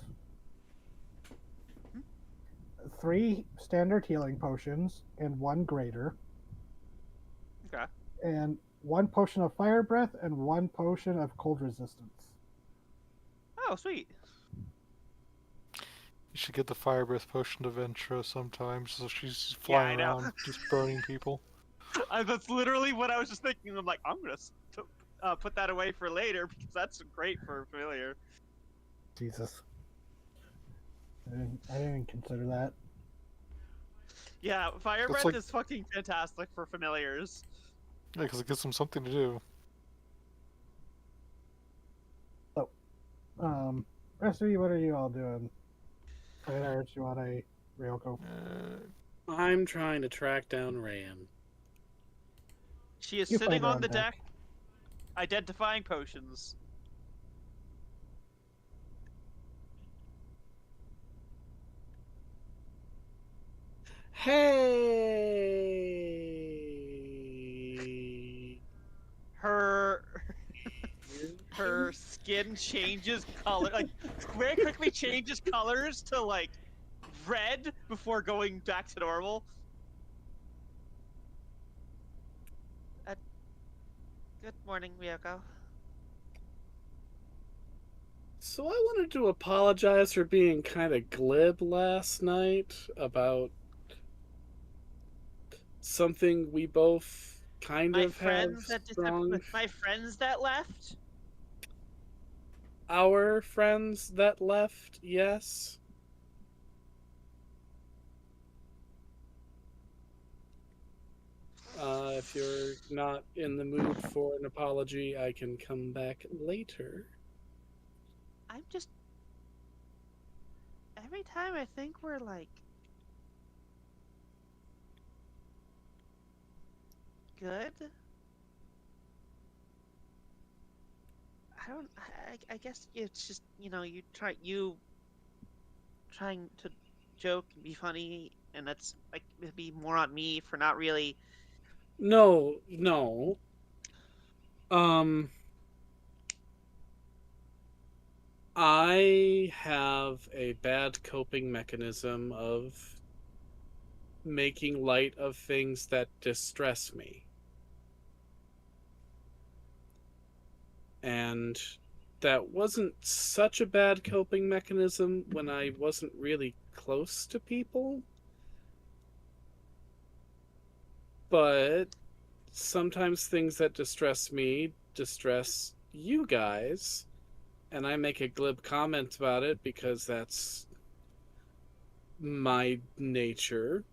3 standard healing potions and 1 greater. Okay. And 1 potion of fire breath and 1 potion of cold resistance. Oh, sweet. You should get the fire breath potion to Ventra sometimes, so she's flying around just burning people. That's literally what I was just thinking. I'm like, I'm gonna put that away for later because that's great for familiar. Jesus. I didn't consider that. Yeah, fire That's breath like- is fucking fantastic for familiars. Yeah, because it gives them something to do. Rest of you, what are you all doing? Or do you want a Ryoko? I'm trying to track down Rayan. She is You sitting find her on on the deck. deck, identifying potions. Hey. Her skin changes color, like very quickly changes colors to like red before going back to normal. Good morning, Ryoko. So I wanted to apologize for being kind of glib last night about something we both kind My of have friends that strong. my friends that left. Our friends that left, yes. If you're not in the mood for an apology, I can come back later. I'm just every time I think we're like good. I don't. I guess it's just you trying to joke and be funny, and that's like it'd be more on me for not really. No, no. Um, I have a bad coping mechanism of making light of things that distress me. And that wasn't such a bad coping mechanism when I wasn't really close to people. But sometimes things that distress me distress you guys, and I make a glib comment about it because that's my nature.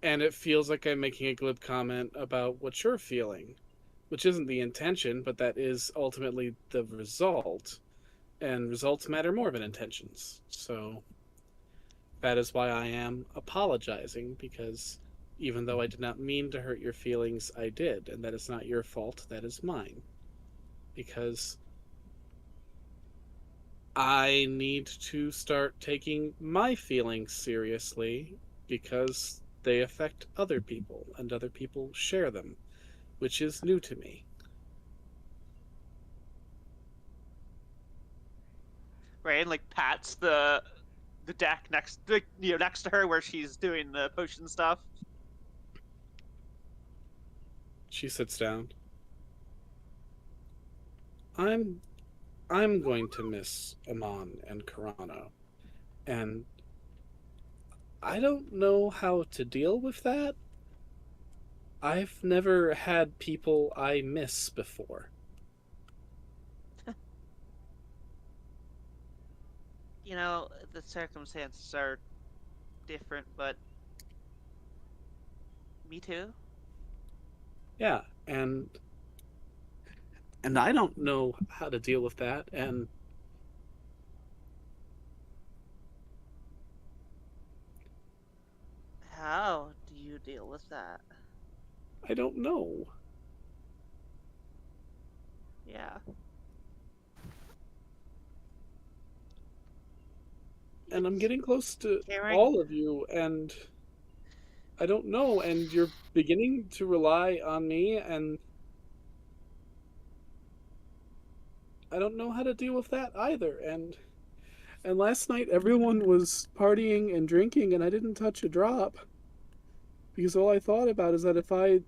And it feels like I'm making a glib comment about what you're feeling, which isn't the intention, but that is ultimately the result. And results matter more than intentions. So that is why I am apologizing, because even though I did not mean to hurt your feelings, I did. And that is not your fault, that is mine. Because I need to start taking my feelings seriously because they affect other people and other people share them, which is new to me. Right, and like pats the deck next to her where she's doing the potion stuff. She sits down. I'm I'm going to miss Amon and Karano, and I don't know how to deal with that. I've never had people I miss before. The circumstances are different, but me too. Yeah, and I don't know how to deal with that, and How do you deal with that? I don't know. Yeah. And I'm It's getting close to caring. all of you, and I don't know, and you're beginning to rely on me, and I don't know how to deal with that either. And last night everyone was partying and drinking, and I didn't touch a drop because all I thought about is that if I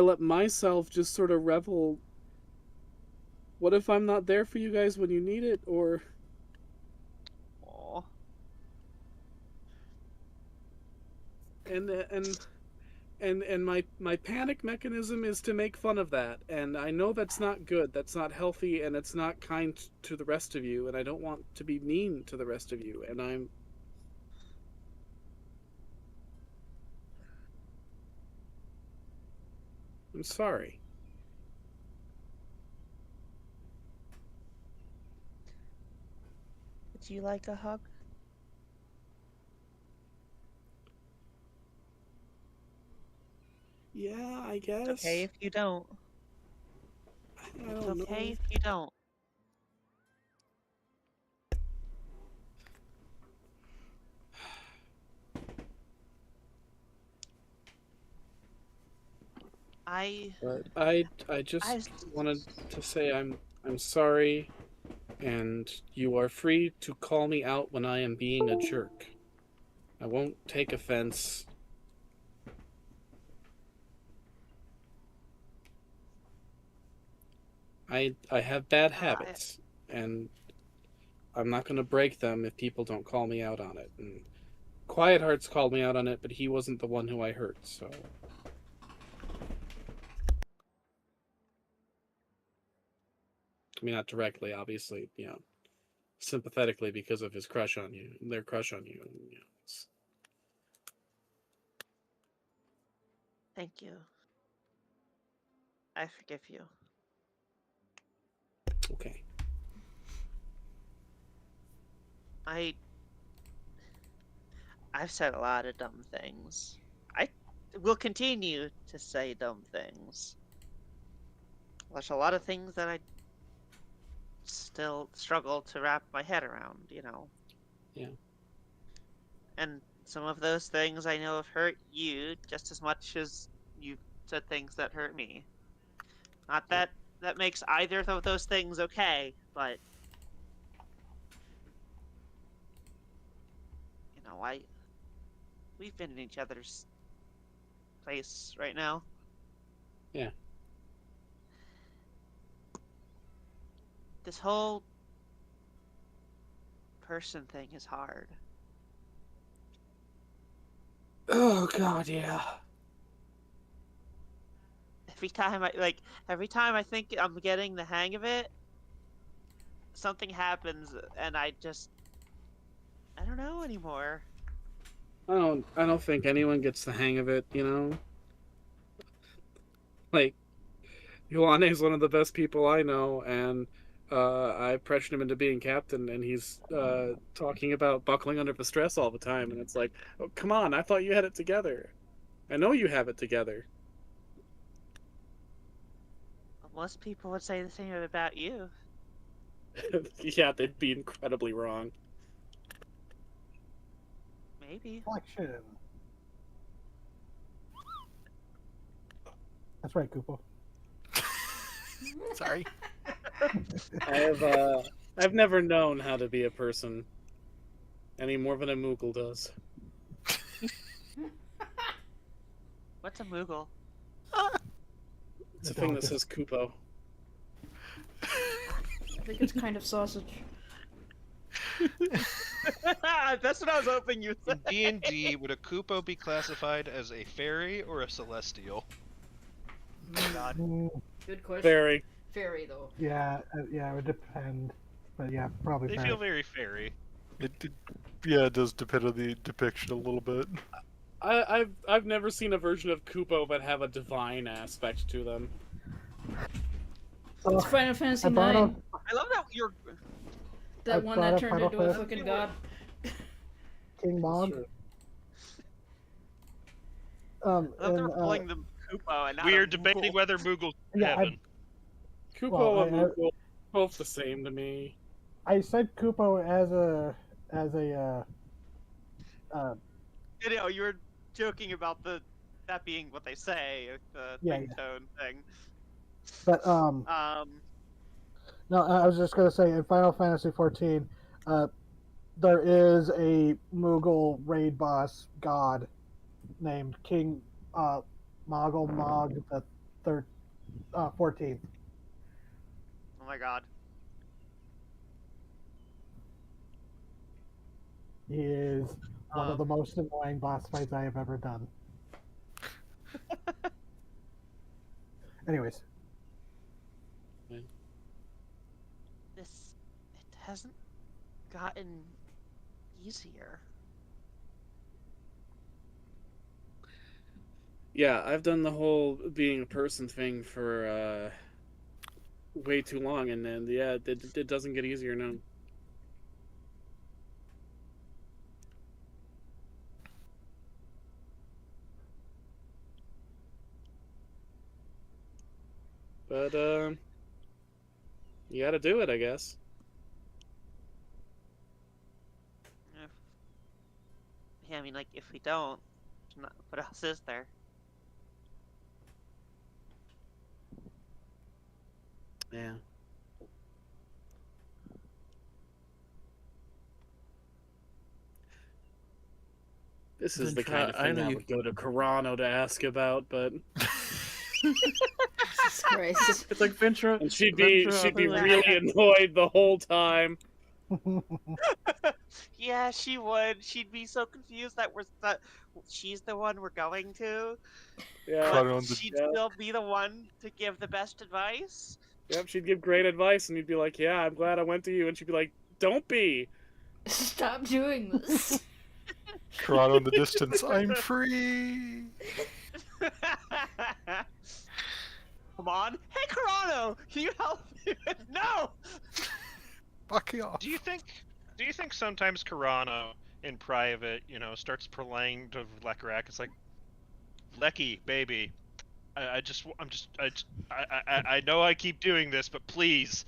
let myself just sort of revel, what if I'm not there for you guys when you need it, or Aw. and and my panic mechanism is to make fun of that, and I know that's not good, that's not healthy, and it's not kind to the rest of you, and I don't want to be mean to the rest of you, and I'm sorry. Would you like a hug? Yeah, I It's okay guess. if you don't. I It's don't okay know. if you don't. I But I I just wanted to say I'm sorry, and you are free to call me out when I am being a jerk. I won't take offense. I have bad I habits, and I'm not going to break them if people don't call me out on it. And Quiet Hearts called me out on it, but he wasn't the one who I hurt, so. I mean, not directly, obviously, sympathetically because of his crush on you, their crush on you. Thank you. I forgive you. Okay. I've said a lot of dumb things. I will continue to say dumb things. There's a lot of things that I still struggle to wrap my head around, Yeah. And some of those things I know have hurt you just as much as you've said things that hurt me. Not that that makes either of those things okay, but we've been in each other's place right now. Yeah. This whole person thing is hard. Oh God, yeah. Every time I think I'm getting the hang of it, something happens and I don't know anymore. I don't think anyone gets the hang of it, Like, Ioane is one of the best people I know, and I pressured him into being captain, and he's talking about buckling under the stress all the time, and it's like, oh, come on, I thought you had it together. I know you have it together. Most people would say the same about you. Yeah, they'd be incredibly wrong. Maybe. Collection. That's right, Koopo. Sorry. I've never known how to be a person any more than a Moogle does. What's a Moogle? It's a thing that says Koopo. I think it's kind of sausage. That's what I was hoping you In said. D&D, would a Koopo be classified as a fairy or a celestial? God. Good question. Fairy. Fairy, though. Yeah, it would depend. But yeah, probably They bad. feel very fairy. It does depend on the depiction a little bit. I've never seen a version of Koopo that have a divine aspect to them. It's Final Fantasy I brought 9. up- I love how you're. That I one brought that up turned Final into a Fantasy. fucking god. King Mog. Sure. I love and, they're calling them Koopo and not We a are debating Moogle. whether Moogle's Yeah, heaven. Koopo Well, and Moogle, both the same to me. I said Koopo as a You were joking about that being what they say, the Yeah, ringtone thing. but no, I was just gonna say in Final Fantasy 14, there is a Moogle raid boss god named King Moggle Mog the 14th. Oh my god. He is one of the most annoying boss fights I have ever done. Anyways, It hasn't gotten easier. Yeah, I've done the whole being a person thing for way too long, and then it doesn't get easier now. But you got to do it, I guess. Yeah, I mean, like, if we don't, what else is there? Yeah. This is Then the kind of I thing know I you- would go to Carano to ask about, but Jesus Christ. It's like Ventura. and she'd be Ventura, really like- annoyed the whole time. Yeah, she would. She'd be so confused that she's the one we're going to, Yeah. but Crowded on the she'd Yeah. still be the one to give the best advice. Yep, she'd give great advice, and you'd be like, "Yeah, I'm glad I went to you," and she'd be like, "Don't be." Stop doing this. Toronto in the distance. I'm free. Come on. Hey, Corano! Can you help me? No! Fuck you off. Do you think sometimes Karano in private, starts praying to Lekarak? It's like, Lecky, baby, I know I keep doing this, but please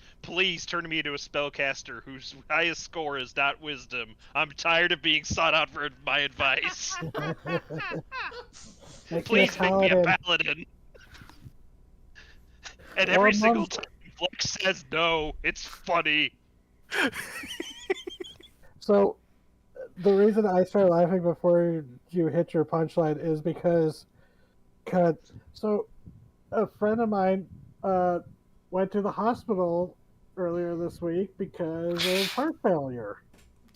turn me into a spellcaster whose highest score is not wisdom. I'm tired of being sought out for my advice. Please make me a paladin. And every single time Flex says no, it's funny. So, the reason I started laughing before you hit your punchline is because, so a friend of mine went to the hospital earlier this week because of heart failure.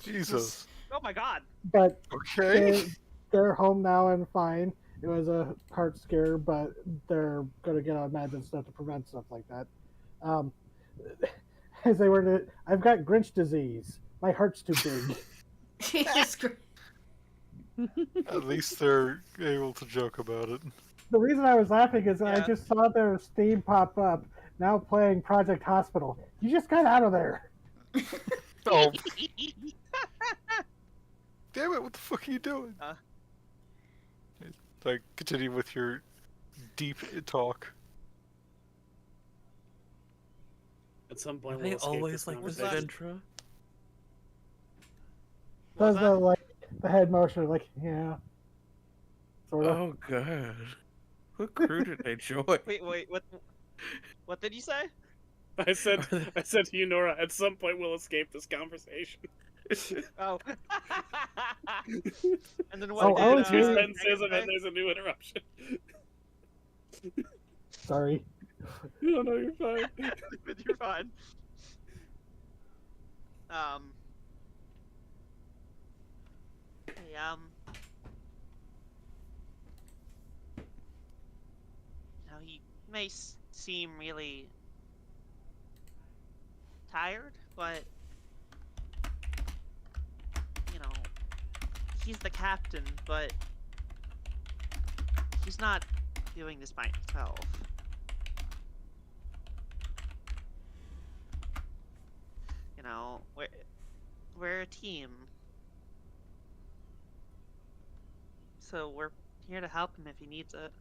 Jesus. Oh my god. But Okay. they're home now and fine. It was a heart scare, but they're going to get on meds and stuff to prevent stuff like that. As they were to, I've got Grinch disease. My heart's too big. Jesus Christ. At least they're able to joke about it. The reason I was laughing is I Yeah. just saw their Steam pop up, now playing Project Hospital. You just got out of there. Oh. Damn it, what the fuck are you doing? Like, continue with your deep talk. At some point, Are they we'll escape always this like this, conversation. Ventra? Does that? the the head motion like yeah, sort of. Oh god. What crew did I join? Wait, what did you say? I said to you, Nora, at some point we'll escape this conversation. Oh. And then Oh, what I did, was Two hearing- sentences and then there's a new interruption. Sorry. No, you're fine. You're fine. Hey, now he may seem really tired, but he's the captain, but he's not doing this by himself. We're a team. So we're here to help him if he needs it.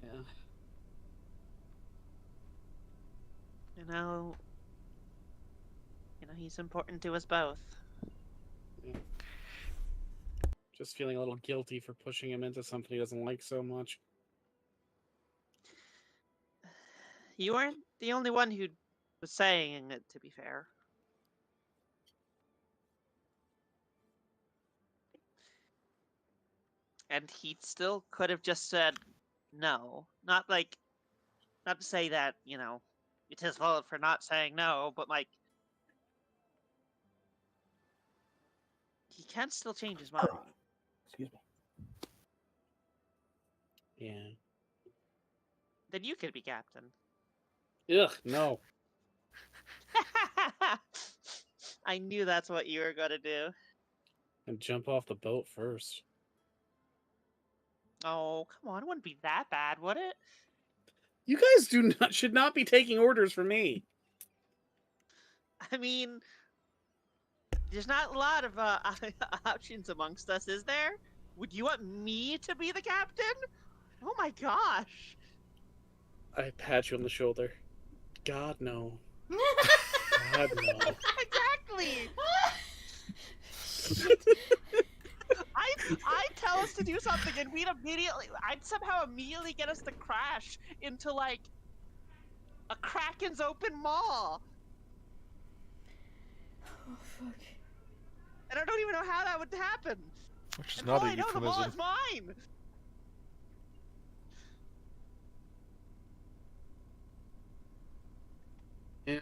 Yeah. He's important to us both. Just feeling a little guilty for pushing him into something he doesn't like so much. You weren't the only one who was saying it, to be fair. And he still could have just said no. Not to say that, it's his fault for not saying no, but he can still change his mind. Excuse me. Yeah. Then you could be captain. Ugh, no. I knew that's what you were gonna do. And jump off the boat first. Oh, come on, it wouldn't be that bad, would it? You guys should not be taking orders from me. I mean, there's not a lot of options amongst us, is there? Would you want me to be the captain? Oh my gosh. I pat you on the shoulder. God, no. God, no. Exactly. I'd tell us to do something and I'd somehow immediately get us to crash into a Kraken's open maw. Oh, fuck. And I don't even know how that would happen. Which is And not all a I know, the maw euphemism. is mine. Yeah.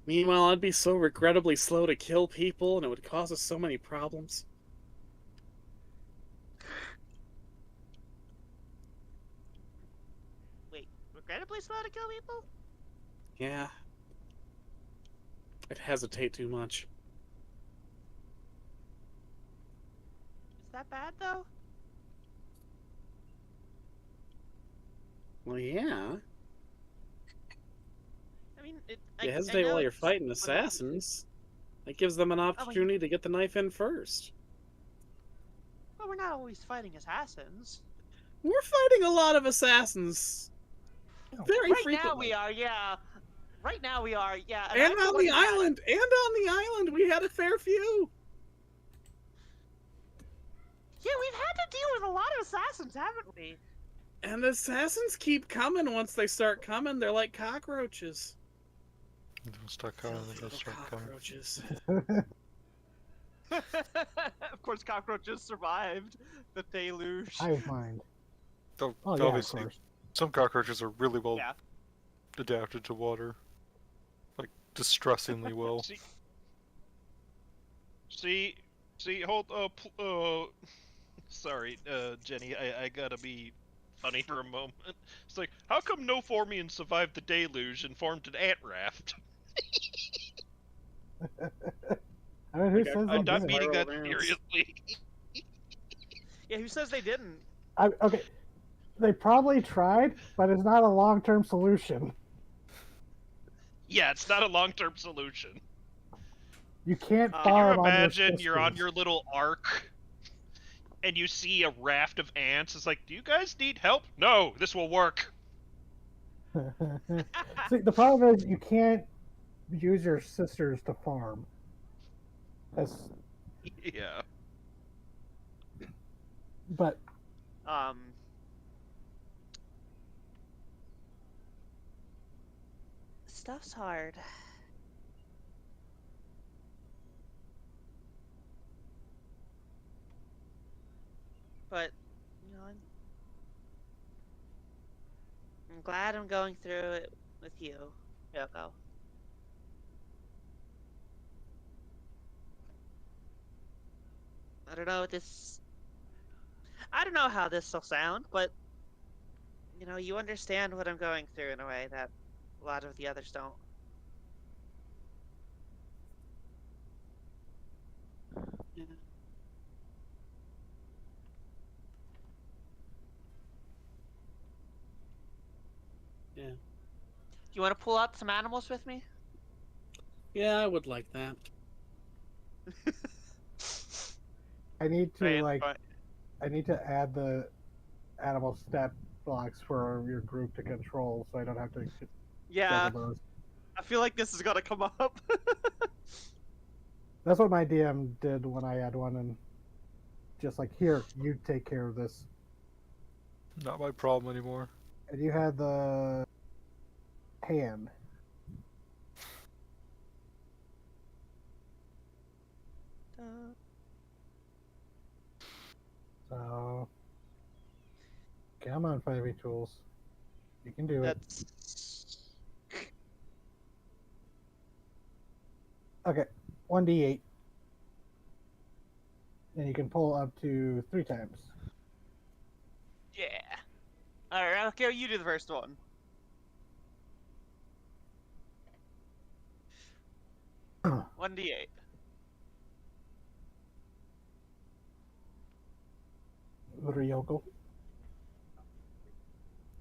Meanwhile, I'd be so regrettably slow to kill people, and it would cause us so many problems. Wait, regrettably slow to kill people? Yeah. I'd hesitate too much. Is that bad though? Well, yeah. I mean, You I hesitate know while you're it's fighting annoying. assassins. That gives them an opportunity to get the knife in first. But we're not always fighting assassins. We're fighting a lot of assassins. Very Right frequently. now we are, yeah. Right now we are, yeah. And I'm on one the who had- island! And on the island! We had a fair few! Yeah, we've had to deal with a lot of assassins, haven't we? And the assassins keep coming once they start coming. They're like cockroaches. They don't start coming. They don't Little start coming. cockroaches. Of course, cockroaches survived the deluge. Hive mind. Oh, Oh yeah, of obviously, course. some cockroaches are really well Yeah. adapted to water, like distressingly well. See, hold up. Sorry, Jenny, I gotta be funny for a moment. It's like, how come no Formian survived the deluge and formed an ant raft? I mean, who Like, says I'm they not didn't? meaning that Viral ants. seriously. Yeah, who says they didn't? Okay, they probably tried, but it's not a long-term solution. Yeah, it's not a long-term solution. You can't Can farm you on your imagine you're on sisters. your little ark and you see a raft of ants? It's like, do you guys need help? No, this will work. See, the problem is you can't use your sisters to farm. That's, Yeah. but Stuff's hard. But, you know, I'm glad I'm going through it with you, Yoko. I don't know what this. I don't know how this will sound, but you know, you understand what I'm going through in a way that a lot of the others don't. Yeah. Yeah. Do you want to pull out some animals with me? Yeah, I would like that. I need to Right, like but- I need to add the animal stat blocks for your group to control, so I don't have to Yeah, juggle those. I feel like this is gonna come up. That's what my DM did when I had one, and just like, here, you take care of this. Not my problem anymore. And you had the hand. So, come on, 5e tools. You can do it. That's Okay, 1d8. And you can pull up to 3 times. yeah. All right, okay, you do the first one. One d8. Ryoko.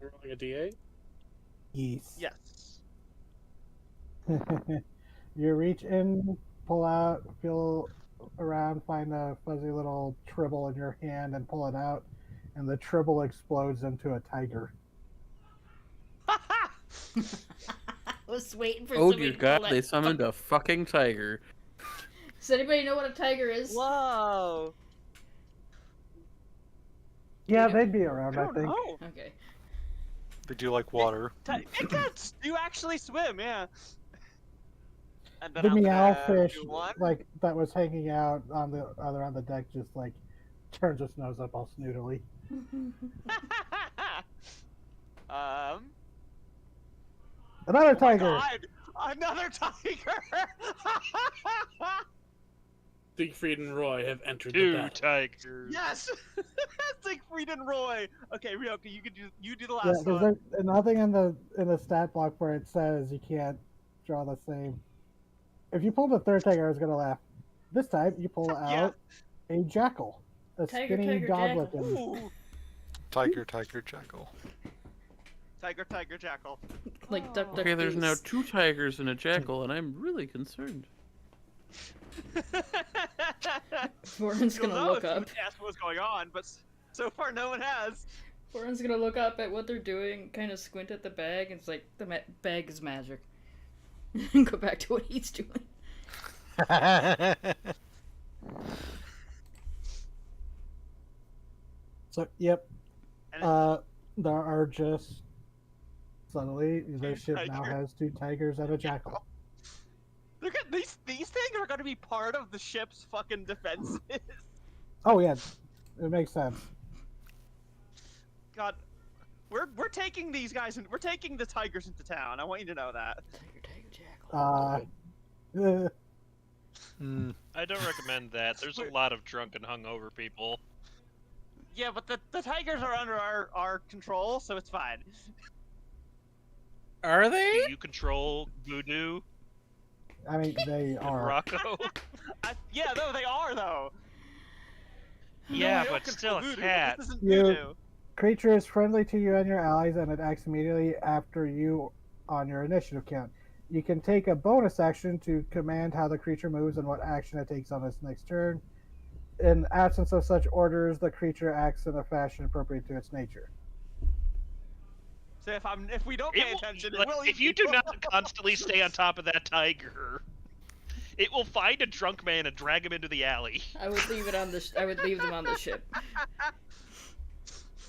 Rolling a d8. Yes. Yes. You reach in, pull out, feel around, find a fuzzy little tribble in your hand, and pull it out, and the tribble explodes into a tiger. I was waiting for Oh somebody dear to God, pull they that. summoned a fucking tiger. Does anybody know what a tiger is? Whoa. Yeah, they'd be around, I think. know. Okay. They do like water. Big cats do actually swim, yeah. And then The I'm gonna meowfish, do one. like that was hanging out on the deck, just like turns its nose up all snootily. Um. Another Oh my tiger. God. Another tiger! Siegfried and Roy have entered the Two battle. tigers. Yes! Siegfried and Roy! Okay, Ryoka, you do the Yeah, last because one. there's nothing in the stat block where it says you can't draw the same. If you pull the third tiger, I was gonna laugh. This time you pull Yeah. out a jackal, a Tiger, skinny tiger, dog jackal. looking. Ooh! Tiger, tiger, jackal. Tiger, tiger, jackal. Like duck, duck, Okay, there's now goose. 2 tigers and a jackal, and I'm really concerned. Warren's You'll gonna know look if you up. ask what's going on, but so far no one has. Warren's gonna look up at what they're doing, kind of squint at the bag, and it's like, the bag is magic. And go back to what he's doing. So, yep. And There are just suddenly the ship now tiger. has 2 tigers and a jackal. these things are going to be part of the ship's fucking defenses. Oh yeah, it makes sense. God, we're taking these guys and we're taking the tigers into town. I want you to know that. Tiger, tiger, jackal. I don't recommend that. There's a lot of drunk and hungover people. Yeah, but the tigers are under our control, so it's fine. Are they? Do you control Voodoo I mean, they and are. Rocco? Yeah, no, they are though. Yeah, I don't but control still, voodoo, cat. This isn't You- voodoo. Creature is friendly to you and your allies, and it acts immediately after you on your initiative count. You can take a bonus action to command how the creature moves and what action it takes on its next turn. In absence of such orders, the creature acts in a fashion appropriate to its nature. So if we don't pay attention, it will if eat you do people. not constantly stay on top of that tiger, it will find a drunk man and drag him into the alley. I would leave it on the. I would leave them on the ship.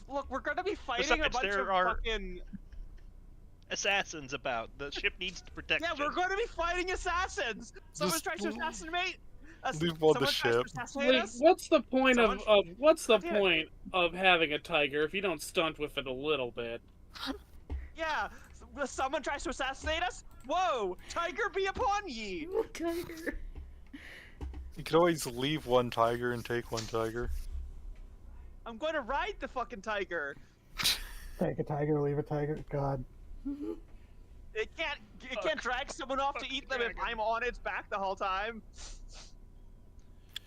Look, we're gonna be fighting a Besides, bunch of there are fucking. assassins about. The ship needs protection. Yeah, we're going to be fighting assassins. Someone Just tries to assassinate. leave them on the Someone tries to ship. assassinate Wait, us. what's the point Someone- what's the Yeah. point of having a tiger if you don't stunt with it a little bit? Yeah, someone tries to assassinate us. Whoa, tiger be upon ye! Tiger. You can always leave one tiger and take one tiger. I'm going to ride the fucking tiger. Take a tiger, leave a tiger. God. It can't drag someone off to eat them if I'm on its back the whole time.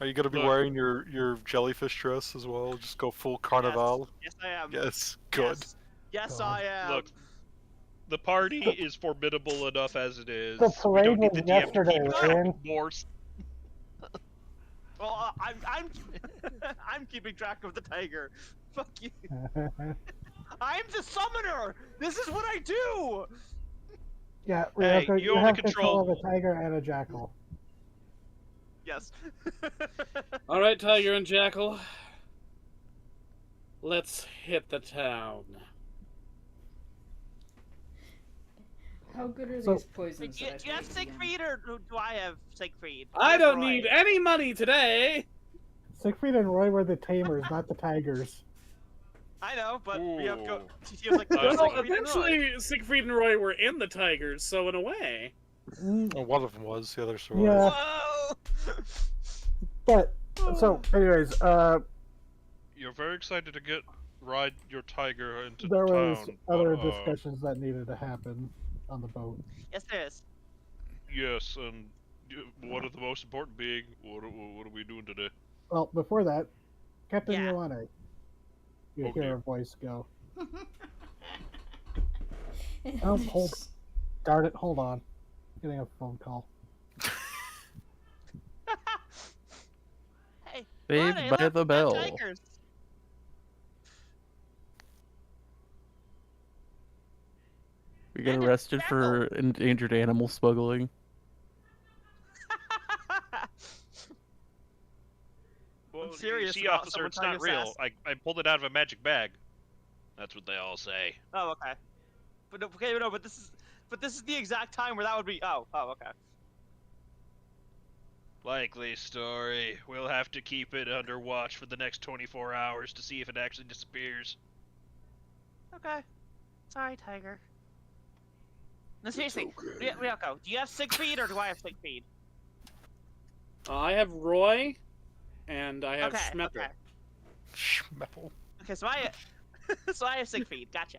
Are you gonna be Look. wearing your jellyfish dress as well? Just go full carnival. Yes, I am. Yes, good. Yes, God. I am. Look, the party is formidable enough as it is. The We parade don't need was the DM to yesterday, keep Ryan. more. Well, I'm I'm keeping track of the tiger. Fuck you. I'm the summoner. This is what I do. Yeah, Hey, Ryoko, you you only have control of control- a tiger and a jackal. Yes. All right, tiger and jackal. Let's hit the town. How good are So- these poisons? Do that I've you have made again? Siegfried or do I have Siegfried? I Where's don't Roy? need any money today. Siegfried and Roy were the tamers, not the tigers. I know, but Ooh. Ryoko, she was like, Well, "Where's Well, Siegfried and Roy?" eventually, Siegfried and Roy were in the tigers, so in a way. Oh, one of them was, the other survived. Yeah. Whoa! But so, anyways, You're very excited to ride your tiger into there town. was other but, discussions that needed to happen on the boat. Yes, there is. Yes, and one of the most important being, what are we doing today? Well, before that, Captain Yeah. Ioane. You Okay. hear her voice go. And Oh, there's- hold- Darn it, hold on. Getting a phone call. Hey, Saved Lonnie, by look, the we got bell. tigers. We got And a arrested for endangered animal smuggling. Well, serious see, about officer, someone it's trying not to real. I pulled it out of a magic bag. That's what they all say. Oh, okay. But okay, no, but this is the exact time where that would be. Oh, okay. Likely story. We'll have to keep it under watch for the next 24 hours to see if it actually disappears. Okay. Sorry, tiger. No, seriously, Ryoko, do you have Siegfried or do I have Siegfried? I have Roy, and I have Okay, Schmeppel. okay. Schmeppel. Okay, so so I have Siegfried. Gotcha.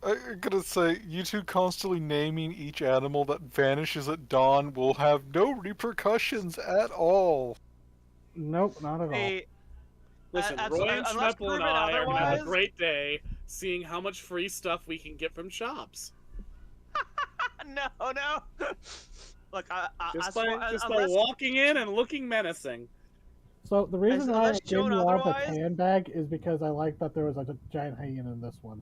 I'm gonna say, you two constantly naming each animal that vanishes at dawn will have no repercussions at all. Nope, not at all. Hey, Listen, Roy and unless Schmeppel and proven I are gonna have a otherwise. great day seeing how much free stuff we can get from shops. No, no. Look, Just by unless walking in and looking menacing. So the reason why I unless gave shown you all the otherwise. tan bag is because I like that there was a giant hyena in this one.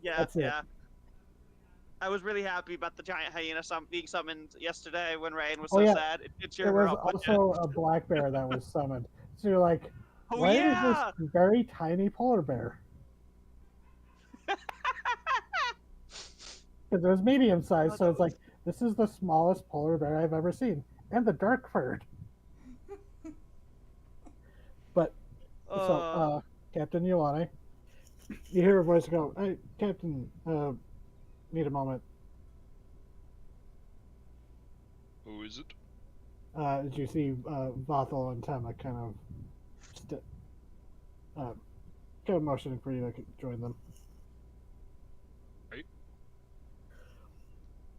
Yeah, That's it. yeah. I was really happy about the giant hyena being summoned yesterday when Rain was Oh, so yeah. sad. It cheered There her was up. also a black bear that was summoned. So you're like, Oh why is yeah. this very tiny polar bear? Because it was medium sized, so it's like, this is the smallest polar bear I've ever seen. And the dark furred. But, so, Captain Ioane, you hear a voice go, hey, Captain, need a moment. Who is it? Did you see Vothel and Tema kind of motioning for you to join them? Right.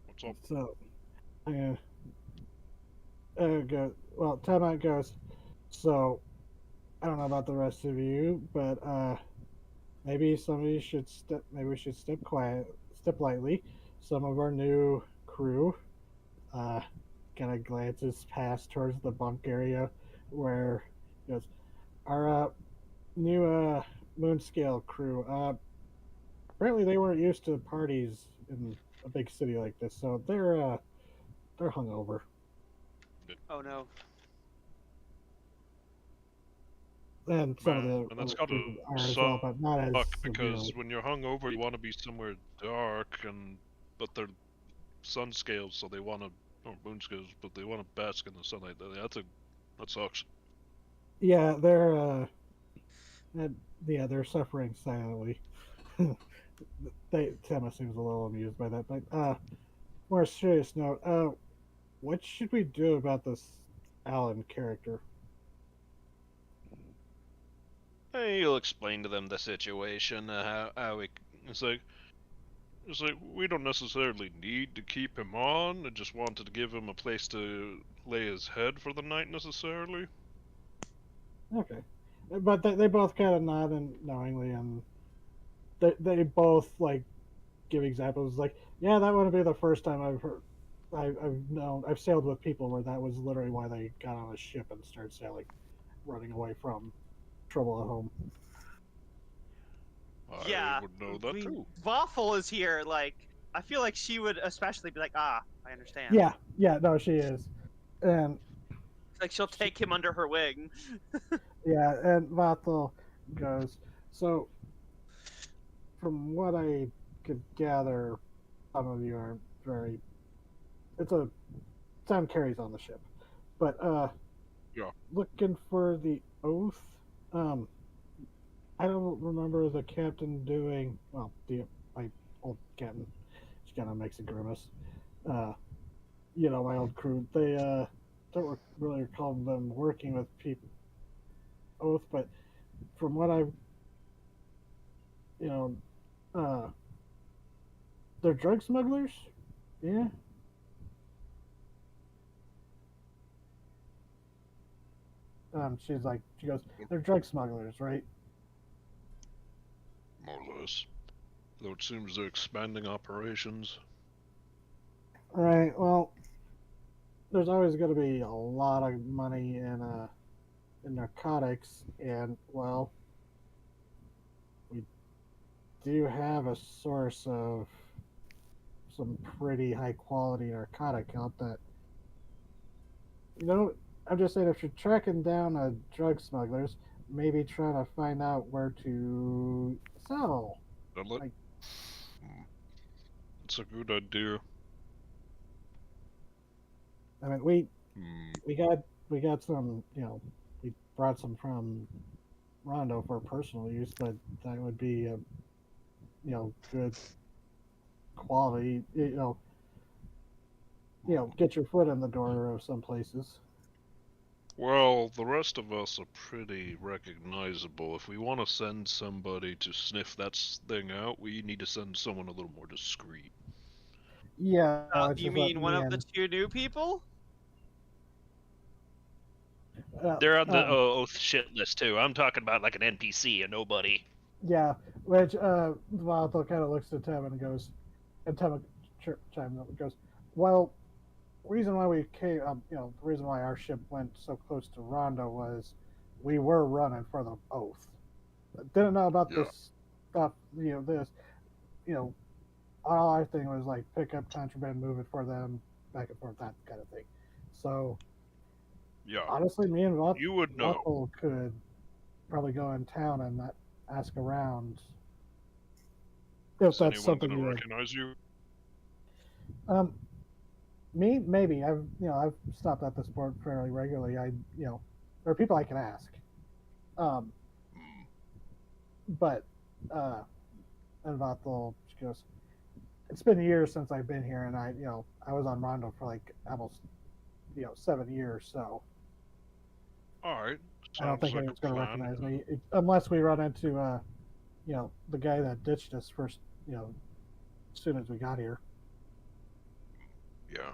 What's up? So, well, Tema goes, so, I don't know about the rest of you, but maybe somebody should maybe we should step lightly. Some of our new crew kind of glances past towards the bunk area where he goes, our new Moonscale crew. Apparently they weren't used to parties in a big city like this, so they're hungover. Oh no. And some of the And that's other gotta people are as well, but not as suck because severely. when you're hungover, you want to be somewhere dark, but they're sun scales, so they want to, or moon scales, but they want to bask in the sunlight. That sucks. Yeah, they're suffering silently. Tema seems a little amused by that, but more serious note, what should we do about this Alan character? Hey, you'll explain to them the situation, how we. It's like we don't necessarily need to keep him on. I just wanted to give him a place to lay his head for the night necessarily. Okay, but they both kind of nod and knowingly, and they both like give examples like, yeah, that wouldn't be the first time I've heard. I've sailed with people where that was literally why they got on a ship and started sailing, running away from trouble at home. Yeah. I would know that too. Waffle is here. Like, I feel like she would especially be like, I understand. Yeah, no, she is, and Like she'll take him under her wing. yeah, and Vathel goes, so from what I could gather, some of you are very. Sam carries on the ship, but Yeah. looking for the oath. I don't remember the captain doing. Well, my old captain, she kind of makes a grimace. My old crew. They don't really recall them working with people oath, but from what I've, you know, they're drug smugglers. Yeah. She goes, they're drug smugglers, right? More or less. Though it seems they're expanding operations. Right. Well, there's always going to be a lot of money in narcotics, and well, we do have a source of some pretty high quality narcotic out that. I'm just saying, if you're tracking down drug smugglers, maybe trying to find out where to sell. It's a good idea. I mean, we got some, we brought some from Rondo for personal use, but that would be a, good quality. Get your foot in the door of some places. Well, the rest of us are pretty recognizable. If we want to send somebody to sniff that thing out, we need to send someone a little more discreet. Yeah, it's You just that mean one me of the and two new people? They're on the um, oath shit list too. I'm talking about like an NPC, a nobody. yeah, which Vato kind of looks at Tim and goes, and Tim chimes up and goes, "Well, reason why we came, the reason why our ship went so close to Rondo was we were running for the oath. Didn't know about Yeah. this stuff. You know, all our thing was like pick up contraband, move it for them, back and forth, that kind of thing. So Yeah. honestly, me and You would know. Vato could probably go in town and ask around if Is that's anyone something gonna you would. recognize you? Um, Me, maybe. I've stopped at this port fairly regularly. There are people I can ask. Um, Hmm. but and Vathel goes, it's been years since I've been here, and I was on Rondo for like almost 7 years, so All right. I don't Sounds think like anyone's a going to plan. recognize me unless we run into the guy that ditched us first, as soon as we got here. Yeah.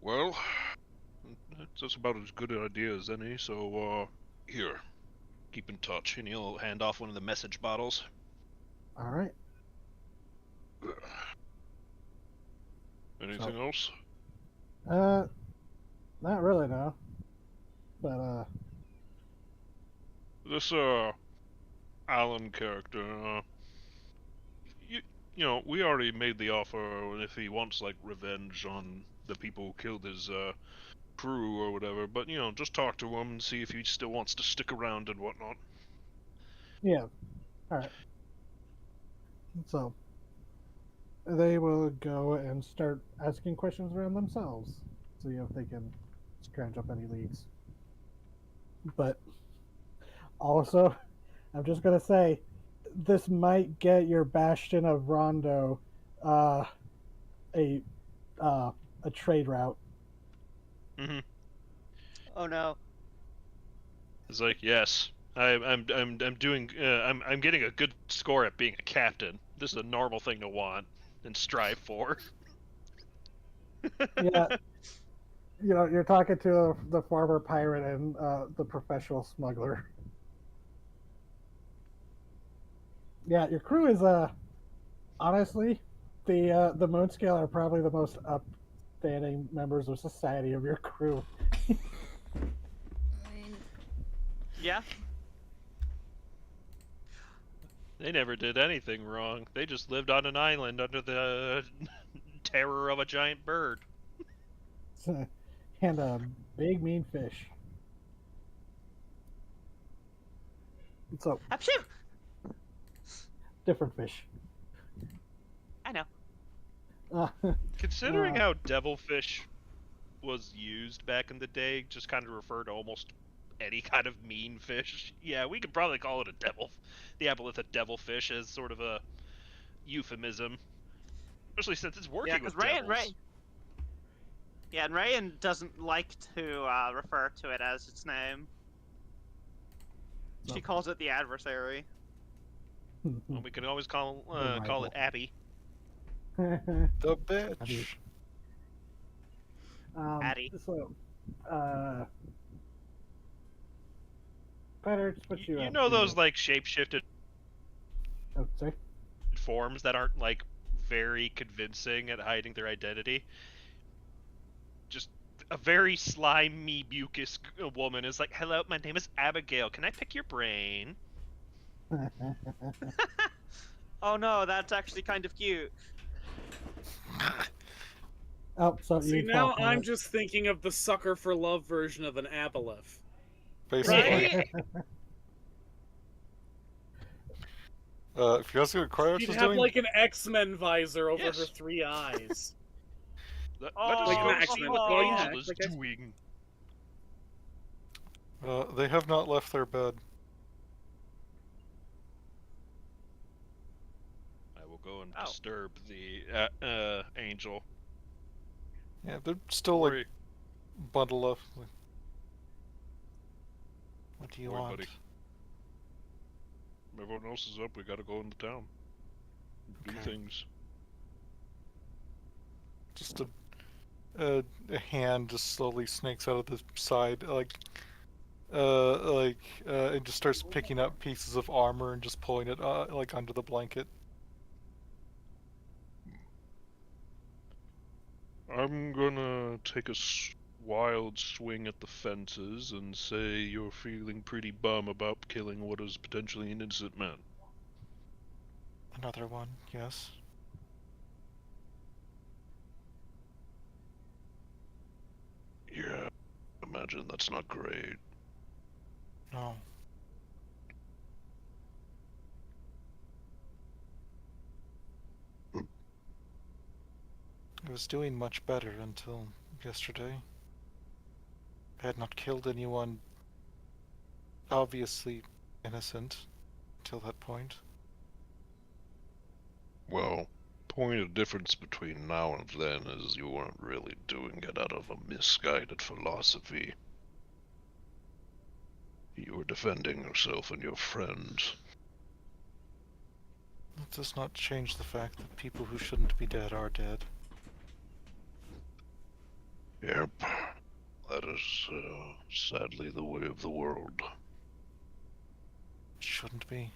Well, that's about as good an idea as any. So, here, keep in touch. And he'll hand off one of the message bottles. All right. Anything else? Not really, no. But This Alan character. We already made the offer if he wants like revenge on the people who killed his crew or whatever. But just talk to him and see if he still wants to stick around and whatnot. yeah. All right. So they will go and start asking questions around themselves, see if they can scratch up any leads. But also, I'm just gonna say, this might get your bastion of Rondo uh, a a trade route. Mm-hmm. Oh no. It's like, yes, I'm doing I'm getting a good score at being a captain. This is a normal thing to want and strive for. Yeah, you're talking to the former pirate and the professional smuggler. Yeah, your crew is honestly the Moonscale are probably the most upstanding members of society of your crew. Yeah. They never did anything wrong. They just lived on an island under the terror of a giant bird. And a big mean fish. So Achoo! different fish. I know. Considering how devilfish was used back in the day, just kind of refer to almost any kind of mean fish. Yeah, we could probably call it the epithet devilfish as sort of a euphemism, especially since it's working with devils. Yeah, and Rayan doesn't like to refer to it as its name. She calls it the adversary. Well, we can always call it Abby. The bitch. Addy. So, better just put you. You know those like shapeshifted Oh, sorry. forms that aren't like very convincing at hiding their identity. Just a very slimy, mucus woman is like, "Hello, my name is Abigail. Can I pick your brain?" Oh no, that's actually kind of cute. Oh, so See, you now fell for I'm it. just thinking of the sucker for love version of an aboleth. Basically. Right? If you guys get what Cryox She'd is have doing, like an X-Men visor over Yes. her 3 eyes. Let Oh, us like go an see X-Men. what Well, yeah, Angel is like I- doing. they have not left their bed. I will go and Oh. disturb the angel. Yeah, they're still Worry, like bundled up. Like, what do you worry, want? buddy. Everyone else is up. We gotta go into town. Do Okay. things. Just a hand just slowly snakes out of the side, and just starts picking up pieces of armor and just pulling it like under the blanket. I'm gonna take a wild swing at the fences and say you're feeling pretty bum about killing what is potentially an innocent man. Another one, yes. Yeah, imagine that's not great. No. I was doing much better until yesterday. I had not killed anyone obviously innocent until that point. Well, point of difference between now and then is you weren't really doing it out of a misguided philosophy. You were defending yourself and your friends. That does not change the fact that people who shouldn't be dead are dead. Yep. That is, sadly the way of the world. It shouldn't be.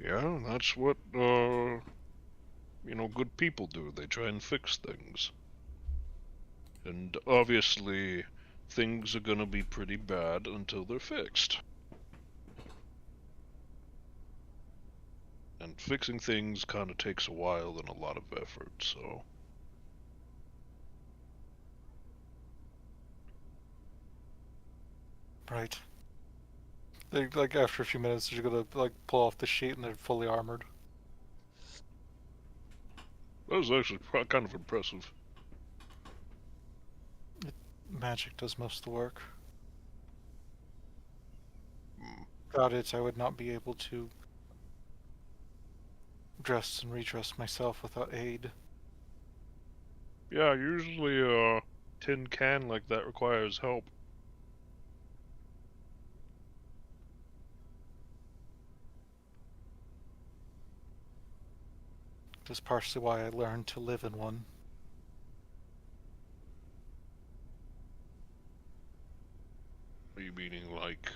Yeah, that's what, good people do. They try and fix things. And obviously, things are gonna be pretty bad until they're fixed. And fixing things kinda takes a while and a lot of effort, so... Right. Like after a few minutes, you're gonna like pull off the sheet and they're fully armored. That was actually kind of impressive. Magic does most of the work. Mm. Without it, I would not be able to dress and redress myself without aid. Yeah, usually a tin can like that requires help. That's partially why I learned to live in one. Are you meaning like...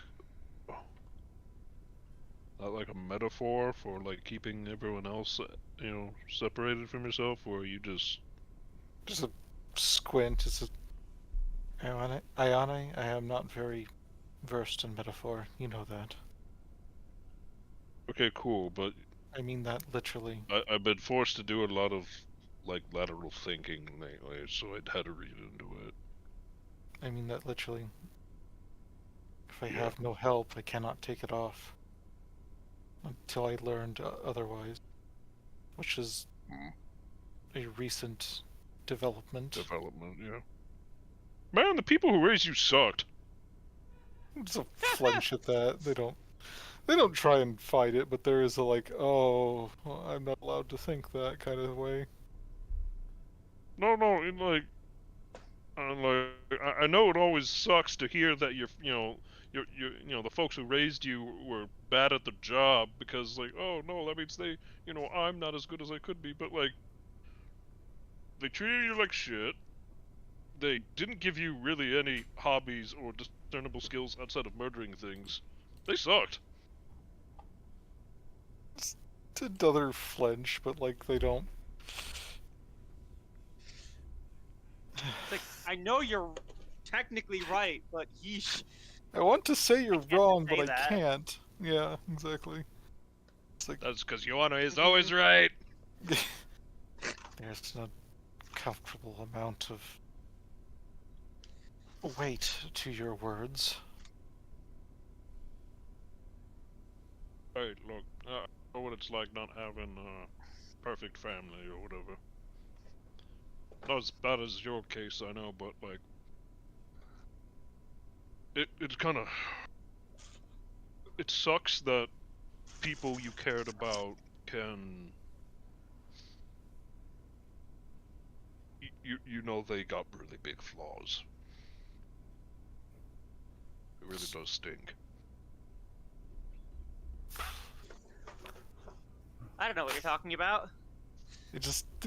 Not like a metaphor for like keeping everyone else, separated from yourself, or are you just... Just a squint, it's a... Ione, I am not very versed in metaphor, you know that. Okay, cool, but I mean that literally. I've been forced to do a lot of, like, lateral thinking lately, so I'd had to read into it. I mean that literally. If I Yeah. have no help, I cannot take it off. Until I learned otherwise. Which is a recent development. Yeah. Man, the people who raised you sucked. It's a flinch at that. They don't try and fight it, but there is a like, oh, well, I'm not allowed to think that kind of way. No, in like, I know it always sucks to hear that the folks who raised you were bad at the job because, like, oh no, that means they, I'm not as good as I could be, but like, they treated you like shit. They didn't give you really any hobbies or discernible skills outside of murdering things. They sucked. It's another flinch, but like they don't. Like, I know you're technically right, but yeesh. I want to say you're can't wrong, say but I that. can't. Yeah, exactly. It's like That's because Joanna is always right. there's a comfortable amount of weight to your words. Hey, look, I know what it's like not having a perfect family or whatever. Not as bad as your case, I know, but like, it kind of, it sucks that people you cared about can... You know they got really big flaws. It really does stink. I don't know what you're talking about. They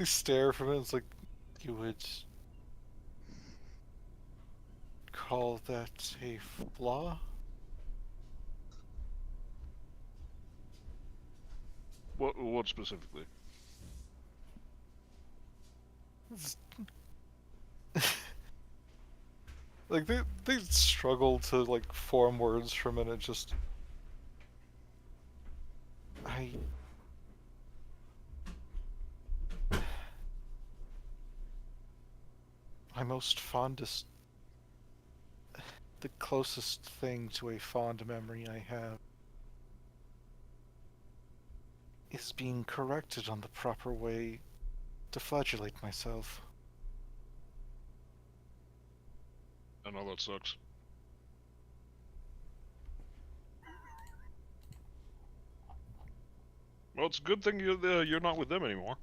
stare from it. It's like, you would call that a flaw? What specifically? Like they struggle to like form words for a minute. Just my most fondest, the closest thing to a fond memory I have is being corrected on the proper way to flagellate myself. I know that sucks. Well, it's a good thing you're not with them anymore.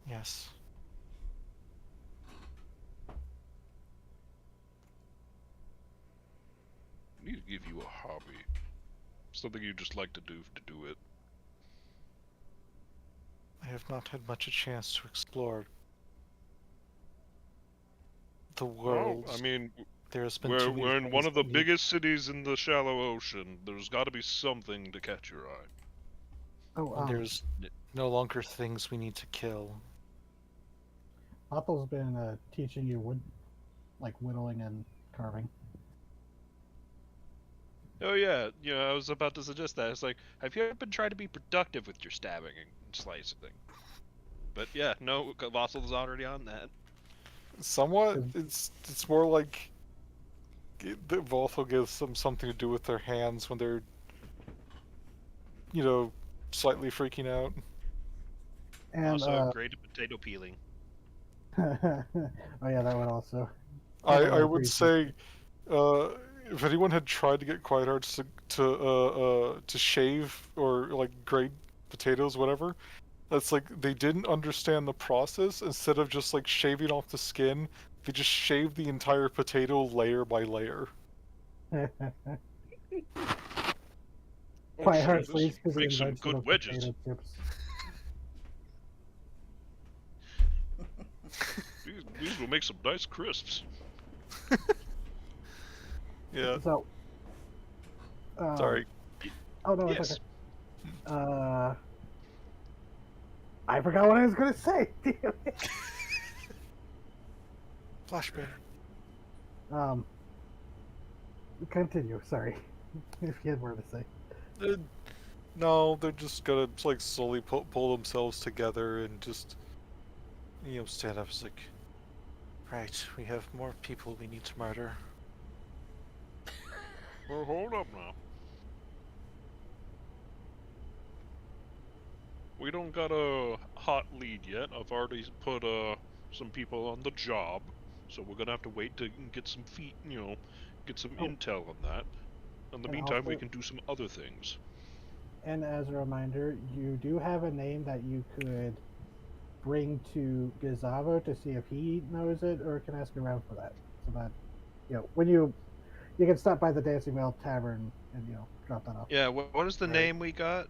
Yes. I need to give you a hobby. Something you just like to do it. I have not had much a chance to explore the world. Well, I mean, there has been too many we're in one things of the beneath. biggest cities in the shallow ocean. There's got to be something to catch your eye. Oh, And there's no longer things we need to kill. Othel's been teaching you whittling and carving. Oh yeah, I was about to suggest that. It's like, have you ever been trying to be productive with your stabbing and slicing? But yeah, no, Vassal's already on that. Somewhat, it's more like the Volthel gives them something to do with their hands when they're, slightly freaking out. And also, great at potato peeling. oh yeah, that one also. I would say, if anyone had tried to get quite hard to shave or like grate potatoes, whatever, that's like they didn't understand the process. Instead of just like shaving off the skin, they just shaved the entire potato layer by layer. Quite hard sleeves because make some good wedges. These will make some nice crisps. Yeah. So. Sorry. Oh no, yes. it's okay. I forgot what I was going to say. Flashbang. Continue. Sorry, if you had more to say. No, they're just gonna like slowly pull themselves together and just stand up. It's like, right, we have more people we need to murder. Well, hold up now. We don't got a hot lead yet. I've already put some people on the job, so we're gonna have to wait to get some get some intel on that. In the meantime, we can do some other things. And as a reminder, you do have a name that you could bring to Gizavo to see if he knows it or can ask around for that. So that, when you can stop by the Dancing Whale Tavern and, drop that off. Yeah, what is the name we got?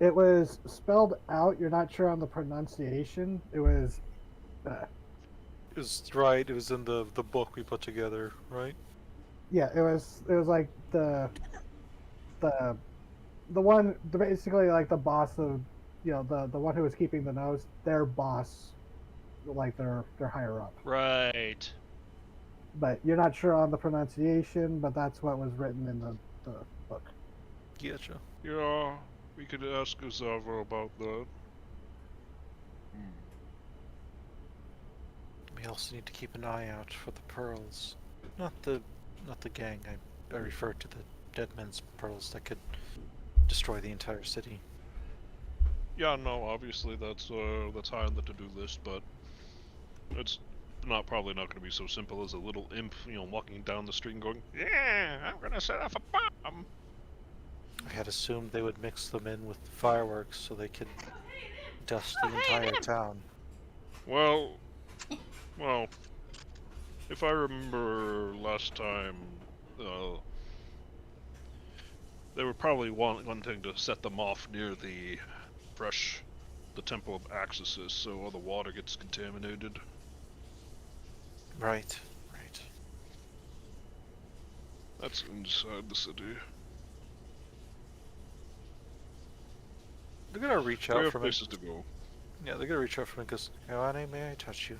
It was spelled out. You're not sure on the pronunciation. It was... It was right. It was in the book we put together, right? Yeah, it was like the one, basically like the boss of, the one who was keeping the nose, their boss, like their higher up. Right. But you're not sure on the pronunciation, but that's what was written in the book. Gotcha. Yeah, we could ask Gizavo about that. We also need to keep an eye out for the pearls. Not the gang. I refer to the dead men's pearls that could destroy the entire city. Yeah, no, obviously that's high on the to-do list, but it's probably not going to be so simple as a little imp, walking down the street and going, "Yeah, I'm going to set off a bomb." I had assumed they would mix them in with the fireworks so they could dust the Oh, hey, entire man. town. Well, if I remember last time, they were probably wanting to set them off near the Temple of Axis, so all the water gets contaminated. Right, right. That's inside the city. They're gonna reach We out have from it. places to go. Yeah, they're gonna reach out from it because, Joanne, may I touch you?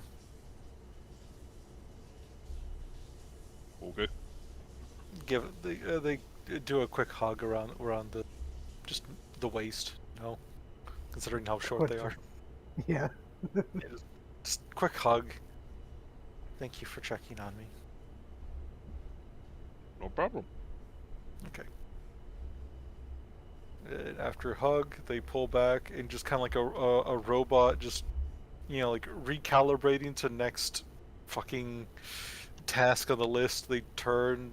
Okay. They do a quick hug around the just the waist, considering how short they are. Yeah. Yeah, just quick hug. Thank you for checking on me. No problem. Okay. And after a hug, they pull back and just kind of like a robot, just like recalibrating to next fucking task on the list. They turn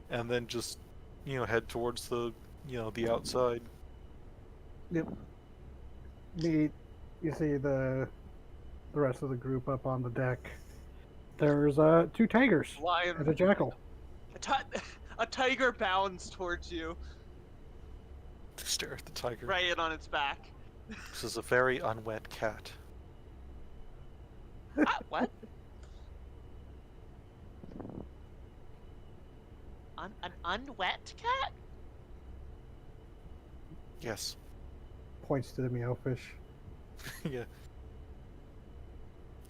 and then just head towards the the outside. Yep. You see the rest of the group up on the deck. There's 2 tigers Lion. and a jackal. A tiger bounds towards you, They stare at the tiger. right in on its back. This is a very unwet cat. What? An unwet cat? Yes. Points to the meowfish. Yeah.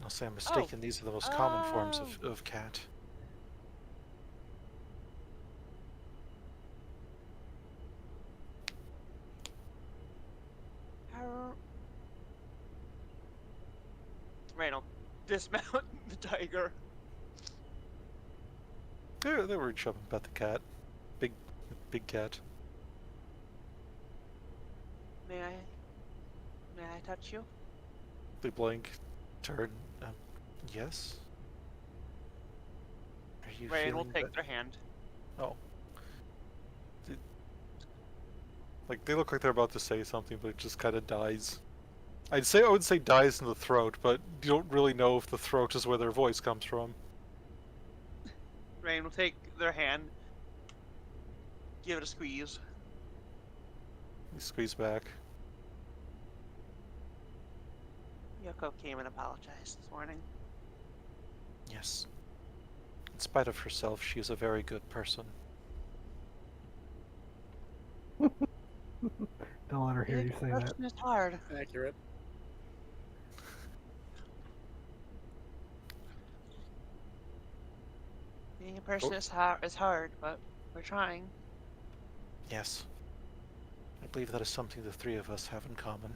I'll say I'm mistaken. These are the most common forms of cat. Reynold, dismount the tiger. They were jumping about the cat. Big cat. May I touch you? They blink, turn. Yes. Are you Rain will feeling take their hand. Oh. Like they look like they're about to say something, but it just kind of dies. I would say dies in the throat, but you don't really know if the throat is where their voice comes from. Rain will take their hand, give it a squeeze. You squeeze back. Yoko came and apologized this morning. Yes. In spite of herself, she is a very good person. Don't let her hear you say that. Person is hard. Accurate. Being a person is hard, but we're trying. Yes. I believe that is something the 3 of us have in common.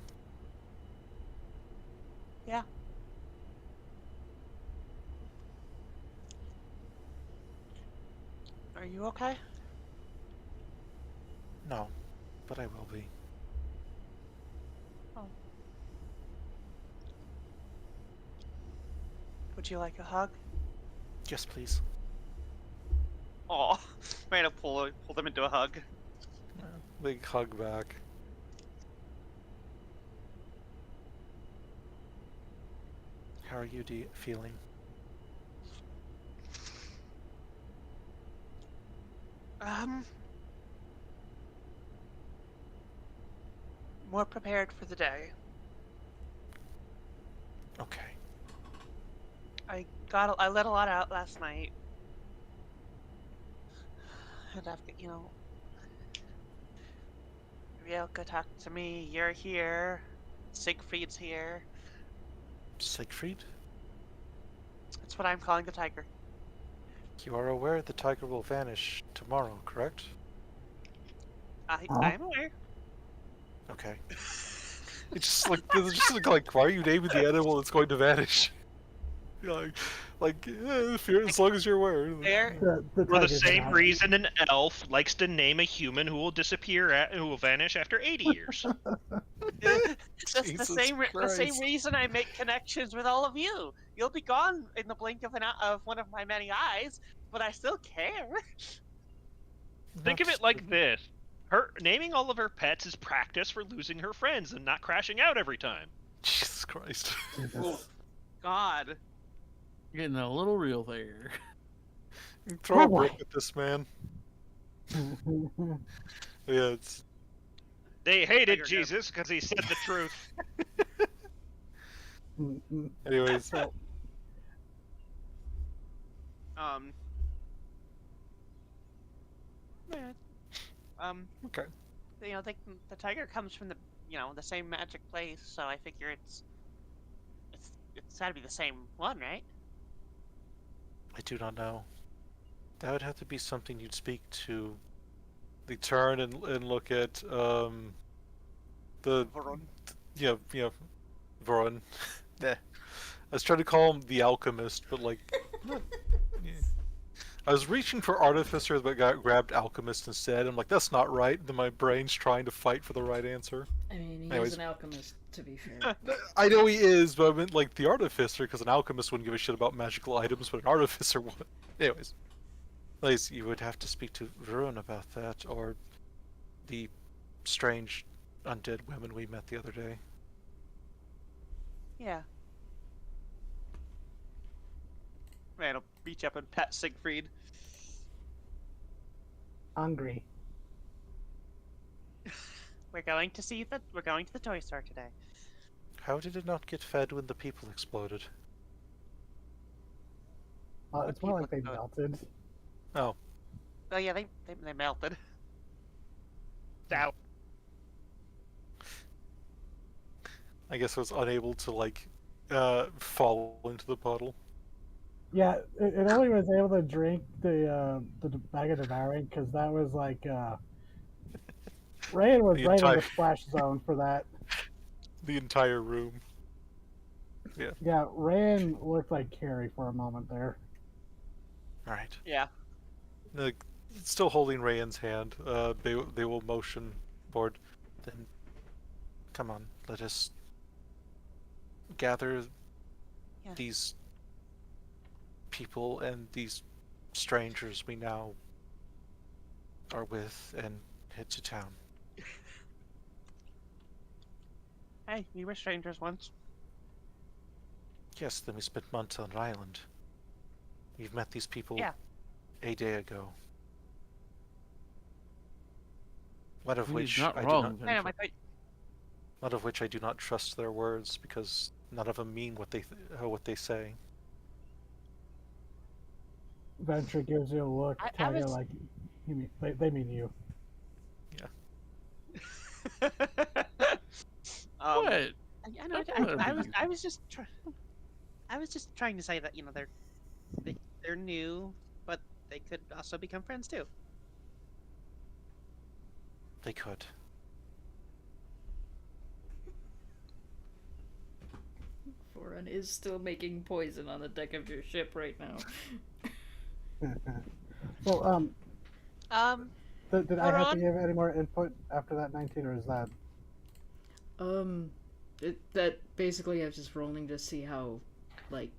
Yeah. Are you okay? No, but I will be. Oh. Would you like a hug? Yes, please. Aw, Rain will pull them into a hug. Big hug back. How are you feeling? More prepared for the day. Okay. I let a lot out last night. And I've, Ryoko talked to me, you're here, Siegfried's here. Siegfried? That's what I'm calling the tiger. You are aware the tiger will vanish tomorrow, correct? I'm aware. Okay. It's just like, why are you naming the animal that's going to vanish? As long as you're aware. There. For the tiger's same not- reason an elf likes to name a human who will who will vanish after 80 years. That's the Jesus same Christ. reason I make connections with all of you. You'll be gone in the blink of one of my many eyes, but I still care. Think of it like this. Her naming all of her pets is practice for losing her friends and not crashing out every time. Jesus Christ. Jesus. God. Getting a little real there. Throw a Oh, boy. brick at this man. Yeah, it's They hated Tiger Jesus because he said the truth. anyways. So, Um. yeah, Okay. You know, the tiger comes from the same magic place, so I figure it's got to be the same one, right? I do not know. That would have to be something you'd speak to. They turn and look at the yeah Voron. Nah. I was trying to call him the alchemist, but like yeah. I was reaching for artificer, but got grabbed alchemist instead. I'm like, that's not right. Then my brain's trying to fight for the right answer. I mean, he Anyways. is an alchemist, to be fair. I know he is, but I meant like the artificer, because an alchemist wouldn't give a shit about magical items, but an artificer would. Anyways, at least you would have to speak to Varun about that, or the strange undead women we met the other day. Yeah. Man, I'll reach up and pet Siegfried. hungry. We're going to the toy store today. How did it not get fed when the people exploded? It's more like they People melted. Oh, Oh yeah, they melted. Ow. I guess I was unable to like fall into the puddle. Yeah, it only was able to drink the bag of devouring because that was like Ryan was The right in entire- the splash zone for that. The entire room. Yeah, Ryan looked like Carrie for a moment there. All right. Yeah. Still holding Rayan's hand. They will motion forward. Then, come on, let us gather Yeah. these people and these strangers we now are with and head to town. Hey, we were strangers once. Yes, then we spent months on an island. We've met these people Yeah. a day ago. One of He's which not I do wrong. not, I know, Venture. one of which I do not trust their words because none of them mean what they say. Venture gives you a look, I kind of was- like, you mean, they mean you. What? I know. I was just trying to say that they're new, but they could also become friends too. They could. Foran is still making poison on the deck of your ship right now. Well, did I have to Ron? give any more input after that 19, or is that? That basically I was just rolling to see how, like,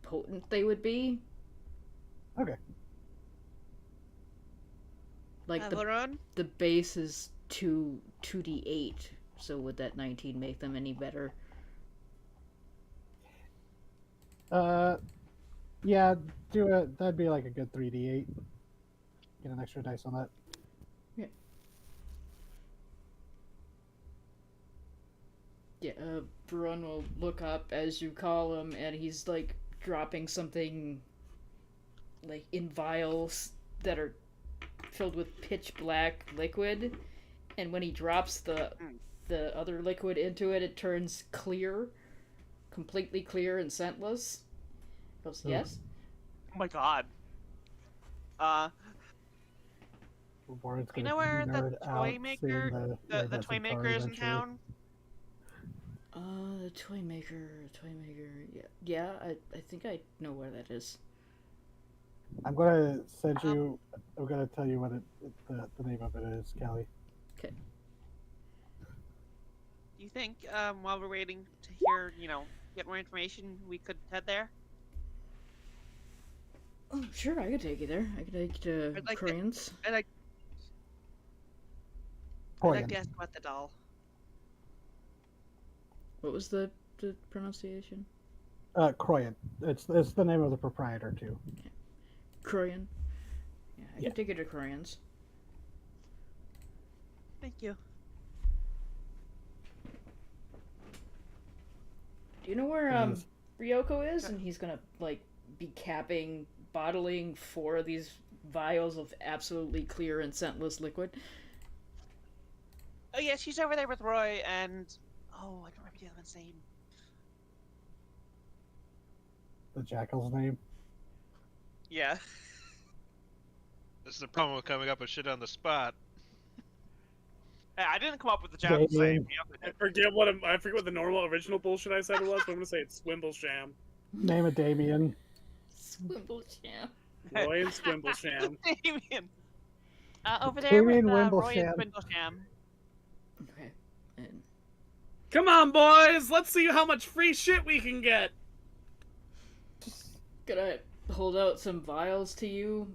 potent they would be. Okay. Like the base is 2d8, so would that 19 make them any better? Yeah, do it. That'd be like a good 3d8. Get an extra dice on that. Yeah, Brun will look up as you call him, and he's like dropping something like in vials that are filled with pitch black liquid, and when he drops the other liquid into it, it turns clear, completely clear and scentless. He goes, yes. Oh my god. Warren's You gonna know where the nerd out toy seeing maker, the toy maker is in town? The toy maker, yeah, I think I know where that is. I'm gonna send you. I'm gonna tell you what the name of it is, Callie. Okay. Do you think while we're waiting to hear, get more information, we could head there? Oh, sure, I could take you there. I could take you to I'd like to- Koreans. I'd like Koyan. to ask about the doll. What was the pronunciation? Kroyan. It's the name of the proprietor too. Kroyan. Yeah, I Yeah. can take it to Kroyan's. Thank you. Do you know where Yes. Ryoko is? And he's gonna like be capping, bottling 4 of these vials of absolutely clear and scentless liquid. Oh yeah, she's over there with Roy and I don't remember the other one's name. The jackal's name. Yeah. This is the problem with coming up with shit on the spot. Hey, I didn't come up with the jackal's name. Damien. I forget what the normal original bullshit I said it was, but I'm gonna say it's Swimblesham. Name of Damien. Swimblesham. Roy and Swimblesham. Damien. Over there with Damien Roy and Wimblesham. Swindlesham. Okay. And Come on, boys! Let's see how much free shit we can get! gonna hold out some vials to you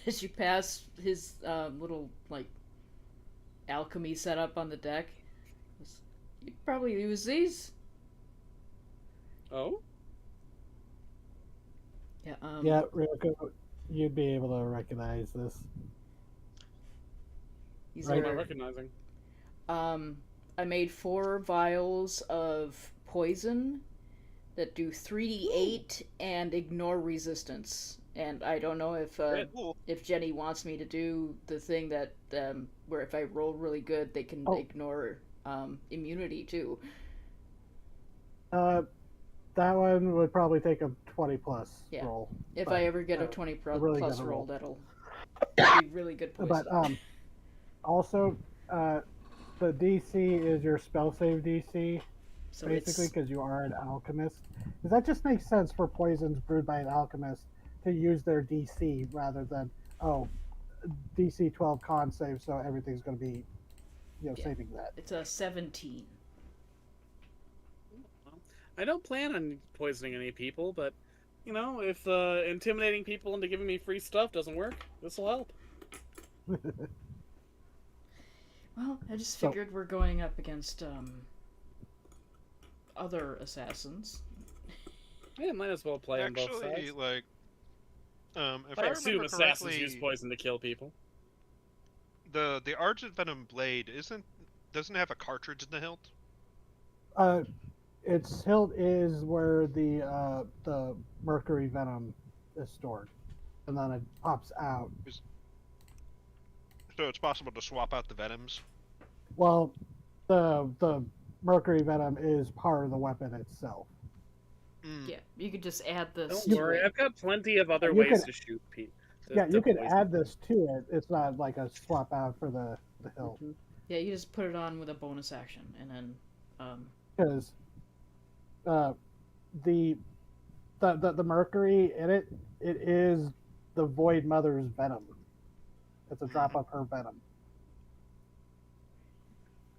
as you pass his little like alchemy setup on the deck. You probably use these. Oh? Yeah. Yeah, Ryoko, you'd be able to recognize this. These Right. I'm not are, recognizing. I made 4 vials of poison that do 3d8 and ignore resistance. And I don't know if Jenny wants me to do the thing that where if I roll really good, they can ignore immunity too. That one would probably take a 20 plus Yeah. roll. If but, I ever get a 20 really plus good roll, roll. that'll be really good poison. But also, the DC is your spell save DC, so basically, it's because you are an alchemist. Because that just makes sense for poisons brewed by an alchemist to use their DC rather than, DC 12 con save, so everything's going to be, Yeah. saving that. it's a 17. I don't plan on poisoning any people, but, if intimidating people into giving me free stuff doesn't work, this will help. Well, I just So- figured we're going up against other assassins. Yeah, might as well play on both Actually, sides. like, if I I assume remember assassins correctly, use poison to kill people. the Argent Venom blade doesn't have a cartridge in the hilt. Its hilt is where the mercury venom is stored, and then it pops out. So it's possible to swap out the venoms. Well, the mercury venom is part of the weapon itself. Yeah, you could just add this. Don't to worry, it. I've got plenty of other You ways could- to shoot people. Yeah, you could add this to it. It's not like a swap out for the hilt, Yeah, you just put it on with a bonus action, and then because the mercury in it is the Void Mother's venom. It's a drop of her venom.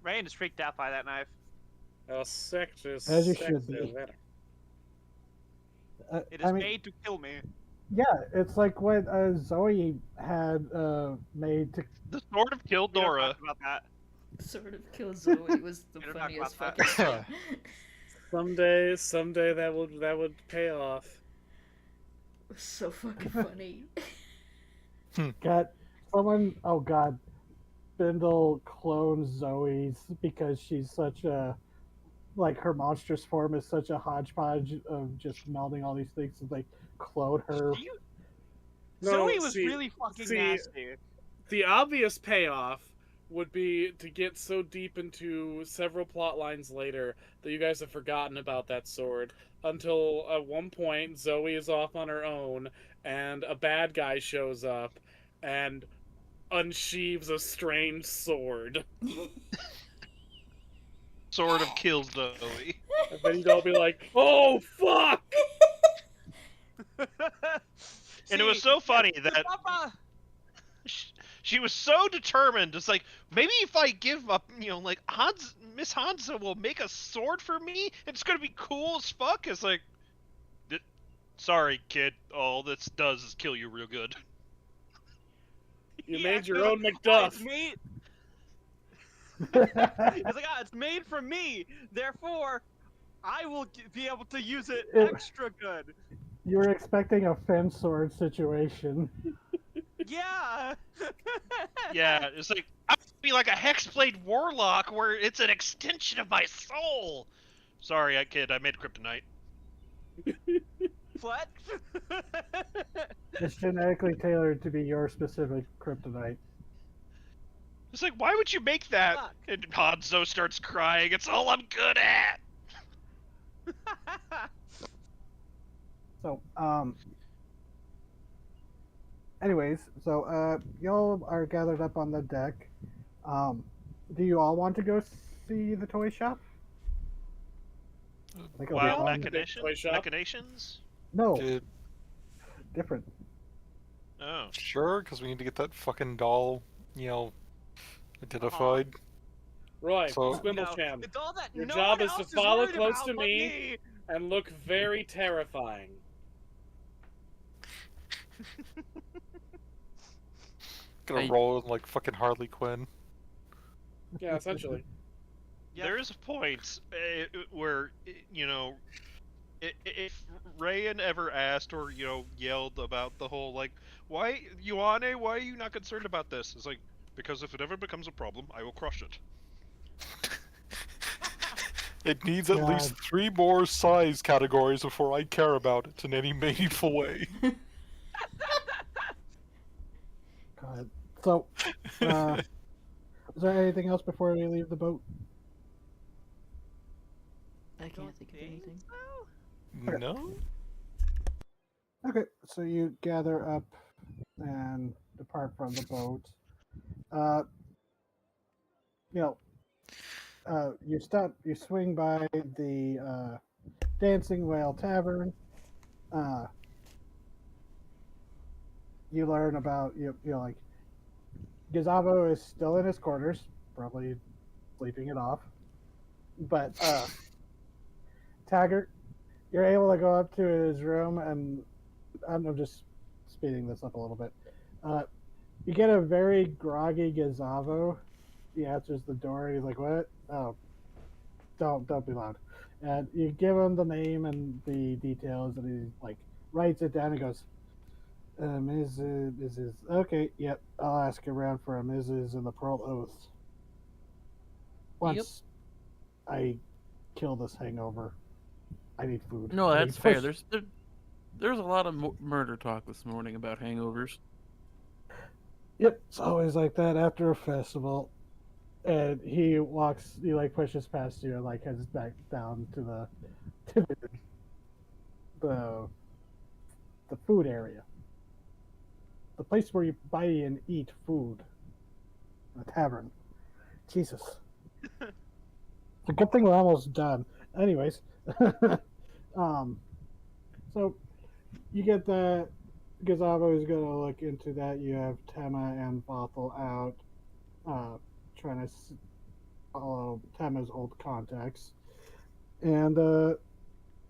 Ryan is freaked out by that knife. Oh, sick, just As you sick should to be. venom. It is made to kill me. Yeah, it's like what Zoe had made to. The Sword of We don't Kildora. talk about that. sort of kill Zoe was the We don't talk funniest about fucking that. thing. Someday that would pay off. It was so fucking funny. Got someone. Oh God, Bindle clones Zoe's because she's such a. Like her monstrous form is such a hodgepodge of just melding all these things to like clone her. No, Zoe was see- really fucking see- nasty. The obvious payoff would be to get so deep into several plot lines later that you guys have forgotten about that sword until at one point Zoe is off on her own and a bad guy shows up and unsheaves a strange sword. Sword of Killzoe. And then you'd all be like, "Oh fuck!" And it was so funny that she was so determined. It's like, maybe if I give up, like Miss Hansa will make a sword for me. It's gonna be cool as fuck. It's like, sorry, kid. All this does is kill you real good. You Yeah, made your own Macduff. It's made. It's like, it's made from me. Therefore, I will be able to use it extra good. You were expecting a fence sword situation. Yeah. Yeah, it's like I would be like a hexblade warlock where it's an extension of my soul. Sorry, kid, I made kryptonite. What? It's genetically tailored to be your specific kryptonite. It's like, why would you make that? Fuck. And Hanzo starts crying. It's all I'm good at. So, anyways, so y'all are gathered up on the deck. Do you all want to go see the toy shop? I think it'll be Wild fun. Toy shop? machinations? No, Good. different. Oh. Sure, because we need to get that fucking doll, identified. Roy, So- Swimblesham, It's all that your no job one is to else follow worried close about to but me. and look very terrifying. Gonna Hey. roll like fucking Harley Quinn. Yeah, essentially. Yep. There is a point where, if Rayan ever asked or, yelled about the whole, like, why, Ioane, why are you not concerned about this? It's like, because if it ever becomes a problem, I will crush it. It needs at least 3 more size categories before I care about it in any meaningful way. God. So, is there anything else before we leave the boat? I can't think of anything. No? Okay, so you gather up and depart from the boat. You swing by the Dancing Whale Tavern. You learn about like Gazabo is still in his quarters, probably sleeping it off. But Taggart, you're able to go up to his room, and I'm just speeding this up a little bit. You get a very groggy Gazavo. He answers the door, and he's like, "What? Oh, don't be loud." And you give him the name and the details, and he like writes it down and goes, Mrs. Okay, yep, I'll ask around for a Mrs. and the Pearl Oath. Once I kill this hangover, I need food. No, I that's need fair. push- There's a lot of murder talk this morning about hangovers. Yep, it's always like that after a festival. And he like pushes past you and like heads back down to the food area. The place where you buy and eat food. A tavern. Jesus. It's a good thing we're almost done. Anyways. So you get that Gazabo is gonna look into that. You have Tema and Bothel out trying to follow Tema's old contacts. And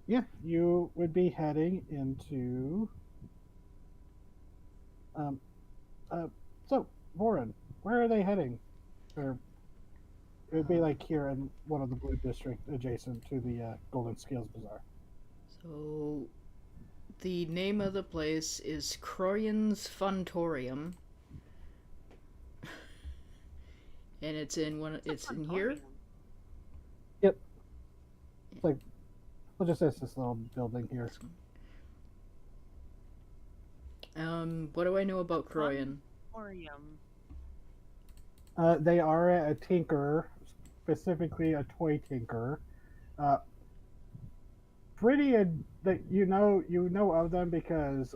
yeah, you would be heading into so Voran, where are they heading? Or it would be like here in one of the blue district adjacent to the Golden Scales Bazaar. So, the name of the place is Croyan's Funtorium. And it's in here? Yep. It's like, we'll just say it's this little building here. What do I know about Croyan? They are a tinkerer, specifically a toy tinkerer. That you know of them because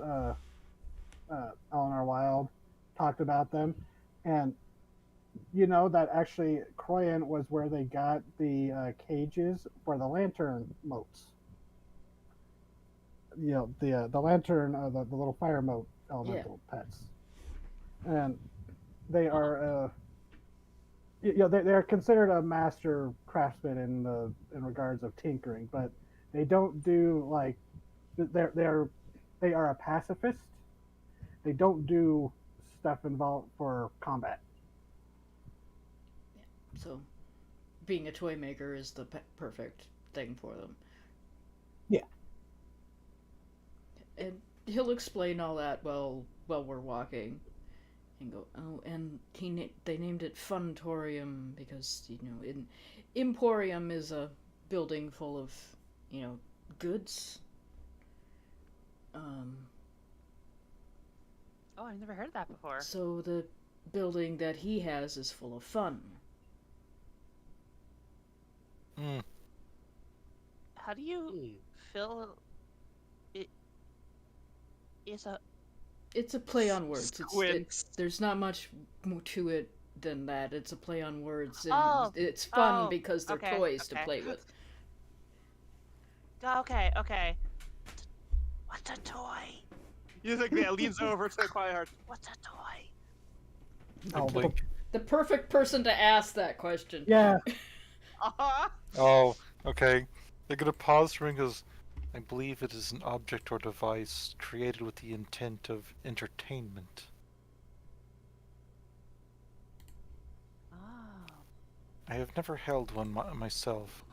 Eleanor Wilde talked about them, and you know that actually Croyan was where they got the cages for the lantern moats. The lantern, the little fire moat elemental pets, and they are they're considered a master craftsman in regards of tinkering, but they don't do like they are a pacifist. They don't do stuff involved for combat. So, being a toy maker is the perfect thing for them. Yeah. And he'll explain all that while we're walking, and go, oh, and they named it Funtorium because in Emporium is a building full of goods. Oh, I've never heard that before. So the building that he has is full of fun. How do you feel it is a... It's a play on words. Squints. There's not much more to it than that. It's a play on words, and Oh. it's fun Oh, because they're okay, toys to okay. play with. Okay. What's a toy? You think that leans over to the quiet heart. What's a toy? Oh, Blink. The perfect person to ask that question. yeah. Uh-huh. Oh, okay. They're gonna pause for me because I believe it is an object or device created with the intent of entertainment. Oh. I have never held one myself,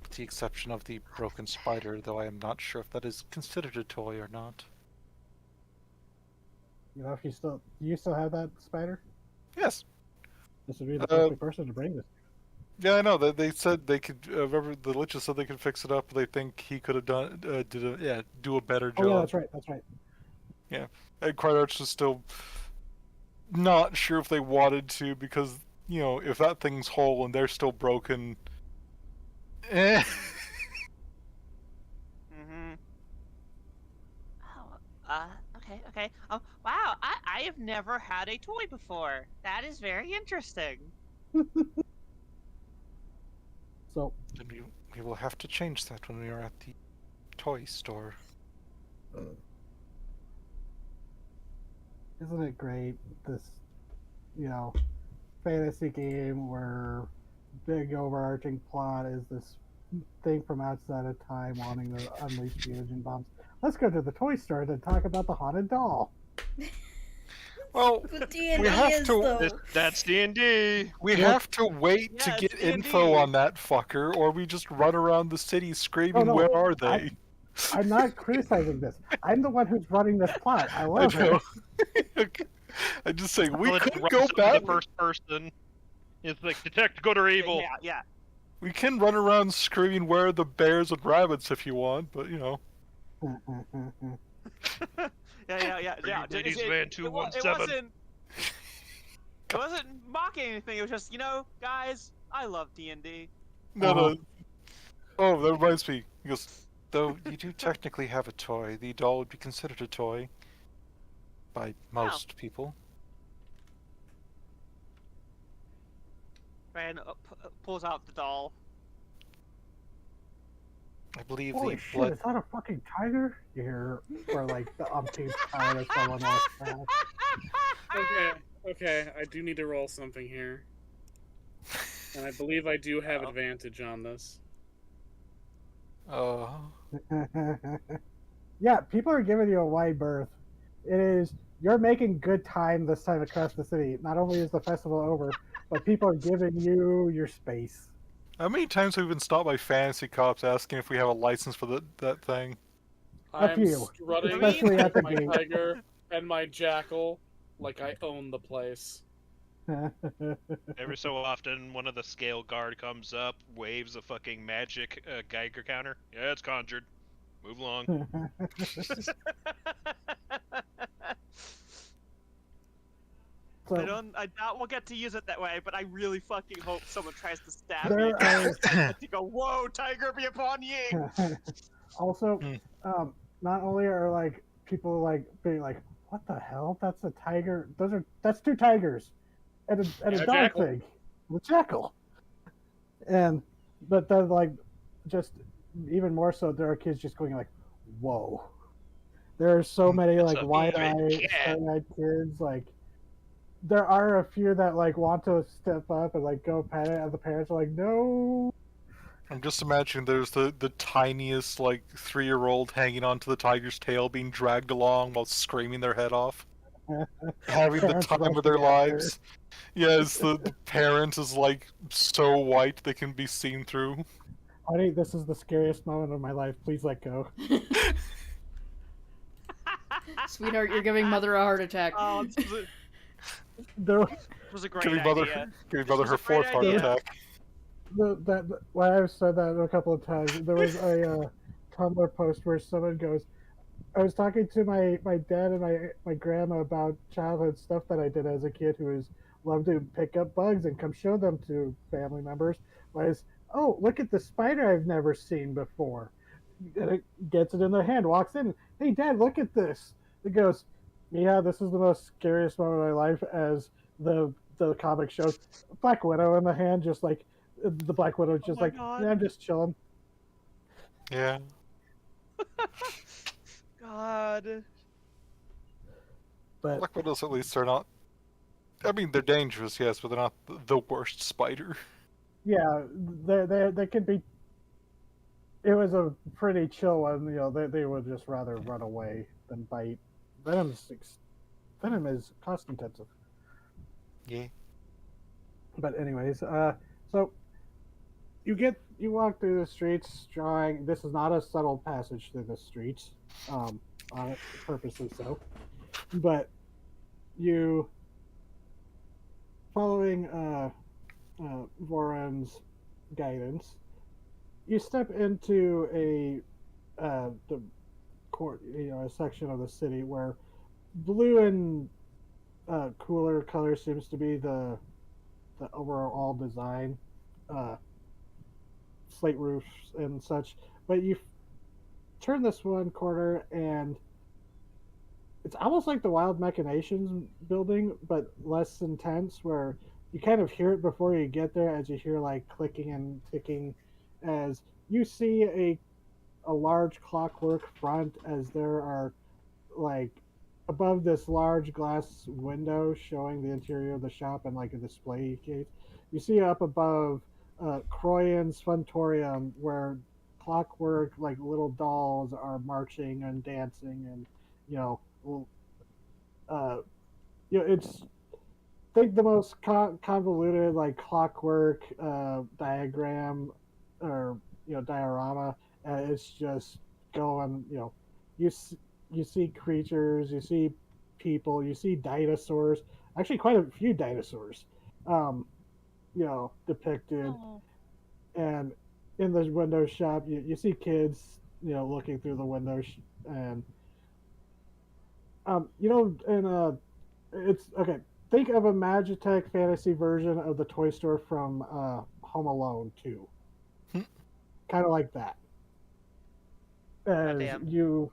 with the exception of the broken spider, though I am not sure if that is considered a toy or not. You know, if you still have that spider, Yes. this would be the perfect person to bring this. Yeah, I know. They said they could. Remember, the Liches said they could fix it up. They think he could have do a better job. Oh yeah, that's right. That's right. Yeah, and Cryarch is still not sure if they wanted to because if that thing's whole and they're still broken. Eh. Mm-hmm. Oh, okay. Oh, wow, I have never had a toy before. That is very interesting. So Then we will have to change that when we are at the toy store. isn't it great, this, fantasy game where big overarching plot is this thing from outside of time wanting to unleash fusion bombs. Let's go to the toy store and talk about the haunted doll. Well, But D&D we have is, to. though. That's D&D. We have to wait Yeah, to it's get D&D. info on that fucker, or we just run around the city screaming, no, "Where are they?" I'm not criticizing this. I'm the one who's running this plot. I I love know. it. I'm just saying we Well, it could runs go up to back. the first person. It's like detect good or evil. Yeah. We can run around screaming, "Where are the bears and rabbits?" if you want, but Yeah. Ladies It Man 217. It wasn't mocking anything. It was just, guys, I love D&D. No. Oh, that reminds me. He goes, though you do technically have a toy, the doll would be considered a toy by most people. Ryan pulls out the doll. I believe Holy the shit, blood. is that a fucking tiger? You hear for like the umpteenth time that someone else has. Okay, I do need to roll something here. And I believe I do have advantage on this. Yeah, people are giving you a wide berth. You're making good time this time across the city. Not only is the festival over, but people are giving you your space. How many times have we been stopped by fantasy cops asking if we have a license for that thing? A few, strutting especially at the my gate. tiger and my jackal like I own the place. Every so often, one of the scale guard comes up, waves a fucking magic Geiger counter. Yeah, it's conjured. Move along. So, I doubt we'll get to use it that way, but I really fucking hope someone tries to stab There me. are- To go, whoa, tiger be upon ye! also, not only are like people like being like, "What the hell? That's a tiger. That's two tigers, and a dog jackal. thing, the jackal." But then like, just even more so, there are kids just going like, "Whoa!" There are so many It's like a wide-eyed, demon cat. starry-eyed kids. Like, there are a few that like want to step up and like go pet it, and the parents are like, "No." I'm just imagining there's the tiniest, like, 3-year-old hanging onto the tiger's tail being dragged along while screaming their head off. having the Parents time of rushing their after. lives. Yes, the parent is like so white they can be seen through. Honey, this is the scariest moment of my life. Please let go. Sweetheart, you're giving mother a heart attack. Oh, There, this was a great Giving mother, idea. giving This mother was her a great fourth heart idea. attack. why I've said that a couple of times. There was a Tumblr post where someone goes, I was talking to my dad and my grandma about childhood stuff that I did as a kid who was loved to pick up bugs and come show them to family members. Was, oh, look at the spider I've never seen before. And it gets it in their hand, walks in. Hey, Dad, look at this. It goes, yeah, this is the most scariest moment of my life. As the comic shows, Black Widow in the hand, just like the Black Widow, Oh just my like, god. yeah, I'm just chilling. Yeah. God. But Black Widows at least are not. I mean, they're dangerous, yes, but they're not the worst spider. yeah, they could be. It was a pretty chill one. You know, they would just rather run away than bite. Venom is cost intensive. Yeah. But anyways, so you walk through the streets, drawing. This is not a subtle passage through the streets, purposely so. But you following Voron's guidance, you step into the court, a section of the city where blue and cooler color seems to be the overall design, uh, slate roofs and such. But you turn this one corner and it's almost like the Wild Machinations building, but less intense, where you kind of hear it before you get there, as you hear like clicking and ticking, as you see a large clockwork front, as there are like above this large glass window showing the interior of the shop and like a display case. You see up above Croyan's Funtorium, where clockwork like little dolls are marching and dancing, and you know, uh, it's think the most convoluted like clockwork diagram or diorama. It's just going. You you see creatures, you see people, you see dinosaurs. Actually, quite a few dinosaurs, um, depicted. Oh. And in the window shop, you see kids, looking through the windows, and and it's okay. Think of a Magitech fantasy version of the toy store from Home Alone 2. Hmm. Kind of like that. As Goddamn. you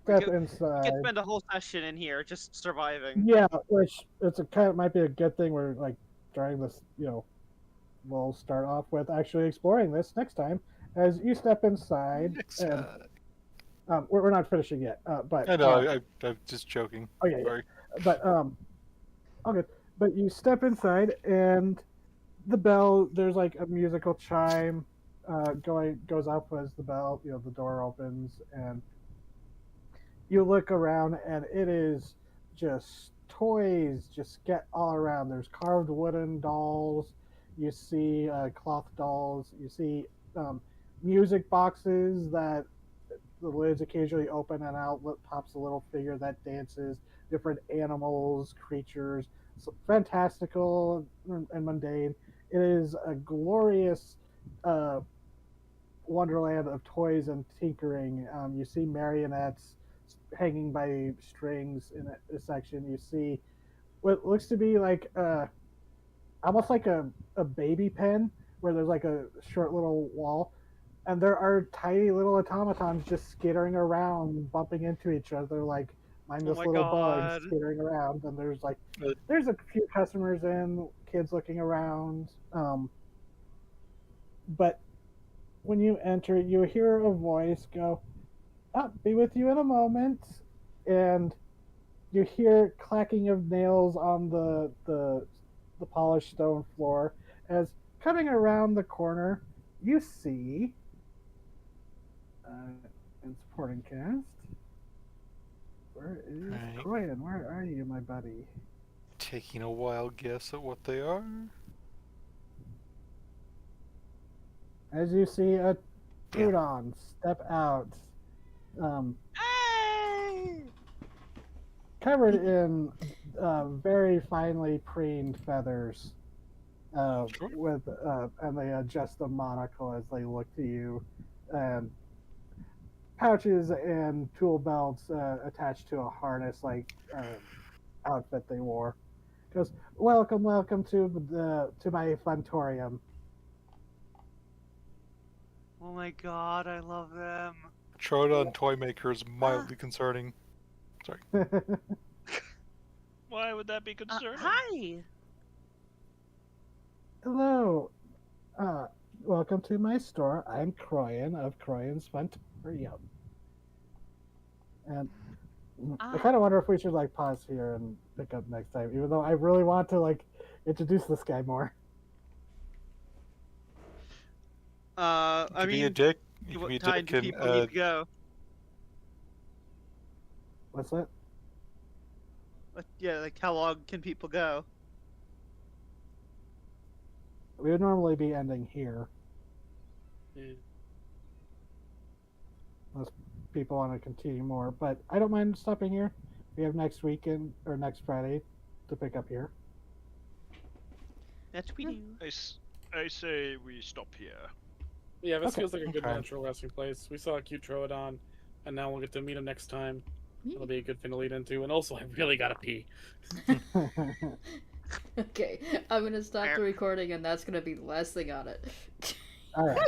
We step could inside. spend a whole session in here just surviving. Yeah, which it's a kind of might be a good thing. We're like during this, we'll start off with actually exploring this next time. As you step inside, and we're not finishing yet. But I know, I'm just joking. oh yeah, Sorry. yeah. But okay. But you step inside, and the bell. There's like a musical chime, goes up as the bell. The door opens, and you look around, and it is just toys just get all around. There's carved wooden dolls. You see cloth dolls. You see music boxes that the lids occasionally open, and out pops a little figure that dances. Different animals, creatures, so fantastical and mundane. It is a glorious wonderland of toys and tinkering. You see marionettes hanging by strings in a section. You see what looks to be like almost like a baby pen, where there's like a short little wall, and there are tiny little automatons just skittering around, bumping into each other like mindless my little God. bugs skittering around. And Uh, there's a few customers and kids looking around. But when you enter, you hear a voice go, "I'll be with you in a moment," and you hear clacking of nails on the polished stone floor. As coming around the corner, you see in supporting cast Where is Right. Croyan? Where are you, my buddy? Taking a wild guess at what they are. As you see a Yeah. Trudon step out, Hey! covered in very finely preened feathers, Sure. and they adjust the monocle as they look to you, and pouches and tool belts attached to a harness-like outfit they wore. Goes, welcome, welcome to my funtorium. Oh my god, I love them. Troodon toy maker is mildly concerning. Why would that be concerning? Hi! Hello. Welcome to my store. I'm Croyan of Croyan's Funtorium. And I kind of wonder if we should like pause here and pick up next time, even though I really want to like introduce this guy more. I You can be a mean, dick. You can what be a time dick do and people need to go? What's that? Yeah, like how long can people go? We would normally be ending here. Unless people want to continue more, but I don't mind stopping here. We have next weekend or next Friday to pick up here. That's we do. I say we stop here. Yeah, this Okay. feels like a good Okay. natural resting place. We saw a cute Troodon, and now we'll get to meet him next time. That'll be a good thing to lead into. And also, I really gotta pee. Okay, I'm gonna stop the recording, and that's gonna be the last thing on it. All right.